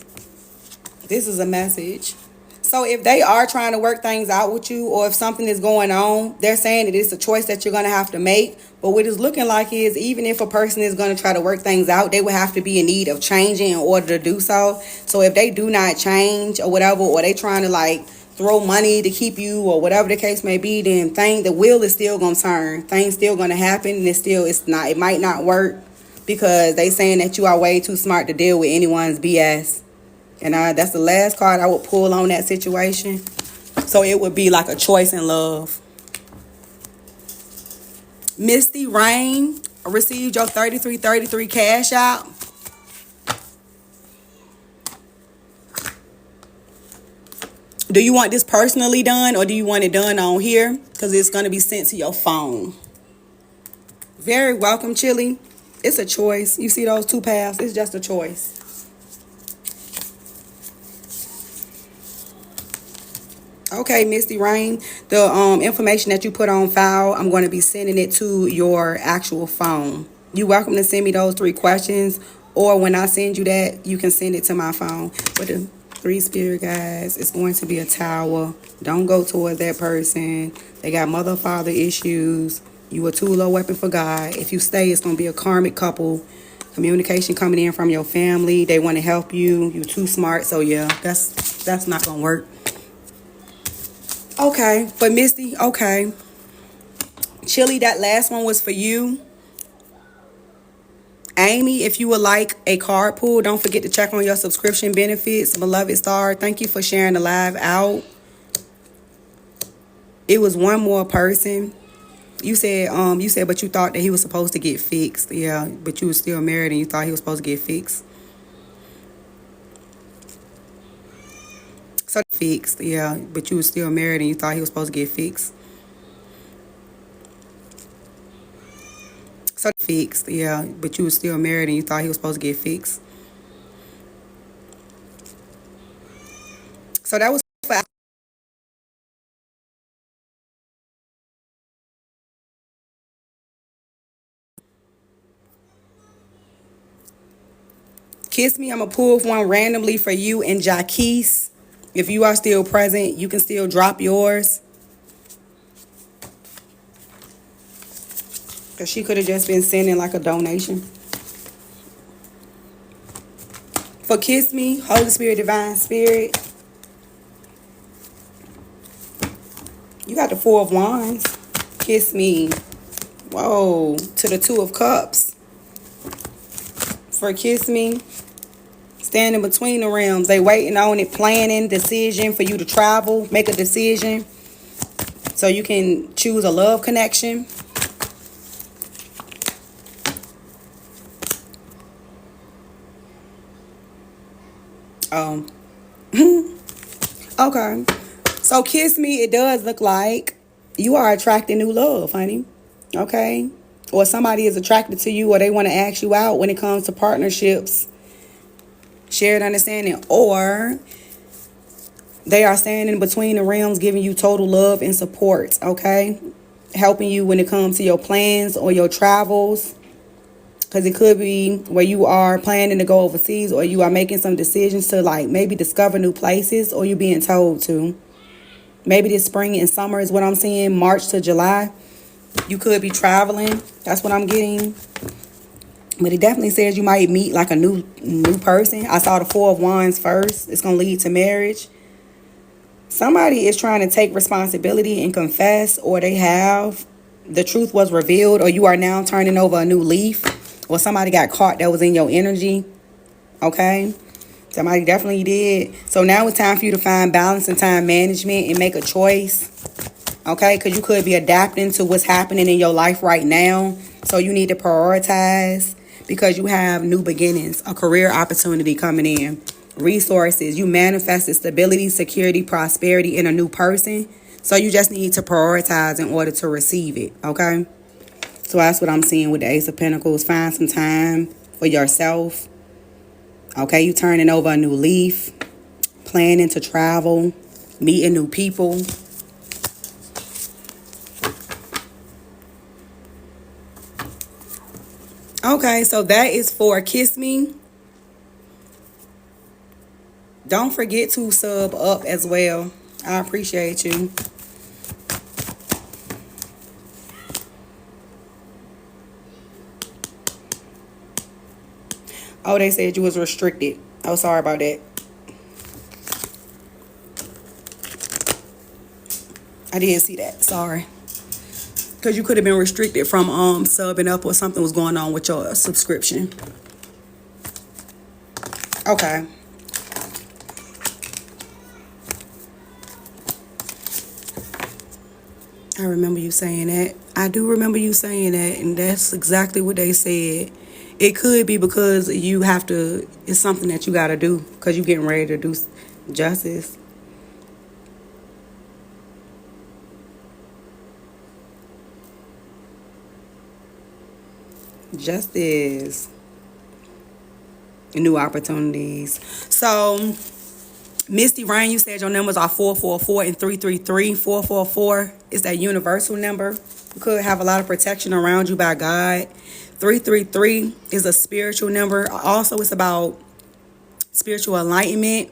this is a message. So if they are trying to work things out with you, or if something is going on, they're saying that it's a choice that you're going to have to make. But what it's looking like is, even if a person is going to try to work things out, they would have to be in need of changing in order to do so. So if they do not change or whatever, or they trying to like throw money to keep you or whatever the case may be, then the wheel is still going to turn. Things still going to happen, and it might not work because they saying that you are way too smart to deal with anyone's BS. And that's the last card I would pull on that situation. So it would be like a choice in love. Misty Rain, received your 3333 cash out. Do you want this personally done, or do you want it done on here? Because it's going to be sent to your phone. Very welcome, Chili. It's a choice. You see those two paths? It's just a choice. Okay, Misty Rain, the information that you put on file, I'm going to be sending it to your actual phone. You're welcome to send me those 3 questions, or when I send you that, you can send it to my phone. But the 3 spirit guides, it's going to be a tower. Don't go towards that person. They got mother father issues. You a tool or weapon for God. If you stay, it's going to be a karmic couple. Communication coming in from your family. They want to help you. You too smart. So yeah, that's not going to work. Okay, but Misty, okay. Chili, that last one was for you. Amy, if you would like a card pull, don't forget to check on your subscription benefits. Beloved Star, thank you for sharing the live out. It was one more person. You said, but you thought that he was supposed to get fixed. Yeah, but you were still married and you thought he was supposed to get fixed. So fixed, yeah, but you were still married and you thought he was supposed to get fixed. So fixed, yeah, but you were still married and you thought he was supposed to get fixed. So that was for Kiss Me. I'm gonna pull one randomly for you and Jaquise. If you are still present, you can still drop yours. Because she could have just been sending like a donation. For Kiss Me, Holy Spirit, Divine Spirit. You got the 4 of Wands. Kiss Me. Whoa. To the 2 of Cups. For Kiss Me, Standing between the realms. They waiting on it, planning, decision for you to travel, make a decision so you can choose a love connection. Okay. So kiss me, it does look like you are attracting new love, honey. Okay. Or somebody is attracted to you, or they want to ask you out when it comes to partnerships, shared understanding, or they are standing between the realms giving you total love and support, okay? Helping you when it comes to your plans or your travels. Because it could be where you are planning to go overseas, or you are making some decisions to like maybe discover new places, or you're being told to. Maybe this spring and summer is what I'm seeing, March to July. You could be traveling. That's what I'm getting. But it definitely says you might meet like a new person. I saw the Four of Wands first. It's going to lead to marriage. Somebody is trying to take responsibility and confess, or they have. The truth was revealed, or you are now turning over a new leaf, or somebody got caught that was in your energy. Okay? Somebody definitely did. So now it's time for you to find balance and time management and make a choice. Okay? Because you could be adapting to what's happening in your life right now. So you need to prioritize because you have new beginnings, a career opportunity coming in, resources. You manifested stability, security, prosperity in a new person. So you just need to prioritize in order to receive it. Okay? So that's what I'm seeing with the Ace of Pentacles. Find some time for yourself. Okay, you turning over a new leaf, planning to travel, meeting new people. Okay, so that is for Kiss Me. Don't forget to sub up as well. I appreciate you. Oh, they said you was restricted. Oh, sorry about that. I didn't see that. Sorry. Because you could have been restricted from subbing up, or something was going on with your subscription. Okay. I remember you saying that. I do remember you saying that, and that's exactly what they said. It could be because you have to, it's something that you got to do because you're getting ready to do justice. Justice. New opportunities. So, Misty Rain, you said your numbers are 444 and 333. 444 is that universal number. You could have a lot of protection around you by God. 333 is a spiritual number. Also, it's about spiritual enlightenment.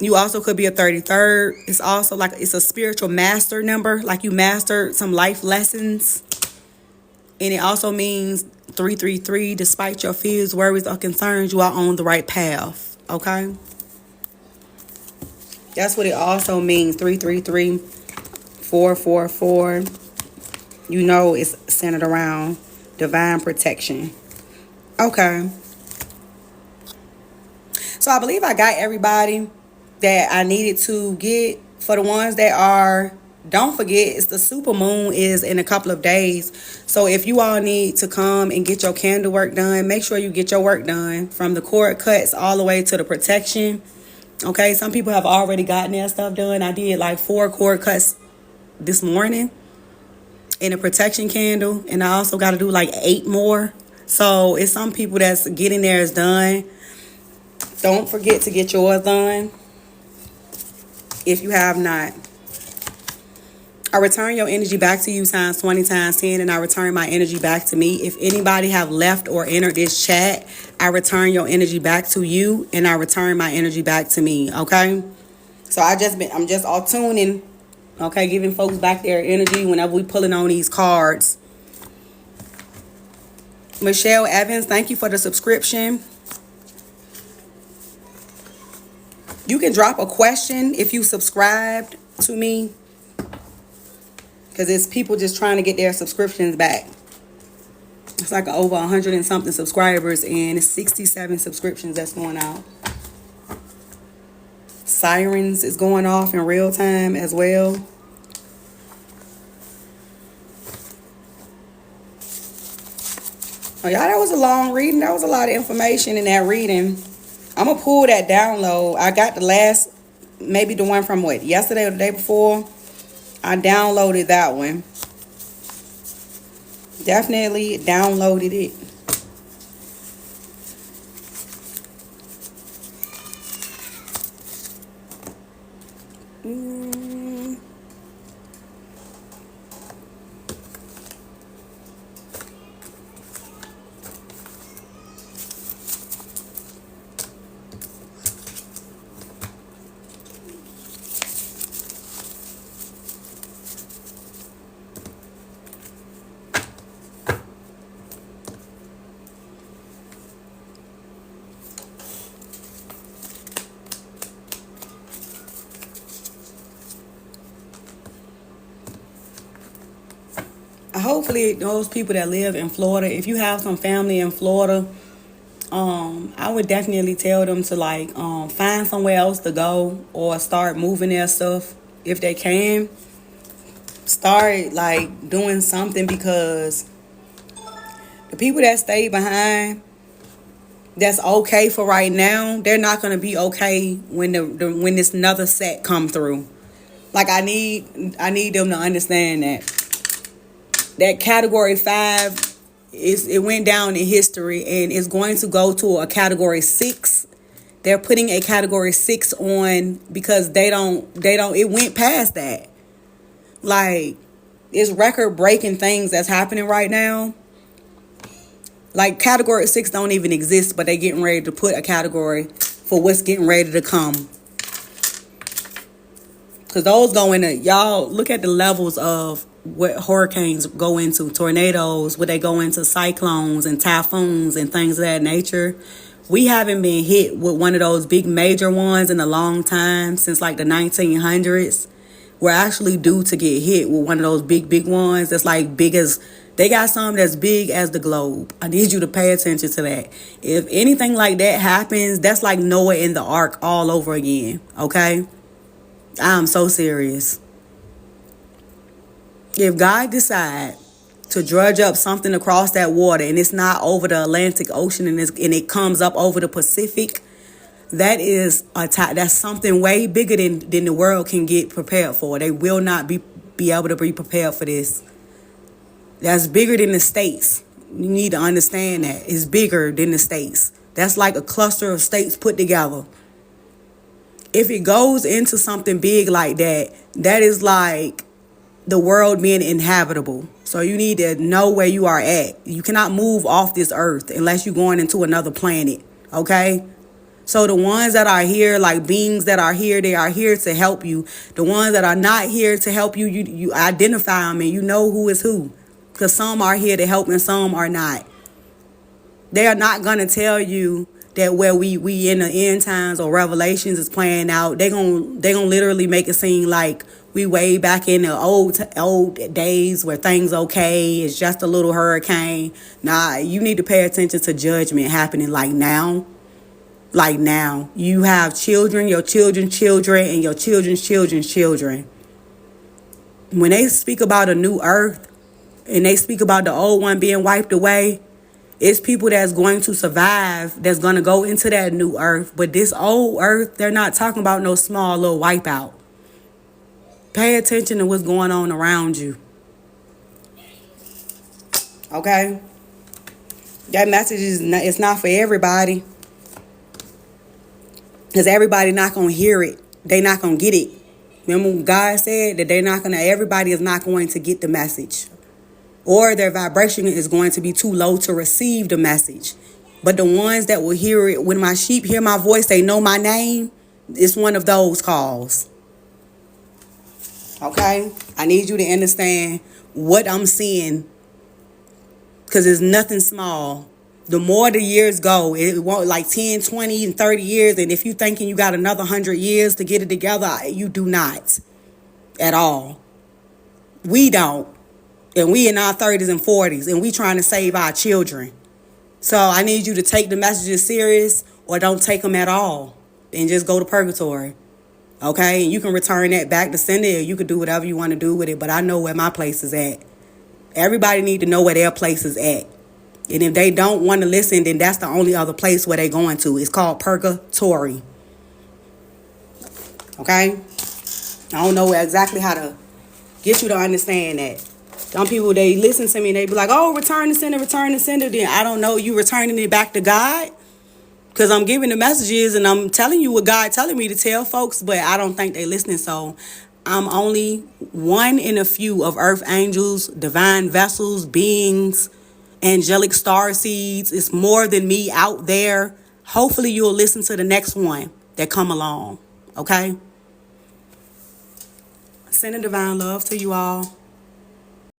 You also could be a 33rd. It's also like it's a spiritual master number, like you mastered some life lessons. And it also means 333, despite your fears, worries, or concerns, you are on the right path. Okay? That's what it also means. 333, 444. You know it's centered around divine protection. Okay. So I believe I got everybody that I needed to get. For the ones that are, don't forget, it's the super moon is in a couple of days. So if you all need to come and get your candle work done, make sure you get your work done, from the cord cuts all the way to the protection. Okay, some people have already gotten their stuff done. I did like 4 cord cuts this morning in a protection candle, and I also got to do like 8 more. So it's some people that's getting theirs done. Don't forget to get yours done if you have not. I return your energy back to you times 20 times 10, and I return my energy back to me. If anybody have left or entered this chat, I return your energy back to you, and I return my energy back to me. Okay? So I'm just all tuning. Okay, giving folks back their energy whenever we pulling on these cards. Michelle Evans, thank you for the subscription. You can drop a question if you subscribed to me, because it's people just trying to get their subscriptions back. It's like over 100 and something subscribers, and it's 67 subscriptions that's going out. Sirens is going off in real time as well. Oh, y'all, that was a long reading. That was a lot of information in that reading. I'm going to pull that download. I got the last, maybe the one from what, yesterday or the day before. I downloaded that one. Definitely downloaded it. Hopefully those people that live in Florida, if you have some family in Florida, I would definitely tell them to like find somewhere else to go or start moving their stuff if they can. Start like doing something, because the people that stay behind, that's okay for right now, they're not gonna be okay when when this another set come through. Like I need them to understand that category 5 it went down in history and is going to go to a category 6. They're putting a category 6 on because they don't it went past that. Like, it's record breaking things that's happening right now. Like category 6 don't even exist, but they getting ready to put a category for what's getting ready to come. Because those go into, y'all look at the levels of what hurricanes go into, tornadoes, what they go into, cyclones and typhoons and things of that nature. We haven't been hit with one of those big major ones in a long time, since like the 1900s. We're actually due to get hit with one of those big ones that's like big as, they got some that's big as the globe. I need you to pay attention to that. If anything like that happens, that's like Noah in the ark all over again, okay? I'm so serious. If God decide to drudge up something across that water and it's not over the Atlantic Ocean and it comes up over the Pacific, that's something way bigger than the world can get prepared for. They will not be able to be prepared for this. That's bigger than the states. You need to understand that. It's bigger than the states. That's like a cluster of states put together. If it goes into something big like that, that is like the world being inhabitable. So you need to know where you are at. You cannot move off this earth unless you're going into another planet, okay? So the ones that are here, like beings that are here, they are here to help you. The ones that are not here to help you, you identify them and you know who is who. Because some are here to help and some are not. They are not going to tell you that where we in the end times or Revelations is playing out. They gonna literally make it seem like we way back in the old days where things okay. It's just a little hurricane. Nah, you need to pay attention to judgment happening like now. Like now. You have children, your children's children, and your children's children's children. When they speak about a new earth and they speak about the old one being wiped away, it's people that's going to survive, that's going to go into that new earth. But this old earth, they're not talking about no small little wipeout. Pay attention to what's going on around you. Okay? That message it's not for everybody. Because everybody not going to hear it. They not going to get it. Remember when God said that everybody is not going to get the message. Or their vibration is going to be too low to receive the message. But the ones that will hear it, when my sheep hear my voice, they know my name. It's one of those calls. Okay? I need you to understand what I'm seeing. Because it's nothing small. The more the years go, it won't like 10, 20, and 30 years. And if you're thinking you got another 100 years to get it together, you do not. At all. We don't. And we in our 30s and 40s, and we trying to save our children. So I need you to take the messages serious or don't take them at all and just go to purgatory. Okay? And you can return that back to sender, or you can do whatever you want to do with it. But I know where my place is at. Everybody need to know where their place is at. And if they don't want to listen, then that's the only other place where they're going to. It's called purgatory. Okay? I don't know exactly how to get you to understand that. Some people, they listen to me and they be like, oh, return the sender, return the sender. Then I don't know, you returning it back to God? Because I'm giving the messages and I'm telling you what God telling me to tell folks, but I don't think they listening. So I'm only one in a few of earth angels, divine vessels, beings, angelic star seeds. It's more than me out there. Hopefully you'll listen to the next one that come along. Okay? Sending divine love to you all.